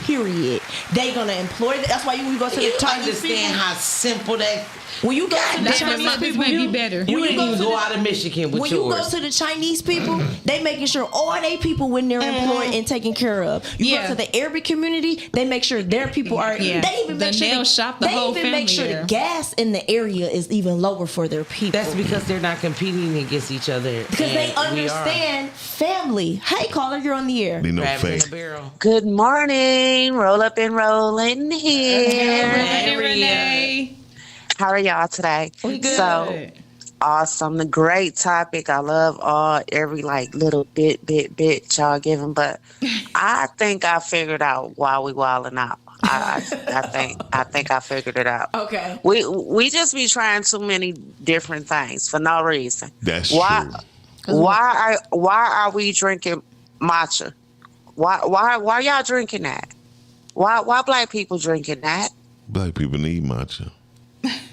[SPEAKER 5] Period. They gonna employ. That's why you go to the
[SPEAKER 6] You
[SPEAKER 5] Chinese
[SPEAKER 6] understand
[SPEAKER 5] people.
[SPEAKER 6] how simple that.
[SPEAKER 5] When you go to the
[SPEAKER 8] That's what
[SPEAKER 5] Chinese
[SPEAKER 8] my- this
[SPEAKER 5] people,
[SPEAKER 8] may be better.
[SPEAKER 6] You
[SPEAKER 5] when
[SPEAKER 6] didn't
[SPEAKER 5] go
[SPEAKER 6] even
[SPEAKER 5] to
[SPEAKER 6] go
[SPEAKER 5] the-
[SPEAKER 6] out of Michigan with
[SPEAKER 5] when you
[SPEAKER 6] yours.
[SPEAKER 5] go to the Chinese people, they making sure all they people when they're employed and taken care of. You
[SPEAKER 8] Yeah.
[SPEAKER 5] go to the Arabic community, they make sure their people are.
[SPEAKER 8] Yeah.
[SPEAKER 5] They even make
[SPEAKER 8] The
[SPEAKER 5] sure
[SPEAKER 8] nail shop, the whole
[SPEAKER 5] they even make
[SPEAKER 8] family
[SPEAKER 5] sure
[SPEAKER 8] there.
[SPEAKER 5] the gas in the area is even lower for their people.
[SPEAKER 6] That's because they're not competing against each other.
[SPEAKER 5] because they
[SPEAKER 6] and we are.
[SPEAKER 5] understand family. Hey, caller, you're on the air.
[SPEAKER 2] They know
[SPEAKER 6] Crabs in
[SPEAKER 2] fake.
[SPEAKER 6] a barrel.
[SPEAKER 9] Good morning. Roll up and rolling here.
[SPEAKER 8] Hey, Renee.
[SPEAKER 9] How are y'all today?
[SPEAKER 8] We good.
[SPEAKER 9] So awesome. The great topic. I love every like little bit y'all giving, but I think I figured out why we wilding out. I think I figured it out.
[SPEAKER 5] Okay.
[SPEAKER 9] We just be trying too many different things for no reason.
[SPEAKER 2] That's
[SPEAKER 9] Why
[SPEAKER 2] true.
[SPEAKER 9] why are we drinking matcha? Why y'all drinking that? Why black people drinking that?
[SPEAKER 2] Black people need matcha.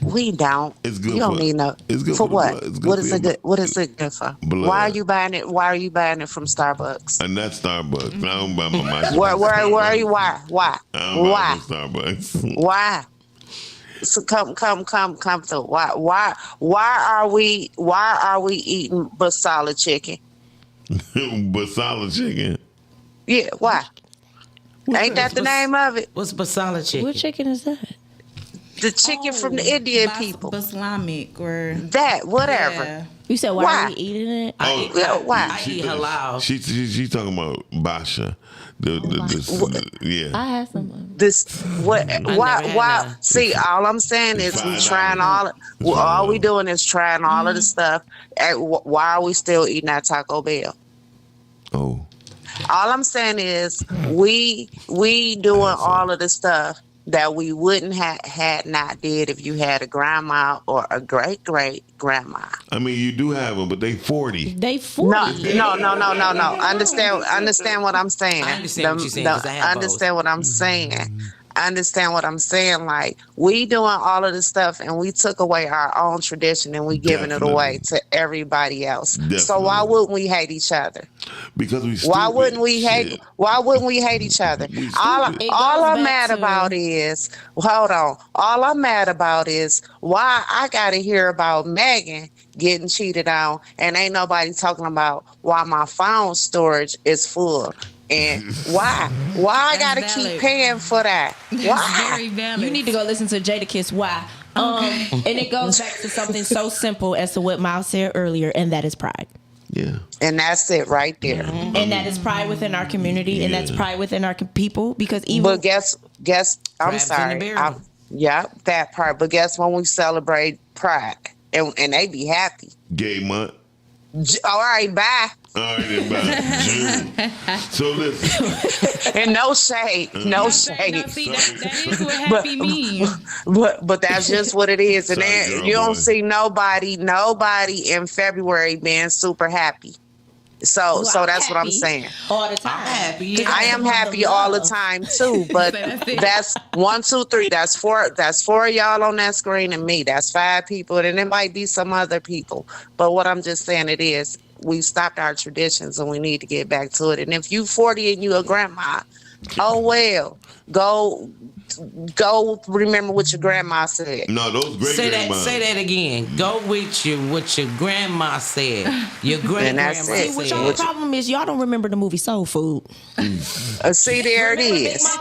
[SPEAKER 9] We don't.
[SPEAKER 2] It's good
[SPEAKER 9] You don't
[SPEAKER 2] for-
[SPEAKER 9] need no.
[SPEAKER 2] it's good
[SPEAKER 9] for
[SPEAKER 2] for the
[SPEAKER 9] what?
[SPEAKER 2] blood. It's good
[SPEAKER 9] What
[SPEAKER 2] for
[SPEAKER 9] is
[SPEAKER 2] your
[SPEAKER 9] it good? What is it good for?
[SPEAKER 2] blood.
[SPEAKER 9] Why are you buying it? Why are you buying it from Starbucks?
[SPEAKER 2] And that's Starbucks. I don't buy my matcha.
[SPEAKER 9] Where
[SPEAKER 2] from
[SPEAKER 9] are you?
[SPEAKER 2] Starbucks.
[SPEAKER 9] Why?
[SPEAKER 2] I don't buy
[SPEAKER 9] Why?
[SPEAKER 2] it from Starbucks.
[SPEAKER 9] Why? So come through. Why are we eating basala chicken?
[SPEAKER 2] Basala chicken.
[SPEAKER 9] Yeah, why? Ain't that the name of it?
[SPEAKER 6] What's basala chicken?
[SPEAKER 5] What chicken is that?
[SPEAKER 9] The chicken from the Indian people.
[SPEAKER 8] Islamic or
[SPEAKER 9] That whatever.
[SPEAKER 8] Yeah.
[SPEAKER 5] You said why
[SPEAKER 9] Why?
[SPEAKER 5] are we eating it?
[SPEAKER 9] Yeah, why?
[SPEAKER 6] I eat halal.
[SPEAKER 2] She talking about Basha. Yeah.
[SPEAKER 5] I had some.
[SPEAKER 9] This what?
[SPEAKER 6] never
[SPEAKER 9] Why?
[SPEAKER 6] had
[SPEAKER 9] Why?
[SPEAKER 6] none.
[SPEAKER 9] See, all I'm saying is we
[SPEAKER 2] $5.
[SPEAKER 9] trying all we doing is trying all of the stuff. Why are we still eating at Taco Bell?
[SPEAKER 2] Oh.
[SPEAKER 9] All I'm saying is we doing all of the stuff that we wouldn't had not did if you had a grandma or a great grandma.
[SPEAKER 2] I mean, you do have them, but they 40.
[SPEAKER 5] They 40.
[SPEAKER 9] No. Understand what I'm saying.
[SPEAKER 6] I understand what you're saying, 'cause I have
[SPEAKER 9] understand what I'm saying. Understand what I'm saying? Like, we doing all of this stuff and we took away our own tradition and we giving it away to everybody else. So why
[SPEAKER 2] Definitely.
[SPEAKER 9] wouldn't we hate each other?
[SPEAKER 2] Because we
[SPEAKER 9] Why
[SPEAKER 2] stupid.
[SPEAKER 9] wouldn't we hate?
[SPEAKER 2] Shit.
[SPEAKER 9] Why wouldn't we hate each other?
[SPEAKER 2] We
[SPEAKER 9] All
[SPEAKER 2] stupid.
[SPEAKER 5] It
[SPEAKER 9] all
[SPEAKER 5] goes
[SPEAKER 9] I'm
[SPEAKER 5] back
[SPEAKER 9] mad
[SPEAKER 5] to-
[SPEAKER 9] about is hold on. All I'm mad about is why I gotta hear about Megan getting cheated on, and ain't nobody talking about why my phone storage is full. And why I gotta
[SPEAKER 8] That's
[SPEAKER 9] keep
[SPEAKER 8] valid.
[SPEAKER 9] paying for that? Why?
[SPEAKER 8] Very valid.
[SPEAKER 5] You need to go listen to Jadakiss. Why? And it goes back to something so simple as to what Miles said earlier, and that is pride.
[SPEAKER 2] Yeah.
[SPEAKER 9] And that's it right there.
[SPEAKER 5] And that is pride within our community, and that's
[SPEAKER 2] Yeah.
[SPEAKER 5] pride within our people. Because even
[SPEAKER 9] But guess I'm
[SPEAKER 6] Crabs in the
[SPEAKER 9] sorry.
[SPEAKER 6] barrel.
[SPEAKER 9] Yeah, that part. But guess when we celebrate Pride, and they be happy.
[SPEAKER 2] Gay month.
[SPEAKER 9] All right, bye.
[SPEAKER 2] All right, then bye. June. So listen.
[SPEAKER 9] And no shade, no
[SPEAKER 8] No,
[SPEAKER 9] shade.
[SPEAKER 8] see, that is what happy means.
[SPEAKER 9] But that's just what it is. And
[SPEAKER 2] Sorry,
[SPEAKER 9] then
[SPEAKER 2] girl,
[SPEAKER 9] you don't
[SPEAKER 2] boy.
[SPEAKER 9] see nobody in February being super happy. So that's what I'm
[SPEAKER 5] happy
[SPEAKER 9] saying.
[SPEAKER 5] all the time.
[SPEAKER 6] happy.
[SPEAKER 9] I am happy all the time too, but
[SPEAKER 8] That's it.
[SPEAKER 9] that's 1, 2, 3. That's four of y'all on that screen and me. That's 5 people, and it might be some other people. But what I'm just saying it is, we stopped our traditions and we need to get back to it. And if you 40 and you a grandma, oh well. Go remember what your grandma said.
[SPEAKER 2] No, those great grandmas.
[SPEAKER 6] Say that again. Go with you what your grandma said. Your great grandma said.
[SPEAKER 5] See, what y'all problem is y'all don't remember the movie Soul Food.
[SPEAKER 9] See, there it is.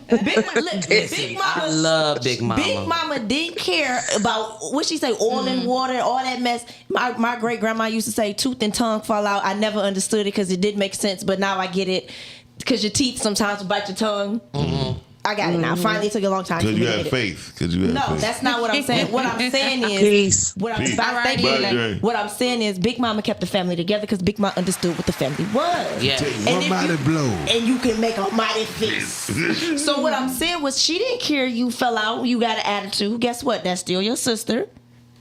[SPEAKER 5] Big Mama,
[SPEAKER 6] I love Big Mama.
[SPEAKER 5] Big Mama didn't care about what she say, oil and water, all that mess. My great grandma used to say, tooth and tongue fall out. I never understood it because it didn't make sense, but now I get it. Because your teeth sometimes will bite your tongue. Mm-hmm. I got it now. Finally, it took a long time.
[SPEAKER 2] Because you had faith. No,
[SPEAKER 5] that's not what I'm saying. What I'm saying is, what I'm saying is, Big Mama kept the family together because Big Mama understood what the family was.
[SPEAKER 6] Yeah.
[SPEAKER 10] One mighty blow.
[SPEAKER 5] And you can make a mighty fist. So what I'm saying was, she didn't care you fell out, you got an attitude. Guess what? That's still your sister.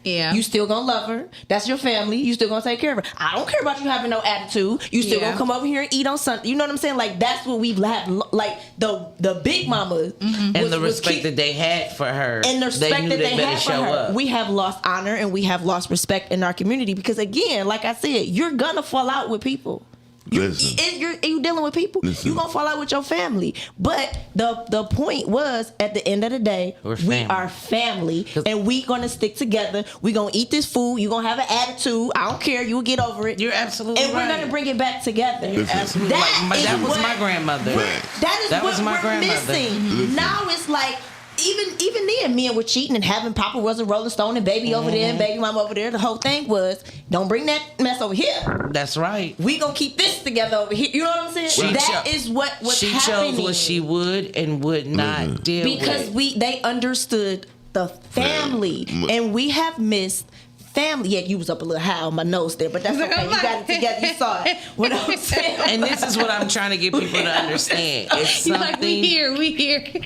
[SPEAKER 8] Yeah.
[SPEAKER 5] You still gonna love her. That's your family. You still gonna take care of her. I don't care about you having no attitude. You still gonna come over here and eat on Sunday. You know what I'm saying? Like, that's what we've had. Like, the Big Mama.
[SPEAKER 6] And the respect that they had for her.
[SPEAKER 5] And the respect that they had for her.
[SPEAKER 6] Up.
[SPEAKER 5] We have lost honor and we have lost respect in our community because, again, like I said, you're gonna fall out with people. You're dealing with people. You're going to fall out with your family. But the point was, at the end of the day, we are family. And we going to stick together. We going to eat this food. You're going to have an attitude. I don't care. You'll get over it.
[SPEAKER 6] You're absolutely right.
[SPEAKER 5] And we're going to bring it back together.
[SPEAKER 6] You're absolutely right. That was my grandmother.
[SPEAKER 5] That is what we're missing. Now it's like, even then, men were cheating and having Papa was a Rolling Stone and baby over there and baby mama over there. The whole thing was, don't bring that mess over here.
[SPEAKER 6] That's right.
[SPEAKER 5] We gonna keep this together over here. You know what I'm saying? That is what was happening. She chose
[SPEAKER 6] what she would and would not deal with.
[SPEAKER 5] Because they understood the family, and we have missed family. Yeah, you was up a little high on my nose there, but that's okay. You got it together. You saw it. What I'm saying.
[SPEAKER 6] And this is what I'm trying to get people to understand. It's something.
[SPEAKER 8] Like, we here.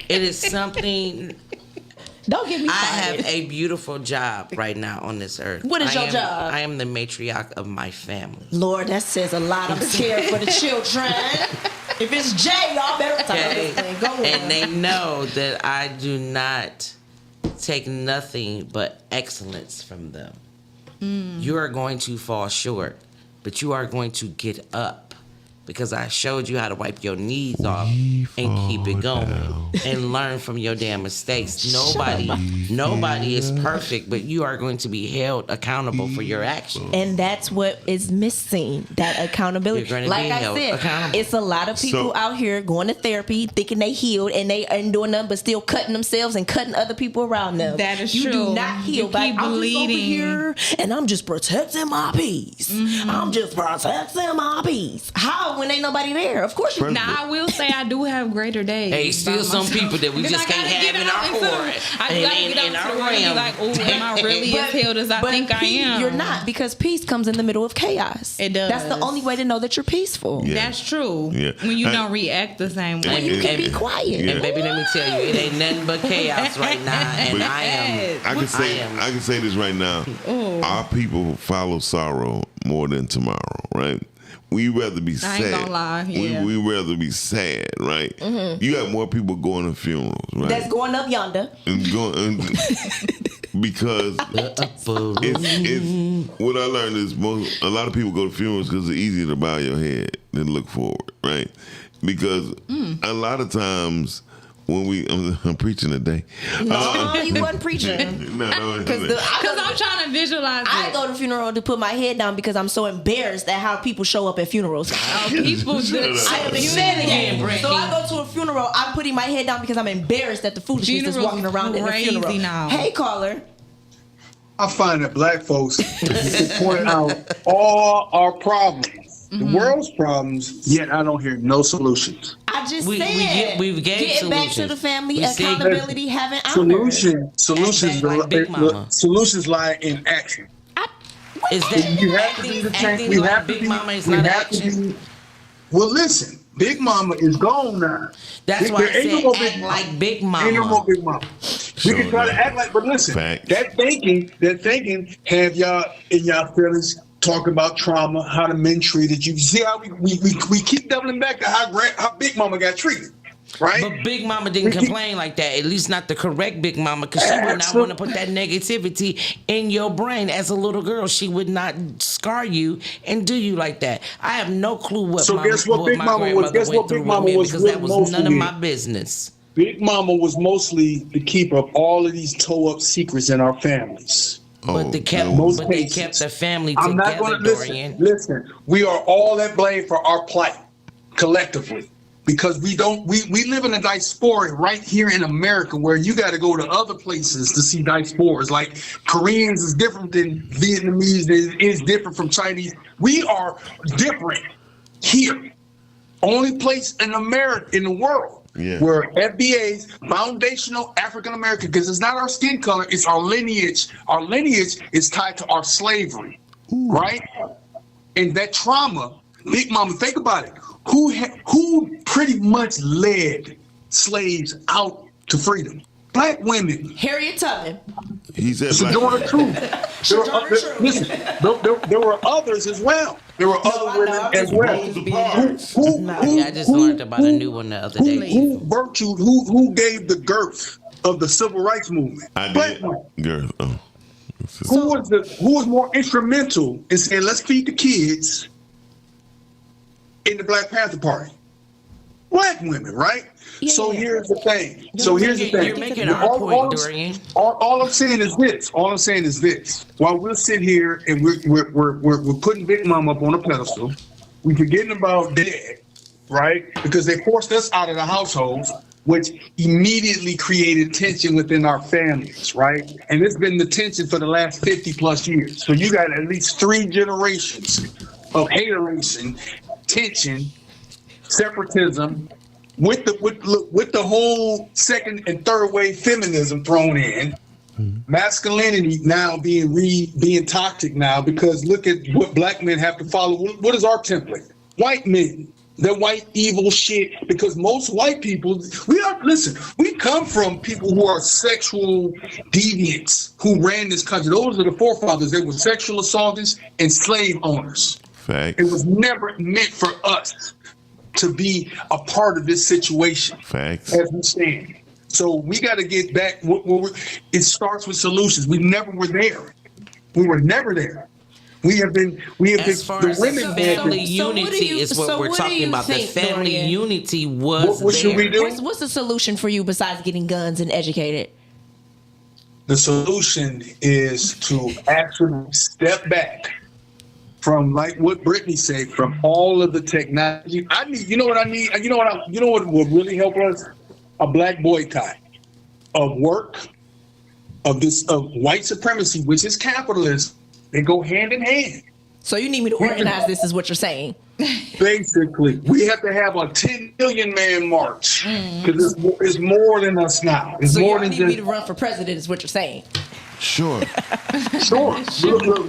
[SPEAKER 6] It is something.
[SPEAKER 5] Don't get me
[SPEAKER 6] fired. I have a beautiful job right now on this earth.
[SPEAKER 5] What is your job?
[SPEAKER 6] I am the matriarch of my family.
[SPEAKER 5] Lord, that says a lot. I'm scared for the children. If it's Jay, y'all better talk this thing. Go on.
[SPEAKER 6] And they know that I do not take nothing but excellence from them. You are going to fall short, but you are going to get up because I showed you how to wipe your knees off and keep it going and learn from your damn mistakes. Nobody is perfect, but you are going to be held accountable for your actions.
[SPEAKER 5] And that's what is missing, that accountability.
[SPEAKER 6] You're
[SPEAKER 5] like I said, it's a lot of people out here going to therapy thinking they healed and they ain't doing nothing but still cutting themselves and cutting other people around them.
[SPEAKER 8] That is
[SPEAKER 5] true. You do not heal.
[SPEAKER 8] Keep
[SPEAKER 5] I'm
[SPEAKER 8] bleeding.
[SPEAKER 5] just over here and I'm just protecting my peace. I'm just protecting my peace. How? When ain't nobody there? Of course you.
[SPEAKER 8] Now I will say I do have greater days.
[SPEAKER 6] Hey, still some people that we just can't have in our court.
[SPEAKER 8] I gotta get out to the world and be like, oh, am I really as healed as I think I am?
[SPEAKER 5] You're not, because peace comes in the middle of chaos.
[SPEAKER 8] It does.
[SPEAKER 5] That's the only way to know that you're peaceful.
[SPEAKER 2] Yeah.
[SPEAKER 8] That's true.
[SPEAKER 2] Yeah.
[SPEAKER 8] When you don't react the same way.
[SPEAKER 5] When you can be quiet.
[SPEAKER 2] Yeah.
[SPEAKER 6] And baby, let me tell you, it ain't nothing but chaos right now. And I
[SPEAKER 2] can say this right now. Our people follow sorrow more than tomorrow, right? We rather be sad.
[SPEAKER 8] I ain't gonna lie. Yeah.
[SPEAKER 2] We rather be sad, right? You got more people going to funerals, right?
[SPEAKER 5] That's going up yonder.
[SPEAKER 2] Because it's what I learned is a lot of people go to funerals because it's easier to bow your head than look forward, right? Because a lot of times when I'm preaching today.
[SPEAKER 5] No, you wasn't preaching.
[SPEAKER 8] Because I'm trying to visualize
[SPEAKER 5] I go to funeral to put my head down because I'm so embarrassed at how people show up at funerals.
[SPEAKER 8] People just
[SPEAKER 5] I am embarrassed. So I go to a funeral, I'm putting my head down because I'm embarrassed at the foolishness that's walking around in the funeral.
[SPEAKER 8] Now.
[SPEAKER 5] Hey, caller.
[SPEAKER 7] I find that black folks point out all our problems, the world's problems, yet I don't hear no solutions.
[SPEAKER 5] I just said
[SPEAKER 6] we've
[SPEAKER 5] getting back to the family, accountability, having honor.
[SPEAKER 7] Solutions lie in action.
[SPEAKER 6] Is that
[SPEAKER 7] you have to be the change?
[SPEAKER 6] We have Big Mama is not action.
[SPEAKER 7] Well, listen, Big Mama is gone now.
[SPEAKER 6] That's why I said act like Big Mama.
[SPEAKER 7] Ain't no more Big Mama. We can try to act like, but listen, that thinking have y'all in y'all feelings talking about trauma, how the men treated you. See how we keep doubling back to how Big Mama got treated. Right?
[SPEAKER 6] But Big Mama didn't complain like that. At least not the correct Big Mama, because she would not want to put that negativity in your brain as a little girl. She would not scar you and do you like that. I have no clue what.
[SPEAKER 7] So guess what Big Mama was? Guess what Big Mama was?
[SPEAKER 6] Because that was none of my business.
[SPEAKER 7] Big Mama was mostly the keeper of all of these toe-up secrets in our families.
[SPEAKER 6] But they kept the family
[SPEAKER 7] I'm not
[SPEAKER 6] together,
[SPEAKER 7] going to
[SPEAKER 6] Dorian.
[SPEAKER 7] listen. We are all at blame for our plight collectively because we live in a diaspora right here in America where you got to go to other places to see diasporas. Like Koreans is different than Vietnamese. Is different from Chinese. We are different here. Only place in America in the world.
[SPEAKER 2] Yeah.
[SPEAKER 7] Where FBA's foundational African American, because it's not our skin color, it's our lineage. Our lineage is tied to our slavery, right? And that trauma, Big Mama, think about it. Who pretty much led slaves out to freedom? Black women.
[SPEAKER 10] Harriet Tubman.
[SPEAKER 2] He said black
[SPEAKER 7] Sojourner
[SPEAKER 2] women.
[SPEAKER 7] Truth. Listen, there were others as well. There were other women as well.
[SPEAKER 6] I just learned about a new one the other day.
[SPEAKER 7] Who gave the girth of the civil rights movement?
[SPEAKER 2] I
[SPEAKER 7] Black
[SPEAKER 2] did.
[SPEAKER 7] women.
[SPEAKER 2] Girl, oh.
[SPEAKER 7] Who was more instrumental in saying let's feed the kids in the Black Panther Party? Black women, right? So here's the thing.
[SPEAKER 6] You're making our point, Dorian.
[SPEAKER 7] All I'm saying is this. While we'll sit here and we're putting Big Mama up on a pedestal, we forgetting about Dad, right? Because they forced us out of the households, which immediately created tension within our families, right? And it's been the tension for the last 50 plus years. So you got at least 3 generations of hateration, tension, separatism, with the whole second and third wave feminism thrown in, masculinity now being toxic now because look at what black men have to follow. What is our template? White men, the white evil shit. Because most white people, we come from people who are sexual deviants who ran this country. Those are the forefathers. They were sexual assaulters and slave owners.
[SPEAKER 2] Facts.
[SPEAKER 7] It was never meant for us to be a part of this situation.
[SPEAKER 2] Facts.
[SPEAKER 7] As we stand. So we got to get back. It starts with solutions. We never were there. We were never there. We have been.
[SPEAKER 6] As far as the family unity is what we're talking about. The family unity was
[SPEAKER 7] what should we do?
[SPEAKER 10] What's the solution for you besides getting guns and educated?
[SPEAKER 7] The solution is to actually step back from, like what Brittany said, from all of the technology. I need. You know what I need. You know what will really help us? A black boycott of work, of white supremacy, which is capitalism. They go hand in hand.
[SPEAKER 10] So you need me to organize this, is what you're saying?
[SPEAKER 7] Basically, we have to have a 10 million man march because it's more than us now. It's
[SPEAKER 10] so
[SPEAKER 7] more
[SPEAKER 10] you
[SPEAKER 7] than
[SPEAKER 10] need
[SPEAKER 7] just
[SPEAKER 10] me to run for president, is what you're saying?
[SPEAKER 2] Sure.
[SPEAKER 7] Look,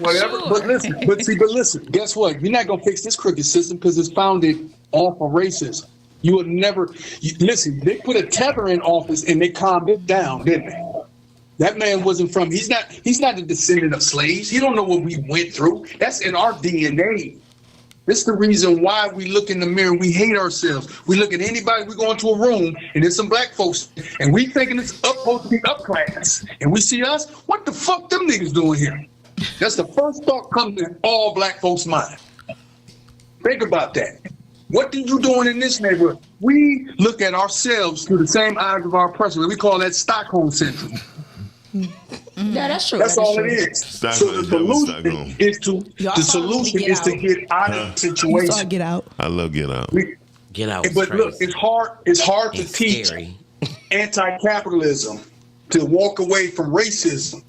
[SPEAKER 7] whatever. Sure. But listen. Guess what? You're not gonna fix this crooked system because it's founded off of racism. You would never listen. They put a tether in office and they calmed it down, didn't they? That man wasn't from. He's not a descendant of slaves. He don't know what we went through. That's in our DNA. This is the reason why we look in the mirror. We hate ourselves. We look at anybody. We go into a room and there's some black folks, and we thinking it's supposed to be up class, and we see us. What the fuck them niggas doing here? That's the first thought comes in all black folks' mind. Think about that. What are you doing in this neighborhood? We look at ourselves through the same eyes of our oppressor. We call that Stockholm syndrome.
[SPEAKER 10] Yeah, that's true.
[SPEAKER 7] That's all it is. So the solution is to get out of the situation.
[SPEAKER 10] Get out.
[SPEAKER 2] I love Get Out.
[SPEAKER 6] Get Out.
[SPEAKER 7] But look, it's hard to teach anti-capitalism to walk away from racism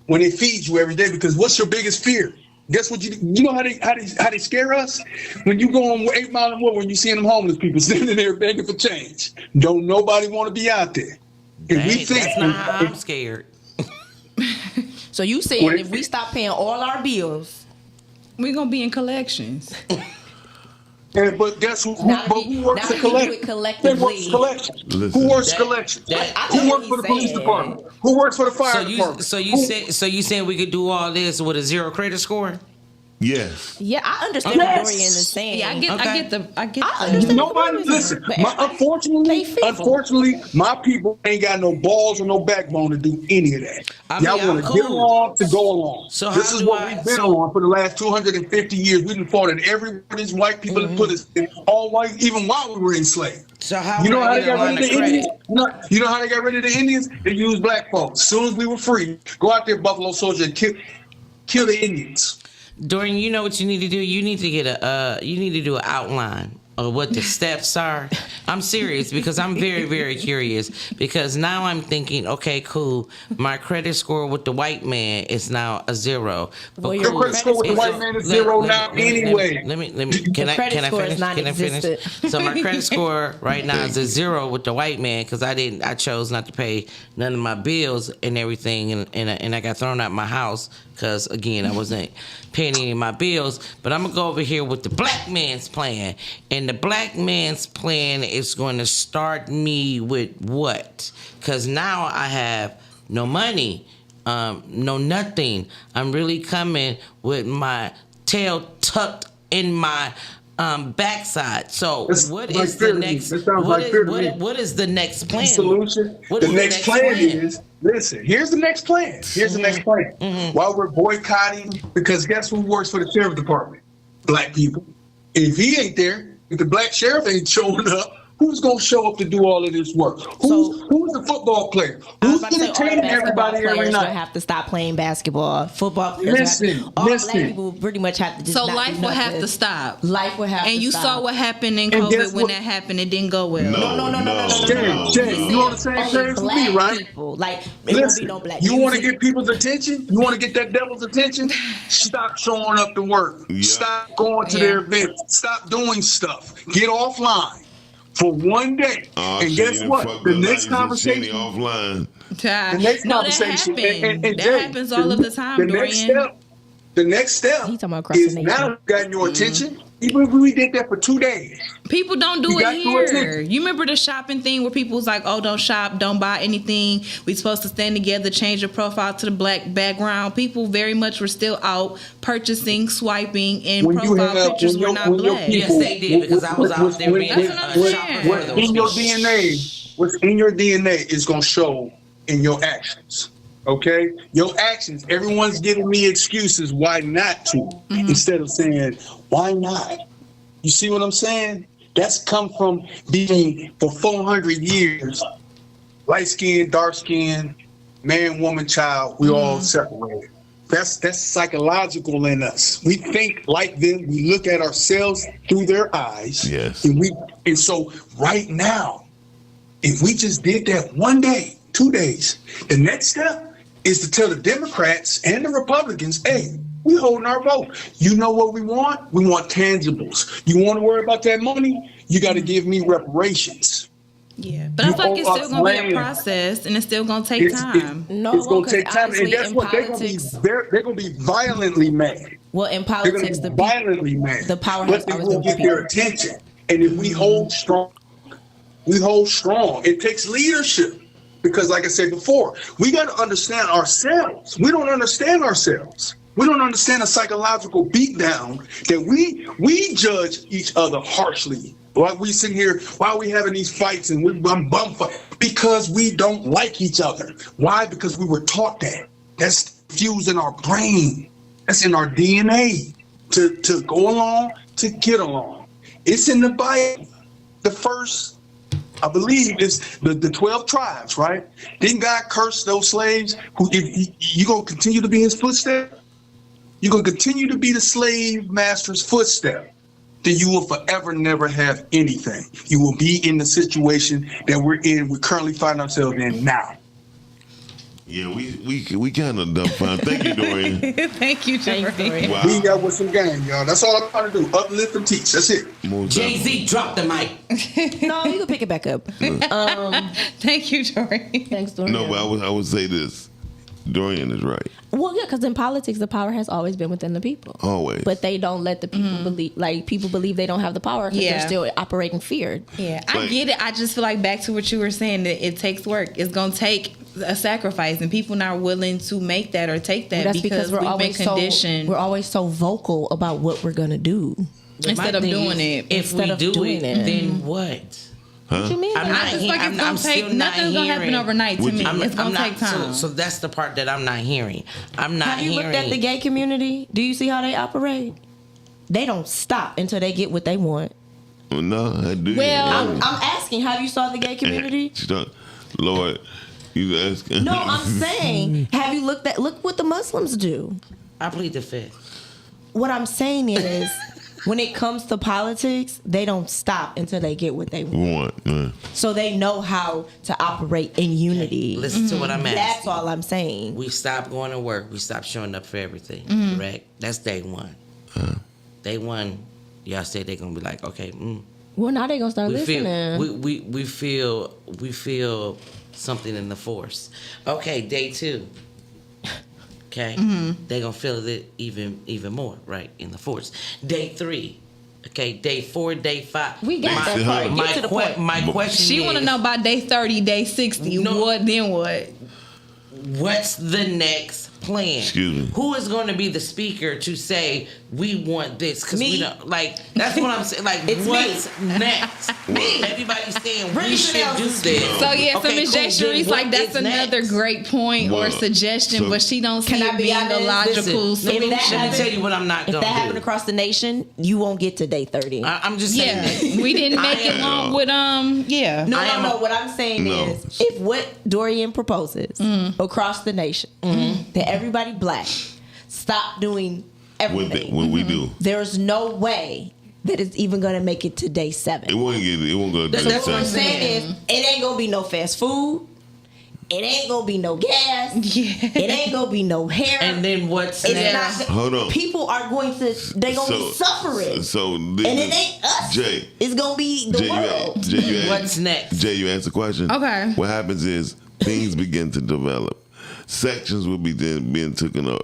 [SPEAKER 7] when it feeds you every day. Because what's your biggest fear? Guess what? You know how they scare us? When you go on 8 Mile and Wood, when you see them homeless people standing there begging for change, don't nobody want to be out there.
[SPEAKER 6] Dang, we think that's not how I'm scared.
[SPEAKER 10] So you saying if we stop paying all our bills,
[SPEAKER 8] we're gonna be in collections.
[SPEAKER 7] But guess who? Who works the collection? Who works collection? Who works collection? Who works for the police department? Who works for the fire department?
[SPEAKER 6] So you saying we could do all this with a 0 credit score?
[SPEAKER 2] Yes.
[SPEAKER 5] Yeah, I understand what Dorian is saying.
[SPEAKER 8] Yeah, I get
[SPEAKER 5] I
[SPEAKER 8] the.
[SPEAKER 5] understand.
[SPEAKER 7] Nobody listen. Unfortunately, my people ain't got no balls or no backbone to do any of that. Y'all want to get along to go along.
[SPEAKER 6] So
[SPEAKER 7] this
[SPEAKER 6] how
[SPEAKER 7] is
[SPEAKER 6] do
[SPEAKER 7] what
[SPEAKER 6] I-
[SPEAKER 7] we've been on for the last 250 years. We've been fought at every one of these white people that put us in, all white, even while we were enslaved.
[SPEAKER 6] So how
[SPEAKER 7] You know
[SPEAKER 6] would
[SPEAKER 7] how
[SPEAKER 6] I
[SPEAKER 7] they
[SPEAKER 6] get a
[SPEAKER 7] got rid
[SPEAKER 6] line
[SPEAKER 7] of
[SPEAKER 6] of
[SPEAKER 7] the Indians?
[SPEAKER 6] credit?
[SPEAKER 7] You know how they got rid of the Indians? They used black folks. As soon as we were free, go out there, Buffalo Soldier, and kill the Indians.
[SPEAKER 6] Dorian, you know what you need to do? You need to get you need to do an outline of what the steps are. I'm serious because I'm very, very curious because now I'm thinking, okay, cool. My credit score with the white man is now a 0.
[SPEAKER 5] Well,
[SPEAKER 7] Your credit score with the white man is 0 now anyway.
[SPEAKER 6] Let me. Can I
[SPEAKER 5] credit score is
[SPEAKER 6] finish? Can I finish?
[SPEAKER 5] non-existent.
[SPEAKER 6] So my credit score right now is a 0 with the white man because I chose not to pay none of my bills and everything, and I got thrown out my house because again I wasn't paying any of my bills. But I'm gonna go over here with the black man's plan, and the black man's plan is going to start me with what? Because now I have no money, no nothing. I'm really coming with my tail tucked in my backside. So what is the next? What is the next plan?
[SPEAKER 7] Solution.
[SPEAKER 6] What is
[SPEAKER 7] The next plan is, listen, here's the next plan. Here's the next plan. While we're boycotting, because guess who works for the sheriff department? Black people. If he ain't there, if the black sheriff ain't showing up, who's gonna show up to do all of this work? Who's the football player? Who's entertaining everybody every night?
[SPEAKER 5] Have to stop playing basketball. Football players.
[SPEAKER 7] Listen.
[SPEAKER 5] Black people pretty much have to just.
[SPEAKER 8] So
[SPEAKER 5] not
[SPEAKER 8] life
[SPEAKER 5] do
[SPEAKER 8] will have
[SPEAKER 5] nothing.
[SPEAKER 8] to stop.
[SPEAKER 5] Life will have.
[SPEAKER 8] And
[SPEAKER 5] to
[SPEAKER 8] you
[SPEAKER 5] stop.
[SPEAKER 8] saw what happened in
[SPEAKER 7] And
[SPEAKER 8] COVID
[SPEAKER 7] guess
[SPEAKER 8] when
[SPEAKER 7] what?
[SPEAKER 8] that happened. It didn't go well.
[SPEAKER 5] No.
[SPEAKER 7] Jay, you on the same
[SPEAKER 5] Only
[SPEAKER 7] page with
[SPEAKER 5] black
[SPEAKER 7] me, right?
[SPEAKER 5] people. Like it won't be
[SPEAKER 7] Listen,
[SPEAKER 5] no black.
[SPEAKER 7] you want to
[SPEAKER 5] music.
[SPEAKER 7] get people's attention? You want to get that devil's attention? Stop showing up to work.
[SPEAKER 2] Yeah.
[SPEAKER 7] Stop going to their events. Stop doing stuff. Get offline for one day. And guess what? The next conversation.
[SPEAKER 2] Offline.
[SPEAKER 7] The next conversation.
[SPEAKER 8] That happened.
[SPEAKER 7] And
[SPEAKER 8] That
[SPEAKER 7] Jay,
[SPEAKER 8] happens all of the time,
[SPEAKER 7] The next
[SPEAKER 8] Dorian.
[SPEAKER 7] step. The next step
[SPEAKER 5] He talking about across
[SPEAKER 7] is
[SPEAKER 5] the
[SPEAKER 7] now
[SPEAKER 5] nation.
[SPEAKER 7] got your attention. Even if we did that for 2 days.
[SPEAKER 8] People don't do
[SPEAKER 7] You
[SPEAKER 8] it
[SPEAKER 7] got to
[SPEAKER 8] here.
[SPEAKER 7] attend.
[SPEAKER 8] You remember the shopping thing where people was like, "Oh, don't shop, don't buy anything. We supposed to stand together, change your profile to the black background." People very much were still out purchasing, swiping, and
[SPEAKER 7] When you
[SPEAKER 8] profile
[SPEAKER 7] have-
[SPEAKER 8] pictures
[SPEAKER 7] when
[SPEAKER 8] were
[SPEAKER 7] your-
[SPEAKER 8] not
[SPEAKER 7] when your
[SPEAKER 8] black.
[SPEAKER 7] people-
[SPEAKER 6] Yes, they did because I was out there being
[SPEAKER 8] That's what I'm
[SPEAKER 6] a
[SPEAKER 8] saying.
[SPEAKER 6] shopper for
[SPEAKER 7] What's in your DNA, what's in your DNA is going to show in your actions. Okay? Your actions, everyone's giving me excuses why not to, instead of saying, why not? You see what I'm saying? That's come from being for 400 years, light skin, dark skin, man, woman, child, we all separated. That's psychological in us. We think like them. We look at ourselves through their eyes.
[SPEAKER 2] Yes.
[SPEAKER 7] And so right now, if we just did that 1 day, 2 days, the next step is to tell the Democrats and the Republicans, hey, we holding our vote. You know what we want? We want tangibles. You want to worry about that money? You got to give me reparations.
[SPEAKER 8] Yeah, but I feel like it's still gonna be a process, and it's still gonna take time.
[SPEAKER 7] It's going to take time. And guess what? They're going to be violently mad.
[SPEAKER 5] Well, in
[SPEAKER 7] They're going
[SPEAKER 5] politics,
[SPEAKER 7] to
[SPEAKER 5] the
[SPEAKER 7] be violently mad.
[SPEAKER 5] the power
[SPEAKER 7] but
[SPEAKER 5] has
[SPEAKER 7] they
[SPEAKER 5] always
[SPEAKER 7] will
[SPEAKER 5] been
[SPEAKER 7] get their
[SPEAKER 5] with people.
[SPEAKER 7] attention. And if we hold strong, It takes leadership. Because like I said before, we got to understand ourselves. We don't understand ourselves. We don't understand the psychological beatdown that we judge each other harshly. Why we sit here, why are we having these fights and I'm bum fight? Because we don't like each other. Why? Because we were taught that. That's fused in our brain. That's in our DNA to go along, to get along. It's in the Bible. The first, I believe, is the 12 tribes, right? Didn't God curse those slaves? Who, if you going to continue to be his footstep? You're going to continue to be the slave master's footstep. Then you will forever never have anything. You will be in the situation that we currently find ourselves in now.
[SPEAKER 2] Yeah, we kind of done fine. Thank you, Dorian.
[SPEAKER 8] Thank you, Dorian.
[SPEAKER 2] Wow.
[SPEAKER 7] We got with some game, y'all. That's all I'm trying to do. Uplift and teach. That's it.
[SPEAKER 6] Jay-Z, drop the mic.
[SPEAKER 5] No, you can pick it back up.
[SPEAKER 8] Thank you, Dorian.
[SPEAKER 5] Thanks, Dorian.
[SPEAKER 2] No, but I would say this. Dorian is right.
[SPEAKER 5] Well, yeah, because in politics, the power has always been within the people.
[SPEAKER 2] Always.
[SPEAKER 5] But they don't let the people believe, like, people believe they don't have the power because
[SPEAKER 8] Yeah.
[SPEAKER 5] they're still operating fear.
[SPEAKER 8] Yeah, I get it. I just feel like back to what you were saying, that it takes work. It's going to take a sacrifice, and people not willing to make that or take that
[SPEAKER 5] That's
[SPEAKER 8] because
[SPEAKER 5] we're
[SPEAKER 8] we've been
[SPEAKER 5] always
[SPEAKER 8] conditioned.
[SPEAKER 5] we're always so vocal about what we're gonna do
[SPEAKER 8] instead of doing it.
[SPEAKER 6] If
[SPEAKER 5] Instead
[SPEAKER 6] we
[SPEAKER 5] of
[SPEAKER 6] do
[SPEAKER 5] doing
[SPEAKER 6] it,
[SPEAKER 5] it.
[SPEAKER 6] then what?
[SPEAKER 5] What you mean?
[SPEAKER 6] I'm not.
[SPEAKER 8] I just like it's
[SPEAKER 6] I'm
[SPEAKER 8] gonna
[SPEAKER 6] still
[SPEAKER 8] take.
[SPEAKER 6] not
[SPEAKER 8] Nothing's gonna happen
[SPEAKER 6] hearing-
[SPEAKER 8] overnight to me. It's gonna take time.
[SPEAKER 6] So that's the part that I'm not hearing. I'm not
[SPEAKER 5] Have you
[SPEAKER 6] hearing.
[SPEAKER 5] looked at the gay community? Do you see how they operate? They don't stop until they get what they want.
[SPEAKER 2] Well, no, I do.
[SPEAKER 8] Well,
[SPEAKER 5] I'm asking, have you saw the gay community?
[SPEAKER 2] Lord, you asking?
[SPEAKER 5] No, I'm saying, have you look what the Muslims do?
[SPEAKER 6] I plead the fifth.
[SPEAKER 5] What I'm saying is, when it comes to politics, they don't stop until they get what they want. So they know how to operate in unity.
[SPEAKER 6] Listen to what I'm asking.
[SPEAKER 5] That's all I'm saying.
[SPEAKER 6] We stopped going to work. We stopped showing up for everything. Correct? That's day one. Day one, y'all said they're gonna be like, okay.
[SPEAKER 5] Well, now they gonna start listening.
[SPEAKER 6] We feel something in the force. Okay, day two. Okay, they gonna feel it even more, right, in the force. Day three. Okay, day 4, day 5.
[SPEAKER 5] We got that part. Get to the point.
[SPEAKER 6] My question
[SPEAKER 8] She
[SPEAKER 6] is,
[SPEAKER 8] want to know by day 30, day 60. What then? What?
[SPEAKER 6] what's the next plan?
[SPEAKER 2] Excuse me.
[SPEAKER 6] Who is going to be the speaker to say we want this? Because we
[SPEAKER 5] Me.
[SPEAKER 6] don't like. That's what I'm saying. Like,
[SPEAKER 5] It's
[SPEAKER 6] what's next?
[SPEAKER 5] Me.
[SPEAKER 6] Everybody's saying we
[SPEAKER 5] Brittany
[SPEAKER 6] should
[SPEAKER 5] Chanel.
[SPEAKER 6] do this.
[SPEAKER 8] So yeah, so
[SPEAKER 6] Okay,
[SPEAKER 8] Miss
[SPEAKER 6] cool.
[SPEAKER 8] J.
[SPEAKER 6] Then
[SPEAKER 8] Sharisse,
[SPEAKER 6] what
[SPEAKER 8] like that's
[SPEAKER 6] is
[SPEAKER 8] another
[SPEAKER 6] next?
[SPEAKER 8] great point or
[SPEAKER 2] Well,
[SPEAKER 8] suggestion,
[SPEAKER 2] so-
[SPEAKER 8] but she don't see
[SPEAKER 5] Can I
[SPEAKER 8] it
[SPEAKER 5] be
[SPEAKER 8] being a
[SPEAKER 5] honest?
[SPEAKER 8] logical
[SPEAKER 6] Listen, let me
[SPEAKER 8] solution.
[SPEAKER 6] tell you what I'm not
[SPEAKER 5] If
[SPEAKER 6] going
[SPEAKER 5] that
[SPEAKER 6] to
[SPEAKER 5] happened
[SPEAKER 6] do.
[SPEAKER 5] across the nation, you won't get to day 30.
[SPEAKER 6] I'm just saying
[SPEAKER 8] Yeah,
[SPEAKER 6] that.
[SPEAKER 8] we didn't make it long with yeah.
[SPEAKER 5] No,
[SPEAKER 6] I am
[SPEAKER 5] no.
[SPEAKER 6] a-
[SPEAKER 5] What I'm saying
[SPEAKER 2] No.
[SPEAKER 5] is, if what Dorian proposes across the nation, that everybody black stop doing everything,
[SPEAKER 2] What we do.
[SPEAKER 5] there's no way that it's even gonna make it to day 7.
[SPEAKER 2] It won't go to
[SPEAKER 6] That's
[SPEAKER 2] the
[SPEAKER 6] what
[SPEAKER 5] What I'm
[SPEAKER 2] same.
[SPEAKER 5] saying is, it ain't gonna be no fast food. It ain't gonna be no gas.
[SPEAKER 8] Yeah.
[SPEAKER 5] It ain't gonna be no hair.
[SPEAKER 6] And then what's
[SPEAKER 5] it's
[SPEAKER 6] next?
[SPEAKER 5] not.
[SPEAKER 2] Hold on.
[SPEAKER 5] People are going to. They gonna be suffering.
[SPEAKER 2] So
[SPEAKER 5] And it ain't us.
[SPEAKER 2] Jay.
[SPEAKER 5] It's gonna be the world.
[SPEAKER 6] What's next?
[SPEAKER 2] Jay, you asked the question.
[SPEAKER 8] Okay.
[SPEAKER 2] What happens is things begin to develop. Sections will be then being taken over.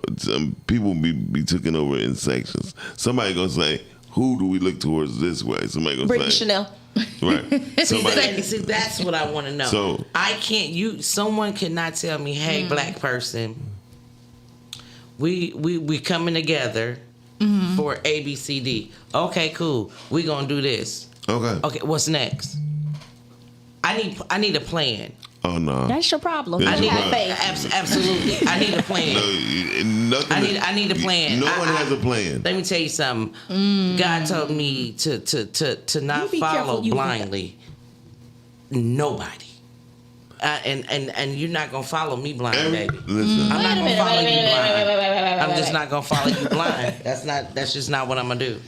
[SPEAKER 2] People will be taken over in sections. Somebody gonna say, "Who do we look towards this way?" Somebody gonna
[SPEAKER 5] Brittany
[SPEAKER 2] say,
[SPEAKER 5] Chanel.
[SPEAKER 2] "Right." Somebody.
[SPEAKER 6] See, that's what I want to know.
[SPEAKER 2] So-
[SPEAKER 6] I can't. Someone cannot tell me, "Hey, black person, we coming together for A, B, C, D." Okay, cool. We gonna do this.
[SPEAKER 2] Okay.
[SPEAKER 6] Okay, what's next? I need a plan.
[SPEAKER 2] Oh no.
[SPEAKER 5] That's your problem.
[SPEAKER 2] That's
[SPEAKER 5] You
[SPEAKER 2] your
[SPEAKER 5] have
[SPEAKER 2] problem.
[SPEAKER 5] faith.
[SPEAKER 6] Absolutely, I need a plan.
[SPEAKER 2] Nothing.
[SPEAKER 6] I need a plan.
[SPEAKER 2] No one has a plan.
[SPEAKER 6] Let me tell you something. God told me to not
[SPEAKER 5] You be careful,
[SPEAKER 6] follow
[SPEAKER 5] you
[SPEAKER 6] blindly nobody. And you're not gonna follow me blind, baby.
[SPEAKER 2] Listen.
[SPEAKER 6] I'm not gonna follow you blind. I'm just
[SPEAKER 5] wait.
[SPEAKER 6] not gonna follow you blind. That's just not what I'm gonna do.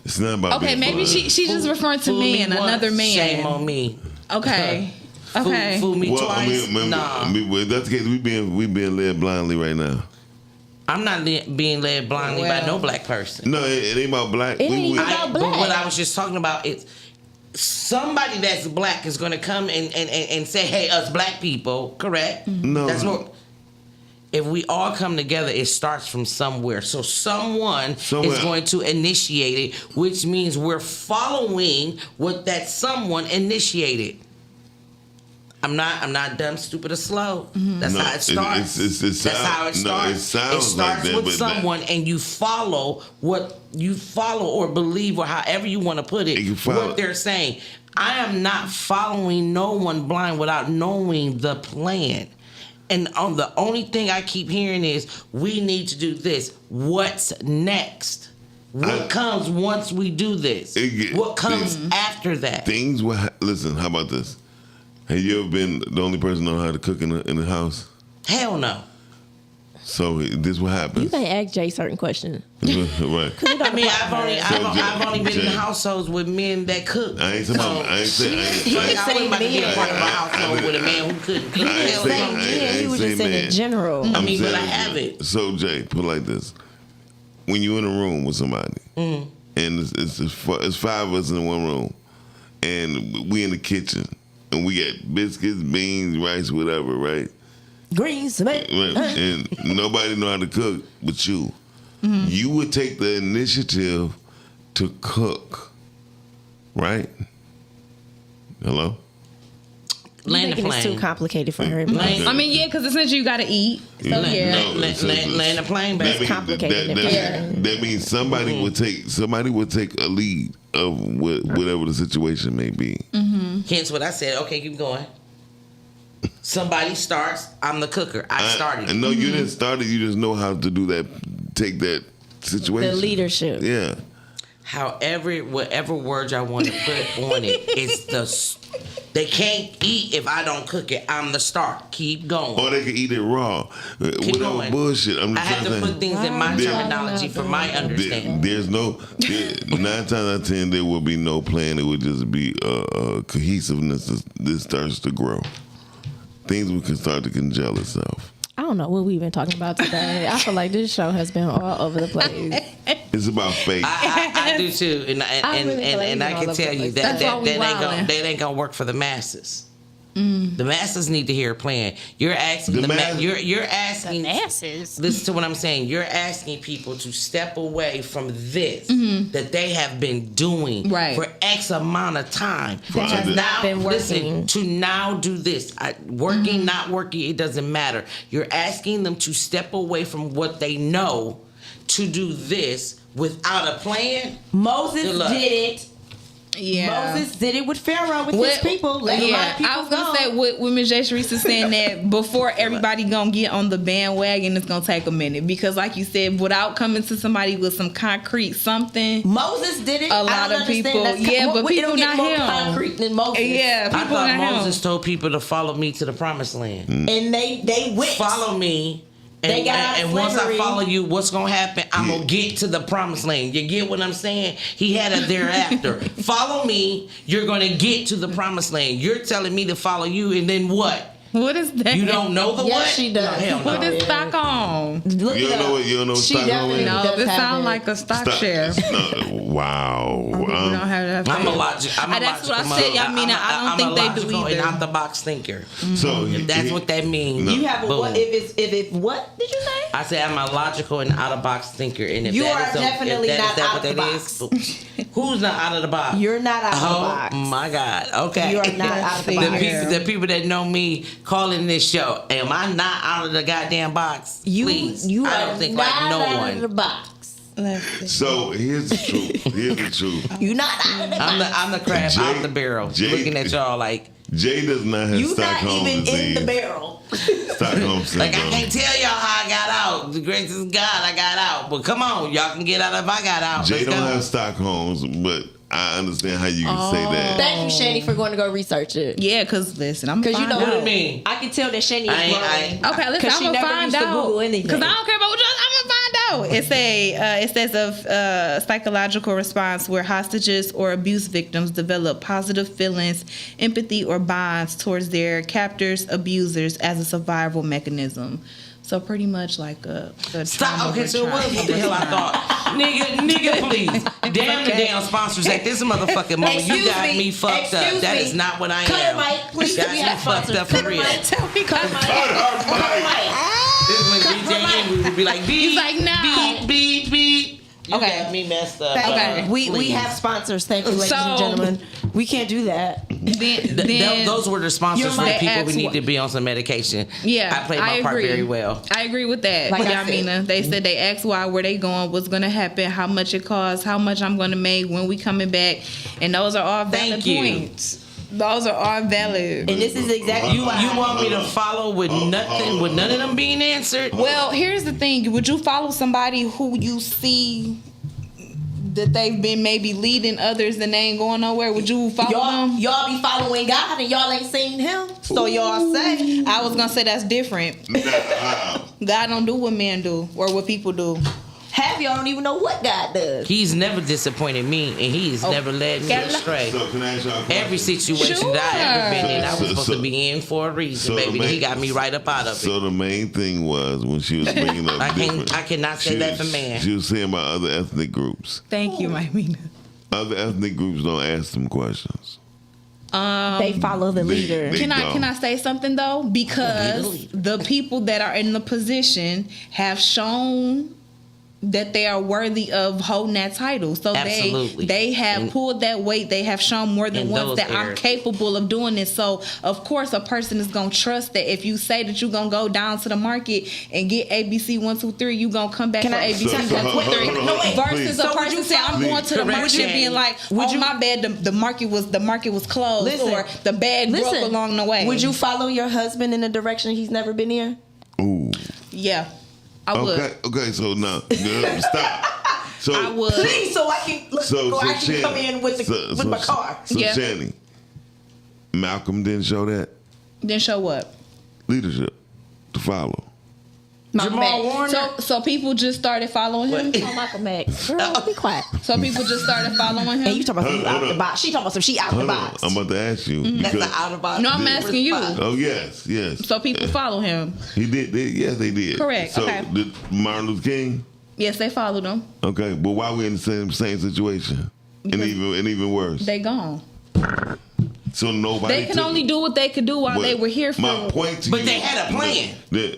[SPEAKER 2] It's not about.
[SPEAKER 8] Okay,
[SPEAKER 2] being
[SPEAKER 8] maybe
[SPEAKER 2] blind.
[SPEAKER 8] she's just referring to
[SPEAKER 6] Fool me
[SPEAKER 8] man,
[SPEAKER 6] once,
[SPEAKER 8] another man.
[SPEAKER 6] Shame on me.
[SPEAKER 8] Okay. Okay.
[SPEAKER 6] Fool me
[SPEAKER 2] Well,
[SPEAKER 6] twice. Nah.
[SPEAKER 2] if that's the case, we being led blindly right now.
[SPEAKER 6] I'm not being led blindly by
[SPEAKER 8] Well.
[SPEAKER 6] no black person.
[SPEAKER 2] No, it ain't about black.
[SPEAKER 5] It ain't even about
[SPEAKER 6] But
[SPEAKER 5] black.
[SPEAKER 6] what I was just talking about is somebody that's black is going to come and say, "Hey, us black people," correct?
[SPEAKER 2] No.
[SPEAKER 6] That's what. If we all come together, it starts from somewhere. So someone
[SPEAKER 2] Somewhere.
[SPEAKER 6] is going to initiate it, which means we're following what that someone initiated. I'm not dumb, stupid, or slow. That's
[SPEAKER 2] No,
[SPEAKER 6] how it starts. That's how it starts.
[SPEAKER 2] it sounds like
[SPEAKER 6] starts
[SPEAKER 2] that,
[SPEAKER 6] with
[SPEAKER 2] but
[SPEAKER 6] someone, and you follow what you follow or believe, or however you want to put it.
[SPEAKER 2] You follow.
[SPEAKER 6] What they're saying. I am not following no one blind without knowing the plan. And on the only thing I keep hearing is we need to do this. What's next? What comes once we do this? What comes after that?
[SPEAKER 2] Things will listen. How about this? Have you ever been the only person know how to cook in the house?
[SPEAKER 6] Hell no.
[SPEAKER 2] So this what
[SPEAKER 5] You
[SPEAKER 2] happens.
[SPEAKER 5] can't ask Jay certain questions.
[SPEAKER 2] Right.
[SPEAKER 6] I mean, I've only been in
[SPEAKER 2] Jay-
[SPEAKER 6] households with men that cook.
[SPEAKER 2] I ain't saying. I ain't saying.
[SPEAKER 6] I wasn't about to be a part of a household with a man who couldn't cook.
[SPEAKER 2] I ain't
[SPEAKER 6] Hell
[SPEAKER 2] saying-
[SPEAKER 6] no.
[SPEAKER 5] Yeah, he was
[SPEAKER 2] say
[SPEAKER 5] just saying in
[SPEAKER 2] man.
[SPEAKER 5] general.
[SPEAKER 6] I mean, but I
[SPEAKER 2] saying-
[SPEAKER 6] have it.
[SPEAKER 2] So Jay, put it like this: when you in a room with somebody, and it's 5 of us in one room, and we in the kitchen, and we got biscuits, beans, rice, whatever, right?
[SPEAKER 5] Greens, man.
[SPEAKER 2] Right. And nobody know how to cook but you. You would take the initiative to cook, right? Hello?
[SPEAKER 6] Land the
[SPEAKER 5] making this
[SPEAKER 6] plane.
[SPEAKER 5] too complicated for her.
[SPEAKER 8] I mean, yeah, because essentially you got to eat. So yeah.
[SPEAKER 6] Land the plane,
[SPEAKER 2] That
[SPEAKER 6] baby.
[SPEAKER 2] means,
[SPEAKER 5] complicated.
[SPEAKER 2] that means somebody would take a lead of whatever the situation may be.
[SPEAKER 6] Hence what I said. Okay, keep going. Somebody starts. I'm the cooker. I started.
[SPEAKER 2] No, you didn't start it. You just know how to do that. Take that situation.
[SPEAKER 5] The leadership.
[SPEAKER 2] Yeah.
[SPEAKER 6] However, whatever word y'all want to put on it, it's they can't eat if I don't cook it. I'm the start. Keep going.
[SPEAKER 2] Or they can eat it raw. Whatever
[SPEAKER 6] going.
[SPEAKER 2] bullshit. I'm
[SPEAKER 6] I
[SPEAKER 2] just
[SPEAKER 6] have to
[SPEAKER 2] saying.
[SPEAKER 6] put things in my terminology for my understanding.
[SPEAKER 2] There's 9 times out of 10 there will be no plan. It would just be cohesiveness. This starts to grow. Things can start to congeal itself.
[SPEAKER 5] I don't know what we've been talking about today. I feel like this show has been all over the place.
[SPEAKER 2] It's about faith.
[SPEAKER 6] I do too, and
[SPEAKER 5] I really feel like
[SPEAKER 6] and I
[SPEAKER 5] we've been
[SPEAKER 6] can
[SPEAKER 5] all
[SPEAKER 6] tell
[SPEAKER 5] over the
[SPEAKER 6] you
[SPEAKER 5] place.
[SPEAKER 6] that ain't gonna work for the masses. The masses need to hear a plan. You're asking you're asking
[SPEAKER 10] masses.
[SPEAKER 6] Listen to what I'm saying. You're asking people to step away from this that they have been doing for X amount of time.
[SPEAKER 5] That has not been working.
[SPEAKER 6] Listen, to now do this. Working, not working, it doesn't matter. You're asking them to step away from what they know to do this without a plan.
[SPEAKER 5] Moses
[SPEAKER 6] Good luck.
[SPEAKER 5] did it.
[SPEAKER 8] Yeah.
[SPEAKER 5] Moses did it with Pharaoh, with his people. Let a lot of people
[SPEAKER 8] I was gonna
[SPEAKER 5] go.
[SPEAKER 8] say what Ms. J. Sharisse is saying that before everybody gonna get on the bandwagon, it's gonna take a minute because, like you said, without coming to somebody with some concrete something,
[SPEAKER 5] Moses did it.
[SPEAKER 8] A lot of people, but people not
[SPEAKER 5] more
[SPEAKER 8] him.
[SPEAKER 5] concrete than Moses.
[SPEAKER 8] Yeah,
[SPEAKER 6] I
[SPEAKER 8] people
[SPEAKER 6] thought
[SPEAKER 8] not
[SPEAKER 6] Moses
[SPEAKER 8] him.
[SPEAKER 6] told people to follow me to the promised land.
[SPEAKER 5] And they went.
[SPEAKER 6] Follow me.
[SPEAKER 5] They got out of
[SPEAKER 6] and once I
[SPEAKER 5] slavery.
[SPEAKER 6] follow you, what's gonna happen? I'm gonna get to the promised land. You get what I'm saying? He had a thereafter. Follow me, you're gonna get to the promised land. You're telling me to follow you, and then what?
[SPEAKER 8] What is that?
[SPEAKER 6] You don't know the
[SPEAKER 5] Yes,
[SPEAKER 6] what?
[SPEAKER 5] she does.
[SPEAKER 6] No, hell no.
[SPEAKER 8] What is Stockholm?
[SPEAKER 5] Look
[SPEAKER 2] You
[SPEAKER 5] it
[SPEAKER 2] don't know
[SPEAKER 5] up.
[SPEAKER 2] what? You don't know what
[SPEAKER 5] She
[SPEAKER 2] Stockholm
[SPEAKER 5] definitely
[SPEAKER 2] is?
[SPEAKER 5] knows.
[SPEAKER 8] No,
[SPEAKER 5] does
[SPEAKER 8] this
[SPEAKER 5] have
[SPEAKER 8] sounds
[SPEAKER 5] it.
[SPEAKER 8] like a stock share.
[SPEAKER 2] Wow.
[SPEAKER 8] We don't have that.
[SPEAKER 6] I'm a logic.
[SPEAKER 8] That's what I said. I mean, I don't think they do
[SPEAKER 6] I'm
[SPEAKER 8] either.
[SPEAKER 6] an out the box thinker.
[SPEAKER 2] So
[SPEAKER 6] If that's what that means.
[SPEAKER 2] No.
[SPEAKER 5] You have a
[SPEAKER 6] boom.
[SPEAKER 5] what? If it's what did you say?
[SPEAKER 6] I say I'm a logical and out of box thinker, and if
[SPEAKER 5] You
[SPEAKER 6] that
[SPEAKER 5] are
[SPEAKER 6] is
[SPEAKER 5] definitely
[SPEAKER 6] if that
[SPEAKER 5] not
[SPEAKER 6] is
[SPEAKER 5] out
[SPEAKER 6] what
[SPEAKER 5] of the
[SPEAKER 6] that is, who's not out of the box?
[SPEAKER 5] You're not out of the box.
[SPEAKER 6] Oh my God! Okay,
[SPEAKER 5] You are not out of the box.
[SPEAKER 6] The people that know me calling this show, am I not out of the goddamn box? Please,
[SPEAKER 5] You
[SPEAKER 6] I
[SPEAKER 5] are
[SPEAKER 6] don't think
[SPEAKER 5] not
[SPEAKER 6] like no
[SPEAKER 5] out
[SPEAKER 6] one.
[SPEAKER 5] of the box.
[SPEAKER 2] So here's the truth. Here's the truth.
[SPEAKER 5] You're not out of the box.
[SPEAKER 6] I'm the crab
[SPEAKER 2] Jay-
[SPEAKER 6] out the barrel,
[SPEAKER 2] Jay-
[SPEAKER 6] looking at y'all like
[SPEAKER 2] Jay does not have
[SPEAKER 5] You're not
[SPEAKER 2] Stockholm
[SPEAKER 5] even
[SPEAKER 2] disease.
[SPEAKER 5] in the barrel.
[SPEAKER 2] Stockholm syndrome.
[SPEAKER 6] I can't tell y'all how I got out. The grace of God, I got out. But come on, y'all can get out if I got out.
[SPEAKER 2] Jay
[SPEAKER 6] Let's
[SPEAKER 2] don't
[SPEAKER 6] go.
[SPEAKER 2] have Stockholm's, but I understand how you can say that.
[SPEAKER 5] Thank you, Chaney, for going to go research it.
[SPEAKER 8] Yeah, because listen, I'm
[SPEAKER 5] Because you know
[SPEAKER 6] What do you mean?
[SPEAKER 5] I can tell that Chaney is
[SPEAKER 6] I ain't-
[SPEAKER 5] growing.
[SPEAKER 8] Okay, listen,
[SPEAKER 5] Because
[SPEAKER 8] I'm
[SPEAKER 5] she
[SPEAKER 8] gonna
[SPEAKER 5] never
[SPEAKER 8] find
[SPEAKER 5] used to
[SPEAKER 8] out.
[SPEAKER 5] Google anything.
[SPEAKER 8] Because I don't care about what y'all. I'm gonna find out. It says of psychological response where hostages or abuse victims develop positive feelings, empathy, or bonds towards their captors, abusers as a survival mechanism. So pretty much like a
[SPEAKER 6] Stop.
[SPEAKER 8] trauma
[SPEAKER 6] Okay, so it was
[SPEAKER 8] response.
[SPEAKER 6] what the hell I thought. nigga, please. Damn the damn sponsors at this motherfucking moment. You got me fucked up.
[SPEAKER 5] Excuse
[SPEAKER 6] That
[SPEAKER 5] me.
[SPEAKER 6] is not what I
[SPEAKER 5] Cut
[SPEAKER 6] am.
[SPEAKER 5] her mic, please.
[SPEAKER 6] Got
[SPEAKER 5] We
[SPEAKER 6] me
[SPEAKER 5] have
[SPEAKER 6] fucked
[SPEAKER 5] sponsors.
[SPEAKER 6] up for
[SPEAKER 5] Cut her
[SPEAKER 6] real.
[SPEAKER 5] mic.
[SPEAKER 8] Tell me,
[SPEAKER 5] Cut her mic. Cut her mic.
[SPEAKER 6] This is when DJ Henry would be like, beep,
[SPEAKER 8] He's like, no.
[SPEAKER 6] beep, beep, beep. You
[SPEAKER 8] Okay.
[SPEAKER 6] got me messed up.
[SPEAKER 8] Okay.
[SPEAKER 5] We
[SPEAKER 6] Please.
[SPEAKER 5] have sponsors. Thank you, ladies
[SPEAKER 8] So-
[SPEAKER 5] and gentlemen. We can't do that.
[SPEAKER 8] Then
[SPEAKER 6] Those were the sponsors
[SPEAKER 5] You're
[SPEAKER 6] for the
[SPEAKER 5] right.
[SPEAKER 6] people who
[SPEAKER 8] Ask
[SPEAKER 6] need
[SPEAKER 8] what-
[SPEAKER 6] to be on some medication.
[SPEAKER 8] Yeah,
[SPEAKER 6] I played my part
[SPEAKER 8] agree.
[SPEAKER 6] very well.
[SPEAKER 8] I agree with that.
[SPEAKER 5] Like I
[SPEAKER 8] Yamina, they said they asked why, where they going, what's going to happen, how much it costs, how much I'm going to make, when we coming back, and those are all valid
[SPEAKER 6] Thank you.
[SPEAKER 8] points. Those are all valid.
[SPEAKER 5] And this is exactly
[SPEAKER 6] You want me to follow with nothing, with none of them being answered?
[SPEAKER 8] Well, here's the thing: would you follow somebody who you see that they've been maybe leading others and they ain't going nowhere? Would you follow them?
[SPEAKER 5] Y'all be following God and y'all ain't seen him. So y'all say.
[SPEAKER 8] I was gonna say that's different. God don't do what men do or what people do.
[SPEAKER 5] Half y'all don't even know what God does.
[SPEAKER 6] He's never disappointed me, and he's never led me
[SPEAKER 8] Carla?
[SPEAKER 6] astray.
[SPEAKER 2] So can I ask y'all a question?
[SPEAKER 6] Every situation
[SPEAKER 8] Sure.
[SPEAKER 6] that I ever been in, I was
[SPEAKER 2] So-
[SPEAKER 6] supposed
[SPEAKER 2] so-
[SPEAKER 6] to be in for a reason,
[SPEAKER 2] so
[SPEAKER 6] baby.
[SPEAKER 2] the
[SPEAKER 6] He
[SPEAKER 2] main-
[SPEAKER 6] got me right up out of it.
[SPEAKER 2] So the main thing was when she was bringing up
[SPEAKER 6] I cannot say that for man.
[SPEAKER 2] She was saying about other ethnic groups.
[SPEAKER 8] Thank you, Yamina.
[SPEAKER 2] Other ethnic groups don't ask them questions.
[SPEAKER 5] They follow the leader.
[SPEAKER 2] they-
[SPEAKER 8] Can
[SPEAKER 2] don't.
[SPEAKER 8] I say something though? Because the people that are in the position have shown that they are worthy of holding that title. So
[SPEAKER 6] Absolutely.
[SPEAKER 8] they have pulled that weight. They have shown more than
[SPEAKER 6] In
[SPEAKER 8] once
[SPEAKER 6] those
[SPEAKER 8] that I'm
[SPEAKER 6] areas.
[SPEAKER 8] capable of doing this. So of course a person is gonna trust that if you say that you're gonna go down to the market and get ABC 1, 2, 3, you gonna come back for ABC 1, 2, 3. Versus a person saying I'm going to the
[SPEAKER 6] Correct,
[SPEAKER 8] market
[SPEAKER 6] Chaney.
[SPEAKER 8] being like, oh my bad, the market was closed,
[SPEAKER 10] Listen,
[SPEAKER 8] or the bag broke along the way.
[SPEAKER 10] Would you follow your husband in a direction he's never been in?
[SPEAKER 2] Ooh.
[SPEAKER 8] Yeah, I would.
[SPEAKER 2] Okay. So now, stop. So
[SPEAKER 8] I would.
[SPEAKER 10] Please, so I can come in with my car.
[SPEAKER 2] So
[SPEAKER 8] Yeah.
[SPEAKER 2] Chaney, Malcolm didn't show that
[SPEAKER 8] Then show what?
[SPEAKER 2] leadership to follow.
[SPEAKER 10] Jamal Warner.
[SPEAKER 8] So people just started following him.
[SPEAKER 5] Oh, Michael Max. Girl, be quiet.
[SPEAKER 8] So people just started following him.
[SPEAKER 5] And you talking about some out the box. She talking about some she out the
[SPEAKER 2] Hold on,
[SPEAKER 5] box.
[SPEAKER 2] I'm about to ask you.
[SPEAKER 10] That's
[SPEAKER 2] because-
[SPEAKER 10] an out of box.
[SPEAKER 8] No, I'm asking you.
[SPEAKER 2] Oh yes.
[SPEAKER 8] So people follow him.
[SPEAKER 2] He did. Yes, they did.
[SPEAKER 8] Correct,
[SPEAKER 2] So
[SPEAKER 8] okay.
[SPEAKER 2] did Martin Luther King.
[SPEAKER 8] Yes, they followed him.
[SPEAKER 2] Okay, but why we in the same situation? And even worse.
[SPEAKER 8] They gone.
[SPEAKER 2] So nobody.
[SPEAKER 8] They can only do what they could do while they were here for.
[SPEAKER 2] My point to
[SPEAKER 6] But
[SPEAKER 2] you.
[SPEAKER 6] they had a plan.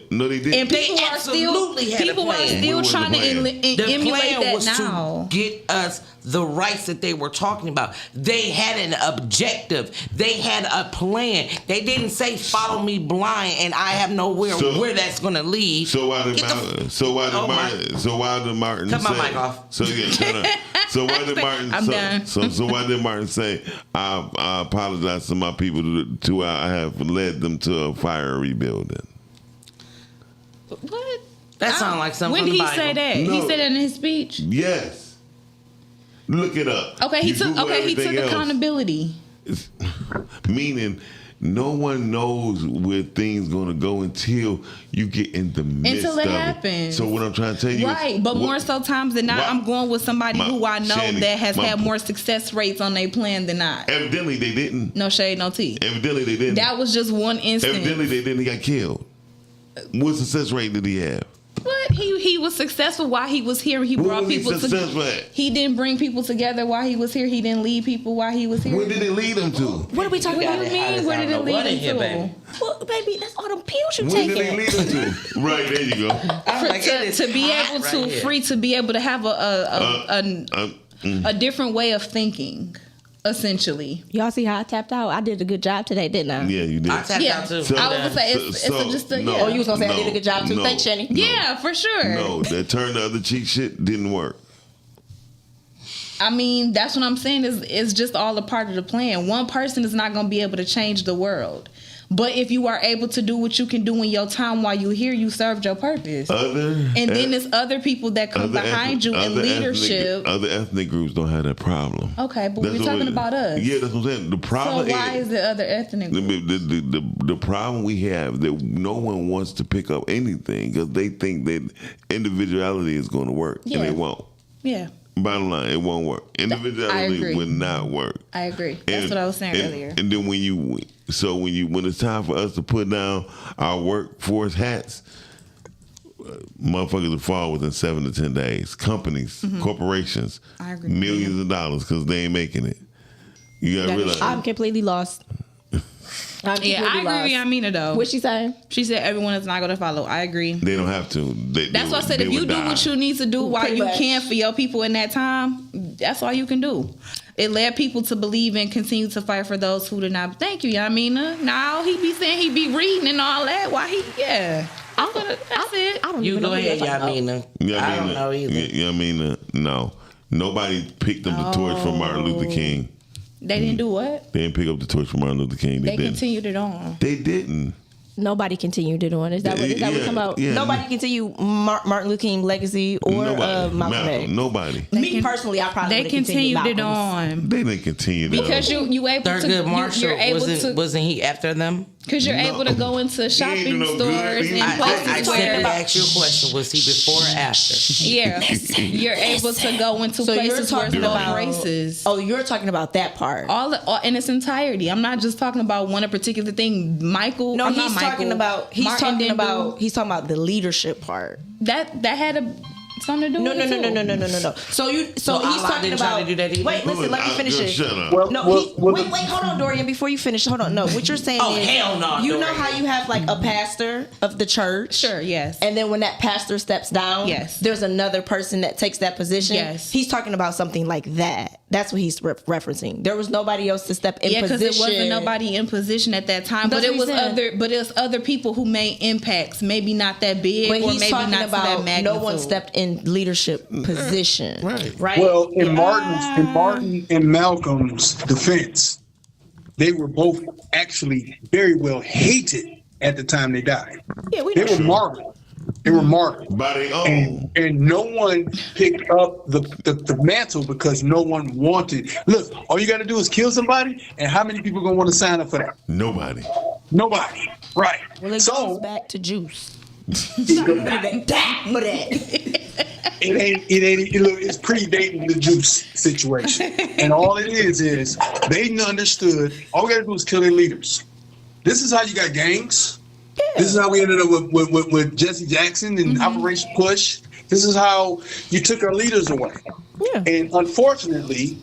[SPEAKER 2] No, they didn't.
[SPEAKER 8] And people
[SPEAKER 6] They
[SPEAKER 8] are still
[SPEAKER 6] absolutely had a
[SPEAKER 8] people are
[SPEAKER 6] plan.
[SPEAKER 8] still
[SPEAKER 2] What was the
[SPEAKER 8] trying to
[SPEAKER 2] plan?
[SPEAKER 6] The
[SPEAKER 8] emulate
[SPEAKER 6] plan
[SPEAKER 8] that
[SPEAKER 6] was
[SPEAKER 8] now.
[SPEAKER 6] to get us the rights that they were talking about. They had an objective. They had a plan. They didn't say follow me blind and I have nowhere where that's going to lead.
[SPEAKER 2] So why did
[SPEAKER 6] Get the-
[SPEAKER 2] Martin? So why did
[SPEAKER 6] Oh,
[SPEAKER 2] Martin? So why did Martin?
[SPEAKER 6] Cut my
[SPEAKER 2] say,
[SPEAKER 6] mic off.
[SPEAKER 2] So yeah, shut up. So why did Martin?
[SPEAKER 8] I'm done.
[SPEAKER 2] So why did Martin say I apologize to my people to I have led them to a fire rebuilding?
[SPEAKER 8] What?
[SPEAKER 6] That sounds like something
[SPEAKER 8] When
[SPEAKER 6] from
[SPEAKER 8] did
[SPEAKER 6] the
[SPEAKER 8] he say
[SPEAKER 6] Bible.
[SPEAKER 8] that?
[SPEAKER 2] No.
[SPEAKER 8] He said that in his speech.
[SPEAKER 2] Yes. Look it up.
[SPEAKER 8] Okay, he
[SPEAKER 2] You
[SPEAKER 8] took
[SPEAKER 2] Google
[SPEAKER 8] he took
[SPEAKER 2] everything else.
[SPEAKER 8] accountability.
[SPEAKER 2] Meaning, no one knows where things gonna go until you get in the midst
[SPEAKER 8] Until it
[SPEAKER 2] of
[SPEAKER 8] happens.
[SPEAKER 2] So what I'm trying to tell you,
[SPEAKER 8] Right,
[SPEAKER 2] is,
[SPEAKER 8] but
[SPEAKER 2] what-
[SPEAKER 8] more so times than not,
[SPEAKER 2] my-
[SPEAKER 8] I'm going with somebody
[SPEAKER 2] my-
[SPEAKER 8] who I know
[SPEAKER 2] Chaney,
[SPEAKER 8] that has
[SPEAKER 2] my
[SPEAKER 8] had
[SPEAKER 2] po-
[SPEAKER 8] more success rates on their plan than not.
[SPEAKER 2] Evidently, they didn't.
[SPEAKER 8] No shade, no tea.
[SPEAKER 2] Evidently, they didn't.
[SPEAKER 8] That was just one instance.
[SPEAKER 2] Evidently, they didn't. He got killed. What success rate did he have?
[SPEAKER 8] But he was successful while he was here. He
[SPEAKER 2] What
[SPEAKER 8] brought
[SPEAKER 2] was he
[SPEAKER 8] people
[SPEAKER 2] successful
[SPEAKER 8] together.
[SPEAKER 2] at?
[SPEAKER 8] He didn't bring people together while he was here. He didn't lead people while he was here.
[SPEAKER 2] Where did it lead him to?
[SPEAKER 5] What are we talking
[SPEAKER 8] What
[SPEAKER 5] about?
[SPEAKER 8] do you mean? Where did it lead him to?
[SPEAKER 5] Well, baby, that's all them pills you
[SPEAKER 2] Where did
[SPEAKER 5] taking.
[SPEAKER 2] it lead him to? Right there, you go.
[SPEAKER 6] I'm like, it is
[SPEAKER 8] To be
[SPEAKER 6] hot
[SPEAKER 8] able
[SPEAKER 6] right
[SPEAKER 8] to
[SPEAKER 6] here.
[SPEAKER 8] free to be able to have a different way of thinking, essentially.
[SPEAKER 5] Y'all see how I tapped out? I did a good job today, didn't I?
[SPEAKER 2] Yeah, you did.
[SPEAKER 6] I tapped
[SPEAKER 8] Yeah.
[SPEAKER 6] out too.
[SPEAKER 2] So-
[SPEAKER 8] I was gonna say it's just a
[SPEAKER 2] no,
[SPEAKER 8] yeah.
[SPEAKER 5] Oh, you was gonna say I did a good job too.
[SPEAKER 2] no,
[SPEAKER 5] Thanks, Chaney.
[SPEAKER 2] no.
[SPEAKER 8] Yeah, for sure.
[SPEAKER 2] No, that turn the other cheek shit didn't work.
[SPEAKER 8] I mean, that's what I'm saying is just all a part of the plan. One person is not going to be able to change the world. But if you are able to do what you can do in your time while you're here, you served your purpose. And then there's other people that come behind you in leadership.
[SPEAKER 2] Other ethnic groups don't have that problem.
[SPEAKER 8] Okay, but
[SPEAKER 2] That's
[SPEAKER 8] we're
[SPEAKER 2] what
[SPEAKER 8] talking about us.
[SPEAKER 2] Yeah, that's what I'm saying. The
[SPEAKER 8] So
[SPEAKER 2] problem
[SPEAKER 8] why is the other ethnic group?
[SPEAKER 2] the problem we have that no one wants to pick up anything because they think that individuality is going to work
[SPEAKER 8] Yeah.
[SPEAKER 2] and it won't.
[SPEAKER 8] Yeah,
[SPEAKER 2] Bottom line, it won't work.
[SPEAKER 8] I
[SPEAKER 2] Individuality
[SPEAKER 8] agree.
[SPEAKER 2] would not work.
[SPEAKER 8] I agree. That's what I was saying earlier.
[SPEAKER 2] And then when it's time for us to put down our workforce hats, motherfuckers will fall within 7 to 10 days. Companies, corporations,
[SPEAKER 8] I agree.
[SPEAKER 2] millions of dollars because they ain't making it. You gotta
[SPEAKER 8] That is
[SPEAKER 2] realize.
[SPEAKER 5] I'm completely lost. I'm
[SPEAKER 8] Yeah, I
[SPEAKER 5] completely
[SPEAKER 8] agree with
[SPEAKER 5] lost.
[SPEAKER 8] Yamina though.
[SPEAKER 5] What she say?
[SPEAKER 8] She said everyone is not going to follow. I agree.
[SPEAKER 2] They don't have to.
[SPEAKER 8] That's why I said if you do what you need to do while
[SPEAKER 5] Pretty
[SPEAKER 8] you
[SPEAKER 5] much.
[SPEAKER 8] can for your people in that time, that's all you can do. It led people to believe and continue to fight for those who did not. Thank you, Yamina. Now he be saying he be reading and all that. Why he? Yeah, that's it.
[SPEAKER 5] I don't
[SPEAKER 6] You
[SPEAKER 5] even know
[SPEAKER 6] go
[SPEAKER 5] who
[SPEAKER 6] ahead,
[SPEAKER 5] you're talking about.
[SPEAKER 6] Yamina. I don't know either.
[SPEAKER 2] No. Nobody picked up the torch from Martin Luther King.
[SPEAKER 8] They didn't do what?
[SPEAKER 2] They didn't pick up the torch from Martin Luther King.
[SPEAKER 8] They
[SPEAKER 2] didn't.
[SPEAKER 8] continued it on.
[SPEAKER 2] They didn't.
[SPEAKER 5] Nobody continued it on. Is that what we're talking about?
[SPEAKER 2] Yeah.
[SPEAKER 10] Nobody continue Martin Luther King legacy or Malcolm X.
[SPEAKER 2] Nobody.
[SPEAKER 10] Me personally, I probably
[SPEAKER 8] They
[SPEAKER 10] would've
[SPEAKER 8] continued it
[SPEAKER 10] Malcolm's.
[SPEAKER 8] on
[SPEAKER 2] They didn't continue that.
[SPEAKER 8] because you able to.
[SPEAKER 6] Thurgood Marshall
[SPEAKER 8] You're able to
[SPEAKER 6] wasn't he after them?
[SPEAKER 8] because you're able to go into shopping
[SPEAKER 2] no good.
[SPEAKER 8] stores
[SPEAKER 2] He
[SPEAKER 8] and
[SPEAKER 2] ain't
[SPEAKER 8] places
[SPEAKER 6] I
[SPEAKER 8] where.
[SPEAKER 6] simply asked you a question. Was he before or after?
[SPEAKER 8] Yeah, you're able to go into
[SPEAKER 10] So you're
[SPEAKER 8] places where
[SPEAKER 10] talking
[SPEAKER 8] no
[SPEAKER 10] about
[SPEAKER 8] races.
[SPEAKER 10] Oh, you're talking about that part.
[SPEAKER 8] All in its entirety. I'm not just talking about one particular thing. Michael.
[SPEAKER 10] No,
[SPEAKER 8] I'm
[SPEAKER 10] he's
[SPEAKER 8] not
[SPEAKER 10] talking
[SPEAKER 8] Michael.
[SPEAKER 10] about
[SPEAKER 8] Martin didn't do-
[SPEAKER 10] he's talking about the leadership part.
[SPEAKER 8] that had a something to do
[SPEAKER 5] No.
[SPEAKER 8] with it too.
[SPEAKER 5] So he's
[SPEAKER 6] Allah
[SPEAKER 5] talking
[SPEAKER 6] didn't try
[SPEAKER 5] about.
[SPEAKER 6] to do that either?
[SPEAKER 5] Wait, listen, let me finish it.
[SPEAKER 2] Shut up.
[SPEAKER 5] Wait, hold on, Dorian. Before you finish, hold on. No, what you're saying
[SPEAKER 6] Oh,
[SPEAKER 5] is,
[SPEAKER 6] hell no,
[SPEAKER 5] you know
[SPEAKER 6] Dorian.
[SPEAKER 5] how you have like a pastor of the church,
[SPEAKER 8] Sure, yes.
[SPEAKER 5] and then when that pastor steps down,
[SPEAKER 8] Yes.
[SPEAKER 5] there's another person that takes that position.
[SPEAKER 8] Yes.
[SPEAKER 5] He's talking about something like that. That's what he's referencing. There was nobody else to step in
[SPEAKER 8] because
[SPEAKER 5] position.
[SPEAKER 8] it wasn't nobody in position at that time.
[SPEAKER 5] That's
[SPEAKER 8] But it
[SPEAKER 5] what
[SPEAKER 8] was
[SPEAKER 5] he's saying.
[SPEAKER 8] other. But it was other people who made impacts. Maybe not that big,
[SPEAKER 5] But
[SPEAKER 8] or
[SPEAKER 5] he's
[SPEAKER 8] maybe
[SPEAKER 5] talking
[SPEAKER 8] not to that
[SPEAKER 5] about
[SPEAKER 8] magnitude.
[SPEAKER 5] no one stepped in leadership position. Right.
[SPEAKER 7] Well, in Martin and Malcolm's defense, they were both actually very well hated at the time they died.
[SPEAKER 5] Yeah, we
[SPEAKER 7] They
[SPEAKER 5] know.
[SPEAKER 7] were martyred. They were martyred.
[SPEAKER 2] By their own.
[SPEAKER 7] And no one picked up the mantle because no one wanted. Look, all you got to do is kill somebody, and how many people going to want to sign up for that?
[SPEAKER 2] Nobody.
[SPEAKER 7] Nobody. Right.
[SPEAKER 5] Well, it
[SPEAKER 7] So
[SPEAKER 5] goes back to juice.
[SPEAKER 7] it's predating the juice situation. And all it is they understood all we got to do is kill their leaders. This is how you got gangs. Yeah. This is how we ended up with Jesse Jackson and Operation Push. This is how you took our leaders away.
[SPEAKER 5] Yeah.
[SPEAKER 7] And unfortunately,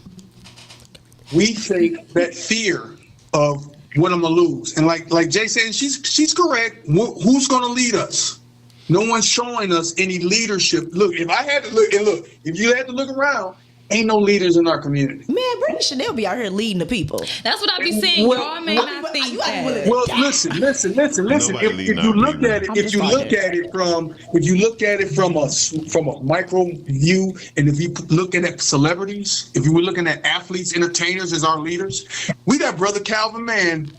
[SPEAKER 7] we think that fear of what I'm gonna lose. And like Jay said, she's correct. Who's gonna lead us? No one's showing us any leadership. Look, if I had to look, if you had to look around, ain't no leaders in our community.
[SPEAKER 5] Man, Brittany Chanel be out here leading the people.
[SPEAKER 8] That's what I be saying. Y'all may not think that.
[SPEAKER 7] Well, listen. If you look at it from a micro view, and if you look at celebrities, if you were looking at athletes, entertainers as our leaders, we got Brother Calvin Mann.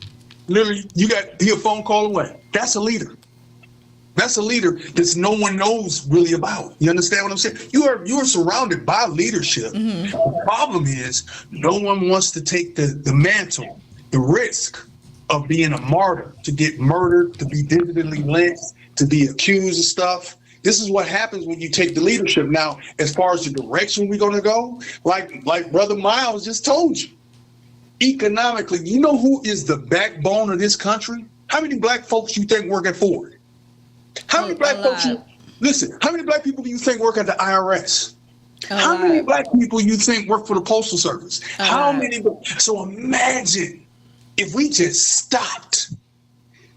[SPEAKER 7] Literally, he a phone call away. That's a leader. That's a leader that no one knows really about. You understand what I'm saying? You are surrounded by leadership. Mm-hmm. The problem is no one wants to take the mantle, the risk of being a martyr, to get murdered, to be digitally lynched, to be accused of stuff. This is what happens when you take the leadership. Now, as far as the direction we're going to go, like Brother Miles just told you, economically, you know who is the backbone of this country? How many black folks you think work at Ford? How many black folks? How many black people do you think work at the IRS? How many black people you think work for the Postal Service? How many? So imagine if we just stopped.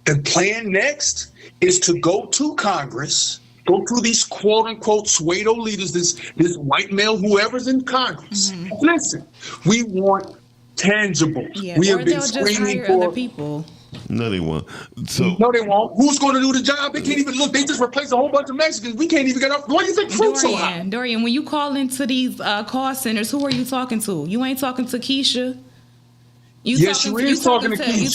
[SPEAKER 7] The plan next is to go to Congress, go to these quote unquote pseudo leaders, this white male, whoever's in Congress. Mm-hmm. Listen, we want tangible.
[SPEAKER 8] Yeah.
[SPEAKER 7] We
[SPEAKER 8] Or
[SPEAKER 7] have been
[SPEAKER 8] they'll just
[SPEAKER 7] screaming
[SPEAKER 8] hire
[SPEAKER 7] for
[SPEAKER 8] other people.
[SPEAKER 2] No, they won't.
[SPEAKER 7] No, they won't. Who's going to do the job? They can't even look. They just replaced a whole bunch of Mexicans. We can't even get up. Why do you think fruit's so high?
[SPEAKER 8] Dorian, when you call into these call centers, who are you talking to? You ain't talking to Keisha. You talking to Keisha. You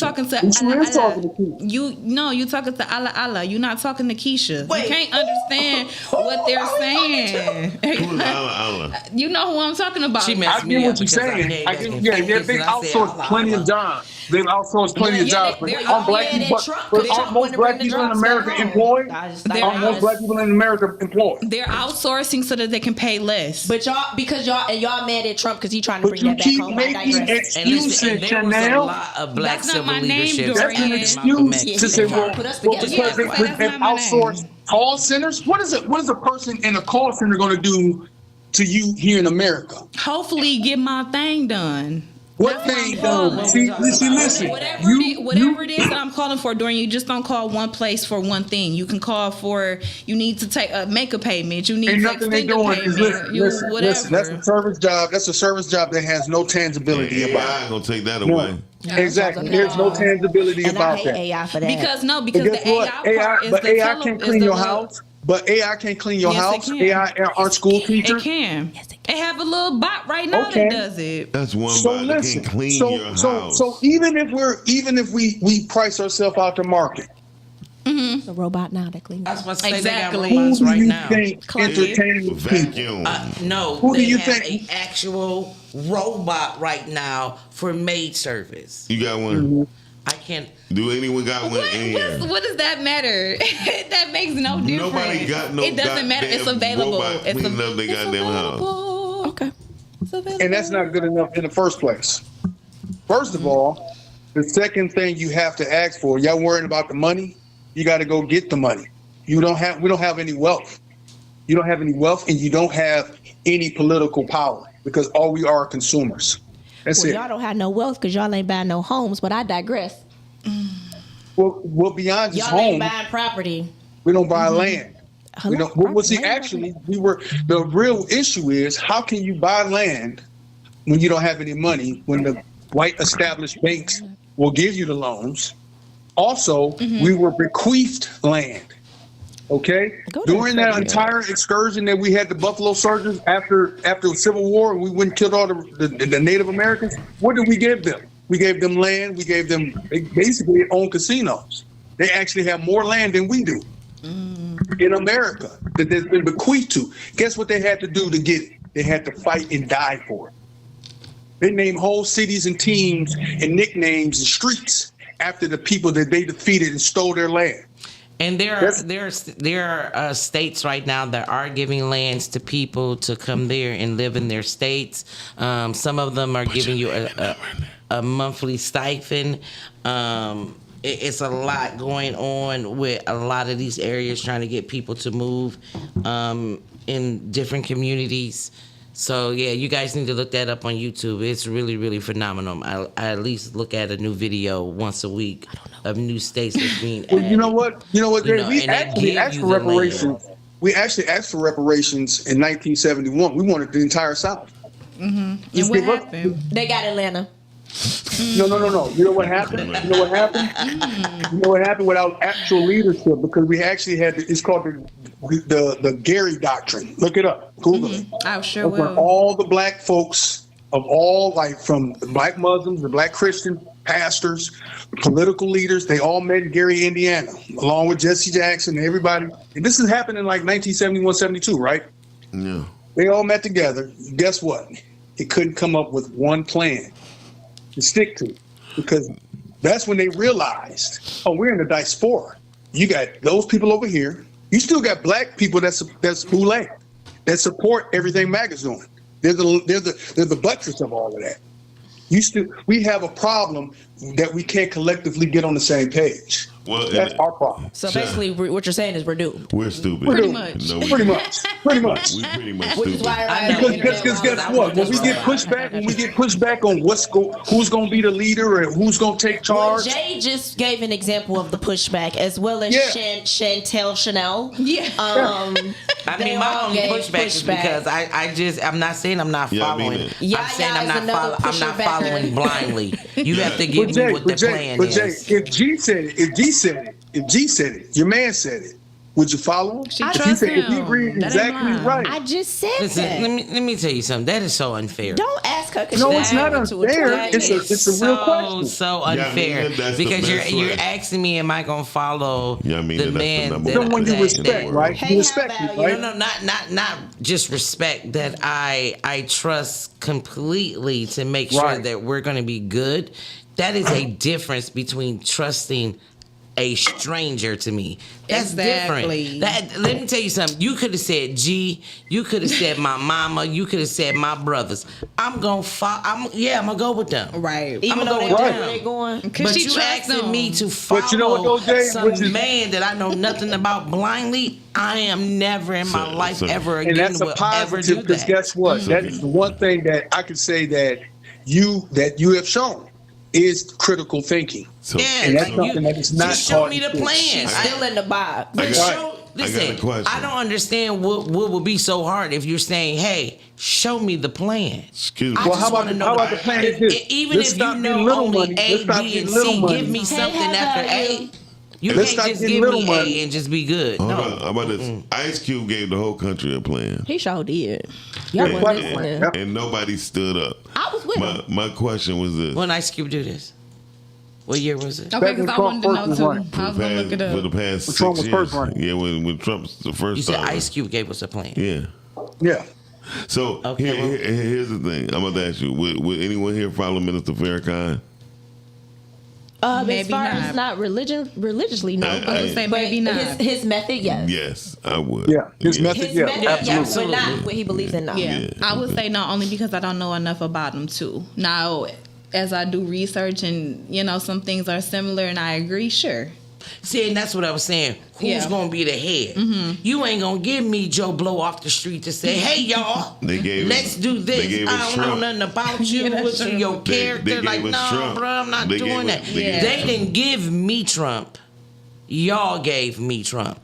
[SPEAKER 8] talking to Allah. You're not talking to Keisha.
[SPEAKER 5] Wait.
[SPEAKER 8] You can't understand what they're saying.
[SPEAKER 2] Who's Allah?
[SPEAKER 8] You know who I'm talking about.
[SPEAKER 6] She
[SPEAKER 7] I
[SPEAKER 6] messed
[SPEAKER 7] get
[SPEAKER 6] me
[SPEAKER 7] what
[SPEAKER 6] up
[SPEAKER 7] you're
[SPEAKER 6] because I
[SPEAKER 7] saying.
[SPEAKER 6] named
[SPEAKER 7] I
[SPEAKER 6] it
[SPEAKER 7] get,
[SPEAKER 6] and
[SPEAKER 7] yeah,
[SPEAKER 6] focused
[SPEAKER 7] they've
[SPEAKER 6] and I said
[SPEAKER 7] outsourced
[SPEAKER 6] Allah,
[SPEAKER 7] plenty of
[SPEAKER 6] Allah.
[SPEAKER 7] jobs. They've outsourced plenty of jobs.
[SPEAKER 5] they're
[SPEAKER 7] Aren't black
[SPEAKER 5] all
[SPEAKER 7] people,
[SPEAKER 5] Trump,
[SPEAKER 7] but
[SPEAKER 5] they
[SPEAKER 7] aren't
[SPEAKER 5] don't
[SPEAKER 7] most
[SPEAKER 5] wanna
[SPEAKER 7] black
[SPEAKER 5] bring the
[SPEAKER 7] people in
[SPEAKER 5] jobs
[SPEAKER 7] America
[SPEAKER 5] down.
[SPEAKER 7] employed?
[SPEAKER 8] They're
[SPEAKER 7] Aren't most black people in America employed?
[SPEAKER 8] They're outsourcing so that they can pay less.
[SPEAKER 5] But y'all mad at Trump because he's trying to
[SPEAKER 7] But
[SPEAKER 5] bring
[SPEAKER 7] you
[SPEAKER 5] that back
[SPEAKER 7] keep
[SPEAKER 5] home. I
[SPEAKER 7] making
[SPEAKER 5] digress.
[SPEAKER 6] And listen,
[SPEAKER 7] excuses,
[SPEAKER 6] and there was a
[SPEAKER 7] Chanel.
[SPEAKER 6] lot of black
[SPEAKER 8] That's not
[SPEAKER 6] civil
[SPEAKER 8] my name,
[SPEAKER 6] leadership.
[SPEAKER 7] That's an
[SPEAKER 8] Dorian.
[SPEAKER 7] excuse to say, well,
[SPEAKER 5] Put us
[SPEAKER 7] well,
[SPEAKER 5] together.
[SPEAKER 7] because they've
[SPEAKER 8] That's not my
[SPEAKER 7] outsourced call centers. What is a person in a call center going to do to you here in America?
[SPEAKER 8] Hopefully, get my thing done.
[SPEAKER 7] What thing done? See, listen.
[SPEAKER 8] Whatever it is that I'm calling for, Dorian, you just don't call one place for one thing. You can call for, you need to make a payment. You need
[SPEAKER 7] Ain't
[SPEAKER 8] to
[SPEAKER 7] nothing they
[SPEAKER 8] extend a
[SPEAKER 7] doing is
[SPEAKER 8] payment.
[SPEAKER 7] listen. That's a service job. That's a service job that has no tangibility
[SPEAKER 2] AI
[SPEAKER 7] about it.
[SPEAKER 2] gonna take that away.
[SPEAKER 7] Exactly. There's no tangibility
[SPEAKER 5] And I
[SPEAKER 7] about
[SPEAKER 5] hate
[SPEAKER 7] that.
[SPEAKER 5] AI for that.
[SPEAKER 8] Because
[SPEAKER 7] But
[SPEAKER 8] the
[SPEAKER 7] guess what?
[SPEAKER 8] AI part is the
[SPEAKER 7] AI can't clean your house. But AI can't clean your
[SPEAKER 8] Yes, it
[SPEAKER 7] house.
[SPEAKER 8] can.
[SPEAKER 7] AI aren't school teachers.
[SPEAKER 8] It can. They have a little bot right now
[SPEAKER 7] Okay.
[SPEAKER 8] that does it.
[SPEAKER 2] That's one
[SPEAKER 7] So
[SPEAKER 2] bot that
[SPEAKER 7] listen.
[SPEAKER 2] can clean your house.
[SPEAKER 7] So even if we price ourselves out to market,
[SPEAKER 5] It's a robot now that cleans.
[SPEAKER 6] I was about to say
[SPEAKER 8] Exactly.
[SPEAKER 6] they got
[SPEAKER 7] who
[SPEAKER 6] robots
[SPEAKER 7] do
[SPEAKER 6] right
[SPEAKER 7] you
[SPEAKER 6] now.
[SPEAKER 7] think entertains people?
[SPEAKER 2] Vacuum.
[SPEAKER 6] No,
[SPEAKER 7] Who do
[SPEAKER 6] they
[SPEAKER 7] you
[SPEAKER 6] have
[SPEAKER 7] think-
[SPEAKER 6] an actual robot right now for maid service.
[SPEAKER 2] You got one?
[SPEAKER 7] Mm-hmm.
[SPEAKER 6] I can't.
[SPEAKER 2] Do anyone got one in here?
[SPEAKER 8] What does that matter? That makes no difference.
[SPEAKER 2] Nobody got no
[SPEAKER 8] It doesn't matter. It's
[SPEAKER 2] goddamn
[SPEAKER 8] available.
[SPEAKER 2] robot cleaning up their goddamn house.
[SPEAKER 8] available.
[SPEAKER 5] Okay.
[SPEAKER 8] It's available.
[SPEAKER 7] And that's not good enough in the first place. First of all, the second thing you have to ask for, y'all worrying about the money, you got to go get the money. We don't have any wealth. you don't have any wealth, and you don't have any political power because all we are consumers. That's
[SPEAKER 5] Well,
[SPEAKER 7] it.
[SPEAKER 5] y'all don't have no wealth because y'all ain't buying no homes, but I digress.
[SPEAKER 7] Well, beyond just
[SPEAKER 5] Y'all ain't
[SPEAKER 7] home,
[SPEAKER 5] buying property.
[SPEAKER 7] we don't buy land. We
[SPEAKER 5] Hello?
[SPEAKER 7] don't. Well, see,
[SPEAKER 5] Land
[SPEAKER 7] actually, the real issue is how can you buy land when you don't have any money, when the white established banks will give you the loans. Also, we were bequeathed land. Okay,
[SPEAKER 5] Go there,
[SPEAKER 7] during that
[SPEAKER 5] Freddie.
[SPEAKER 7] entire excursion that we had the Buffalo Soldiers after the Civil War, and we went and killed all the Native Americans. What did we give them? We gave them land. We gave them they basically own casinos. They actually have more land than we do in America that has been bequeathed to. Guess what they had to do to get it? They had to fight and die for it. They named whole cities and teams and nicknames and streets after the people that they defeated and stole their land.
[SPEAKER 6] And there are states right now that are giving lands to people to come there and live in their states. Some of them are giving you a monthly stipend. It's a lot going on with a lot of these areas trying to get people to move in different communities. So, yeah, you guys need to look that up on YouTube. It's really, really phenomenal. I at least look at a new video once a week of new states that's being added.
[SPEAKER 7] Well, you know what? Jay? We
[SPEAKER 6] and they
[SPEAKER 7] actually
[SPEAKER 6] give
[SPEAKER 7] asked
[SPEAKER 6] you
[SPEAKER 7] for
[SPEAKER 6] the land.
[SPEAKER 7] reparations. We actually asked for reparations in 1971. We wanted the entire South.
[SPEAKER 8] And what happened?
[SPEAKER 5] They got Atlanta.
[SPEAKER 7] No. You know what happened? You know what happened? You know what happened without actual leadership, because we actually had it's called the Gary Doctrine. Look it up. Google it.
[SPEAKER 8] I sure
[SPEAKER 7] That's when
[SPEAKER 8] will.
[SPEAKER 7] all the black folks of all, like from the black Muslims, the black Christian pastors, political leaders, they all met in Gary, Indiana, along with Jesse Jackson and everybody. And this is happening in like 1971, 72, right?
[SPEAKER 2] Yeah.
[SPEAKER 7] They all met together. Guess what? They couldn't come up with one plan to stick to, because that's when they realized, oh, we're in the diaspora. You got those people over here. You still got black people that's boule, that support everything MAGA's doing. They're the buttress of all of that. We have a problem that we can't collectively get on the same page.
[SPEAKER 2] Well,
[SPEAKER 7] That's our problem.
[SPEAKER 5] So basically, what you're saying is we're doomed.
[SPEAKER 2] We're stupid.
[SPEAKER 8] Pretty much.
[SPEAKER 2] No,
[SPEAKER 7] Pretty much.
[SPEAKER 2] We pretty much
[SPEAKER 5] Which is
[SPEAKER 2] stupid.
[SPEAKER 5] why
[SPEAKER 6] I know.
[SPEAKER 5] everybody
[SPEAKER 7] Because guess what? When we get pushed back on who's going to be the leader and who's going to take
[SPEAKER 5] Well,
[SPEAKER 7] charge.
[SPEAKER 5] Jay just gave an example of the pushback, as well as
[SPEAKER 7] Yeah.
[SPEAKER 5] Chantel Chanel.
[SPEAKER 8] Yeah.
[SPEAKER 6] I
[SPEAKER 5] They
[SPEAKER 6] mean, my
[SPEAKER 5] all
[SPEAKER 6] only
[SPEAKER 5] gave
[SPEAKER 6] pushback is
[SPEAKER 5] pushback.
[SPEAKER 6] because I'm not saying I'm not
[SPEAKER 2] Yeah, I mean
[SPEAKER 6] following.
[SPEAKER 2] it.
[SPEAKER 5] Yaya
[SPEAKER 6] I'm saying I'm
[SPEAKER 5] is
[SPEAKER 6] not
[SPEAKER 5] another
[SPEAKER 6] following
[SPEAKER 5] pusher-backer.
[SPEAKER 6] blindly. You have to give me what the plan
[SPEAKER 7] But Jay,
[SPEAKER 6] is.
[SPEAKER 7] if G said it, your man said it, would you follow him?
[SPEAKER 8] She
[SPEAKER 7] If he
[SPEAKER 8] trusts
[SPEAKER 7] said- if he
[SPEAKER 8] him.
[SPEAKER 7] agreed
[SPEAKER 8] That ain't
[SPEAKER 7] exactly
[SPEAKER 8] lying.
[SPEAKER 7] right.
[SPEAKER 5] I just said
[SPEAKER 6] Listen,
[SPEAKER 5] that.
[SPEAKER 6] let me tell you something. That is so unfair.
[SPEAKER 5] Don't ask her. 'Cause
[SPEAKER 7] No,
[SPEAKER 5] she
[SPEAKER 7] it's not
[SPEAKER 5] added to it.
[SPEAKER 7] unfair.
[SPEAKER 5] That
[SPEAKER 7] It's
[SPEAKER 5] is-
[SPEAKER 7] a real question.
[SPEAKER 6] So
[SPEAKER 2] Yeah, I mean,
[SPEAKER 6] unfair
[SPEAKER 2] that's the
[SPEAKER 6] because
[SPEAKER 2] best
[SPEAKER 6] you're
[SPEAKER 2] way.
[SPEAKER 6] asking me, am I gonna follow
[SPEAKER 2] Yeah, I mean,
[SPEAKER 6] the
[SPEAKER 2] that's the
[SPEAKER 6] man
[SPEAKER 2] number
[SPEAKER 6] that,
[SPEAKER 2] one
[SPEAKER 7] Someone you
[SPEAKER 2] thing.
[SPEAKER 7] respect, right?
[SPEAKER 5] Hey,
[SPEAKER 7] You respect
[SPEAKER 5] how
[SPEAKER 7] it,
[SPEAKER 5] about you?
[SPEAKER 7] right?
[SPEAKER 6] No, not just respect that I trust completely to make sure
[SPEAKER 7] Right.
[SPEAKER 6] that we're gonna be good. That is a difference between trusting a stranger to me. That's
[SPEAKER 8] Exactly.
[SPEAKER 6] different. Let me tell you something. You could have said G. You could have said my mama. You could have said my brothers. I'm gonna go with them.
[SPEAKER 8] Right.
[SPEAKER 5] Even
[SPEAKER 6] I'ma
[SPEAKER 5] though
[SPEAKER 6] go
[SPEAKER 5] they
[SPEAKER 6] with
[SPEAKER 5] know
[SPEAKER 6] them.
[SPEAKER 5] where they going.
[SPEAKER 8] Because
[SPEAKER 6] But
[SPEAKER 8] she
[SPEAKER 6] you
[SPEAKER 8] trusts
[SPEAKER 6] asking
[SPEAKER 8] them.
[SPEAKER 6] me to follow
[SPEAKER 7] But you know what, though, Jay?
[SPEAKER 6] some
[SPEAKER 7] Which is-
[SPEAKER 6] man that I know nothing about blindly, I am never in my life ever
[SPEAKER 7] And
[SPEAKER 6] again
[SPEAKER 7] that's a
[SPEAKER 6] will ever do
[SPEAKER 7] positive, because
[SPEAKER 6] that.
[SPEAKER 7] guess what?
[SPEAKER 2] So
[SPEAKER 7] That
[SPEAKER 2] if
[SPEAKER 7] is
[SPEAKER 2] you-
[SPEAKER 7] the one thing that I could say that you have shown is critical thinking.
[SPEAKER 2] So,
[SPEAKER 6] Yeah,
[SPEAKER 7] And that's
[SPEAKER 6] like
[SPEAKER 7] something that is not
[SPEAKER 6] just show
[SPEAKER 7] taught
[SPEAKER 6] me
[SPEAKER 7] in
[SPEAKER 6] the
[SPEAKER 7] school.
[SPEAKER 6] plan.
[SPEAKER 5] She's still in the box.
[SPEAKER 2] I
[SPEAKER 6] But
[SPEAKER 2] got-
[SPEAKER 6] show,
[SPEAKER 2] I got a
[SPEAKER 6] listen,
[SPEAKER 2] question.
[SPEAKER 6] I don't understand what would be so hard if you're saying, "Hey, show me the plan."
[SPEAKER 2] excuse me.
[SPEAKER 6] I
[SPEAKER 7] Well,
[SPEAKER 6] just
[SPEAKER 7] how about
[SPEAKER 6] wanna
[SPEAKER 7] the-
[SPEAKER 6] know
[SPEAKER 7] how about the plan is this?
[SPEAKER 6] Even
[SPEAKER 7] Let's
[SPEAKER 6] if
[SPEAKER 7] stop
[SPEAKER 6] you
[SPEAKER 7] getting
[SPEAKER 6] know
[SPEAKER 7] little
[SPEAKER 6] only
[SPEAKER 7] money. Let's
[SPEAKER 6] A,
[SPEAKER 7] stop
[SPEAKER 6] B,
[SPEAKER 7] getting
[SPEAKER 6] and
[SPEAKER 7] little
[SPEAKER 6] C,
[SPEAKER 7] money.
[SPEAKER 6] give me
[SPEAKER 5] Hey,
[SPEAKER 6] something
[SPEAKER 5] how
[SPEAKER 6] after
[SPEAKER 5] about
[SPEAKER 6] A.
[SPEAKER 5] you?
[SPEAKER 6] You
[SPEAKER 7] Let's
[SPEAKER 6] can't
[SPEAKER 7] stop
[SPEAKER 6] just
[SPEAKER 7] getting
[SPEAKER 6] give
[SPEAKER 7] little
[SPEAKER 6] me
[SPEAKER 7] money.
[SPEAKER 6] A and just be good.
[SPEAKER 2] Hold
[SPEAKER 6] No.
[SPEAKER 2] on, how about this? Ice Cube gave the whole country a plan.
[SPEAKER 5] He sure did. Y'all
[SPEAKER 2] And,
[SPEAKER 5] weren't listening.
[SPEAKER 7] Yep.
[SPEAKER 2] and nobody stood up.
[SPEAKER 5] I was with him.
[SPEAKER 2] My question was this.
[SPEAKER 6] When Ice Cube do this? What year was it?
[SPEAKER 8] Okay,
[SPEAKER 7] Back
[SPEAKER 8] because
[SPEAKER 7] when
[SPEAKER 8] I
[SPEAKER 7] Trump
[SPEAKER 8] wanted to know
[SPEAKER 7] first was
[SPEAKER 8] too.
[SPEAKER 7] running.
[SPEAKER 8] I was going to look it
[SPEAKER 2] For the
[SPEAKER 8] up.
[SPEAKER 2] past
[SPEAKER 7] When
[SPEAKER 2] 6
[SPEAKER 7] Trump was
[SPEAKER 2] years.
[SPEAKER 7] first running.
[SPEAKER 2] Yeah, when Trump's the first
[SPEAKER 6] You said
[SPEAKER 2] time.
[SPEAKER 6] Ice Cube gave us a plan.
[SPEAKER 2] Yeah.
[SPEAKER 7] Yeah.
[SPEAKER 2] So
[SPEAKER 6] Okay, well-
[SPEAKER 2] here's the thing. I'm gonna ask you: Would anyone here follow Minister Farrakhan?
[SPEAKER 5] As
[SPEAKER 8] Maybe
[SPEAKER 5] far
[SPEAKER 8] not.
[SPEAKER 5] as not religiously, no.
[SPEAKER 2] I would
[SPEAKER 8] say
[SPEAKER 5] But
[SPEAKER 8] maybe not.
[SPEAKER 5] His method, yes.
[SPEAKER 2] Yes, I would.
[SPEAKER 7] Yeah. His method,
[SPEAKER 5] His
[SPEAKER 7] yeah,
[SPEAKER 5] method,
[SPEAKER 7] absolutely.
[SPEAKER 5] yes, but not what he believes in now.
[SPEAKER 8] Yeah.
[SPEAKER 2] Yeah,
[SPEAKER 8] I would
[SPEAKER 2] okay.
[SPEAKER 8] say no, only because I don't know enough about them too. Now, as I do research and some things are similar and I agree, sure.
[SPEAKER 6] See, and that's what I was saying. Who's gonna be the head? You ain't gonna give me Joe Blow off the street to say, "Hey, y'all, let's do this." I don't know nothing about you, what's your character. Like, no, bro, I'm not doing that. They didn't give me Trump. Y'all gave me Trump.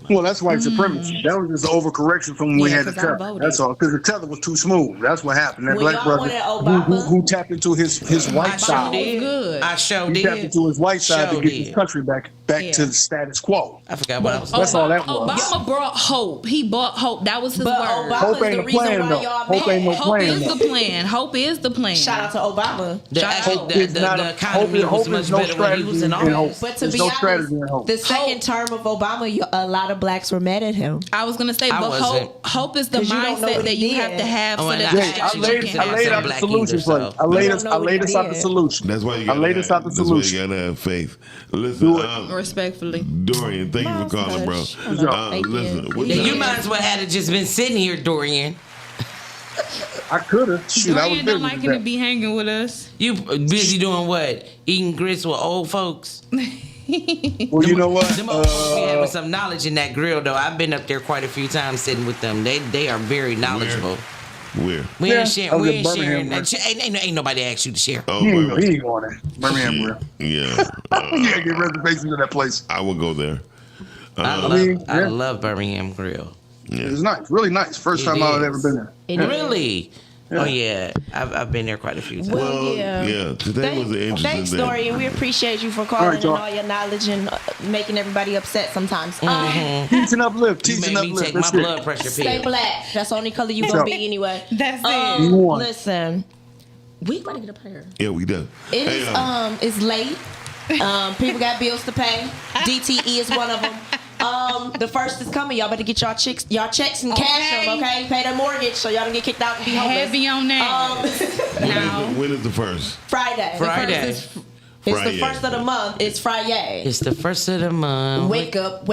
[SPEAKER 7] Well, that's white supremacy. That was just an overcorrection from when we had the tether. That's all. Because the tether was too smooth. That's what happened. That black brother who tapped into his white side.
[SPEAKER 6] I showed
[SPEAKER 7] He tapped into his white side to get his country back to the status quo.
[SPEAKER 6] I forgot what I was.
[SPEAKER 7] That's all that was.
[SPEAKER 8] Obama brought hope. He brought hope. That was his word.
[SPEAKER 7] Hope ain't the plan, though. Hope ain't no plan.
[SPEAKER 8] Hope is the plan. Hope is the plan.
[SPEAKER 5] Shout out to Obama.
[SPEAKER 6] The economy was much better when he was in office.
[SPEAKER 5] But to be honest, the second term of Obama, a lot of blacks were mad at him.
[SPEAKER 8] I was gonna say, but hope is the mindset that you have to have. So that
[SPEAKER 7] I laid out the solution for you. I laid us out the solution.
[SPEAKER 2] That's why you
[SPEAKER 7] gotta
[SPEAKER 2] have faith. Listen,
[SPEAKER 8] respectfully,
[SPEAKER 2] Dorian, thank you for calling, bro. Listen,
[SPEAKER 6] you might as well have just been sitting here, Dorian.
[SPEAKER 7] I could have. Shoot, I was
[SPEAKER 8] Dorian don't like him to be hanging with us.
[SPEAKER 6] You busy doing what? Eating grits with old folks?
[SPEAKER 7] Well, you know what?
[SPEAKER 6] Them old folks be having some knowledge in that grill, though. I've been up there quite a few times sitting with them. They are very knowledgeable.
[SPEAKER 2] Where?
[SPEAKER 6] We ain't sharing. Ain't nobody asked you to share.
[SPEAKER 7] He ain't going there. Birmingham grill.
[SPEAKER 2] Yeah.
[SPEAKER 7] You gotta get reservations in that place.
[SPEAKER 2] I will go there.
[SPEAKER 6] I love Birmingham Grill.
[SPEAKER 2] Yeah.
[SPEAKER 7] It's nice, really nice. First time I've ever been there.
[SPEAKER 6] Really? Yeah. Oh yeah, I've been there quite a few times.
[SPEAKER 2] Well, yeah. Today was an interesting
[SPEAKER 5] Thanks,
[SPEAKER 2] day.
[SPEAKER 5] Story, and we appreciate you for calling and all your knowledge and making everybody upset sometimes.
[SPEAKER 7] Teach and uplift.
[SPEAKER 6] You made me take my blood pressure pill.
[SPEAKER 5] Stay black. That's the only color you gonna be anyway.
[SPEAKER 8] That's it.
[SPEAKER 5] Listen, we gotta get up here.
[SPEAKER 2] Yeah, we do.
[SPEAKER 5] It's late. People got bills to pay. DTE is one of them. The first is coming. Y'all better get y'all checks and cash them, okay? Pay the mortgage so y'all don't get kicked out and be homeless.
[SPEAKER 8] Heavy on that.
[SPEAKER 2] When is the first?
[SPEAKER 5] Friday. It's the first of the month. It's Friday.
[SPEAKER 6] It's the first of the month.
[SPEAKER 5] Wake up.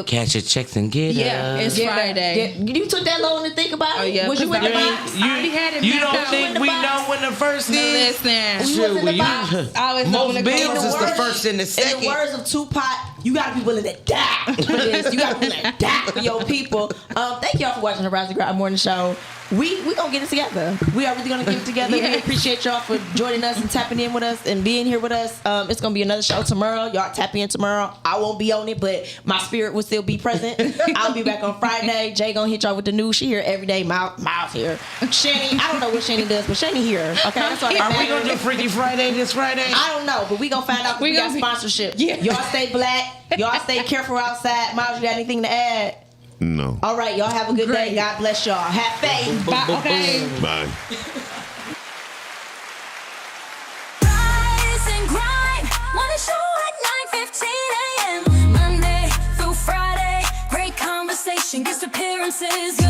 [SPEAKER 6] Cash your checks and get up.
[SPEAKER 8] It's Friday.
[SPEAKER 5] You took that long to think about it?
[SPEAKER 8] Oh, yeah.
[SPEAKER 5] Was you in the box?
[SPEAKER 6] You don't think we know when the first is?
[SPEAKER 5] Listen. We was in the box.
[SPEAKER 6] Most bills is the first and the second.
[SPEAKER 5] In the words of Tupac, you gotta be willing to die for this. You gotta be willing to die for your people. Thank y'all for watching the Rise and Grind Morning Show. We gonna get it together. We are really gonna get it together. We appreciate y'all for joining us and tapping in with us and being here with us. It's gonna be another show tomorrow. Y'all tap in tomorrow. I won't be on it, but my spirit will still be present. I'll be back on Friday. Jay gonna hit y'all with the news. She here every day. Miles here. Chaney, I don't know what Chaney does, but Chaney here. Okay, that's all.
[SPEAKER 6] Are we gonna do Freaky Friday this Friday?
[SPEAKER 5] I don't know, but we gonna find out. We got sponsorship. Yeah. Y'all stay black. Y'all stay careful outside. Miles, you got anything to add?
[SPEAKER 2] No.
[SPEAKER 5] All right, y'all have a good day. God bless y'all. Have faith.
[SPEAKER 8] Bye. Okay.
[SPEAKER 2] Bye.
[SPEAKER 4] Rise and grind. Morning show at 9:15 a.m. Monday through Friday. Great conversation, guest appearances.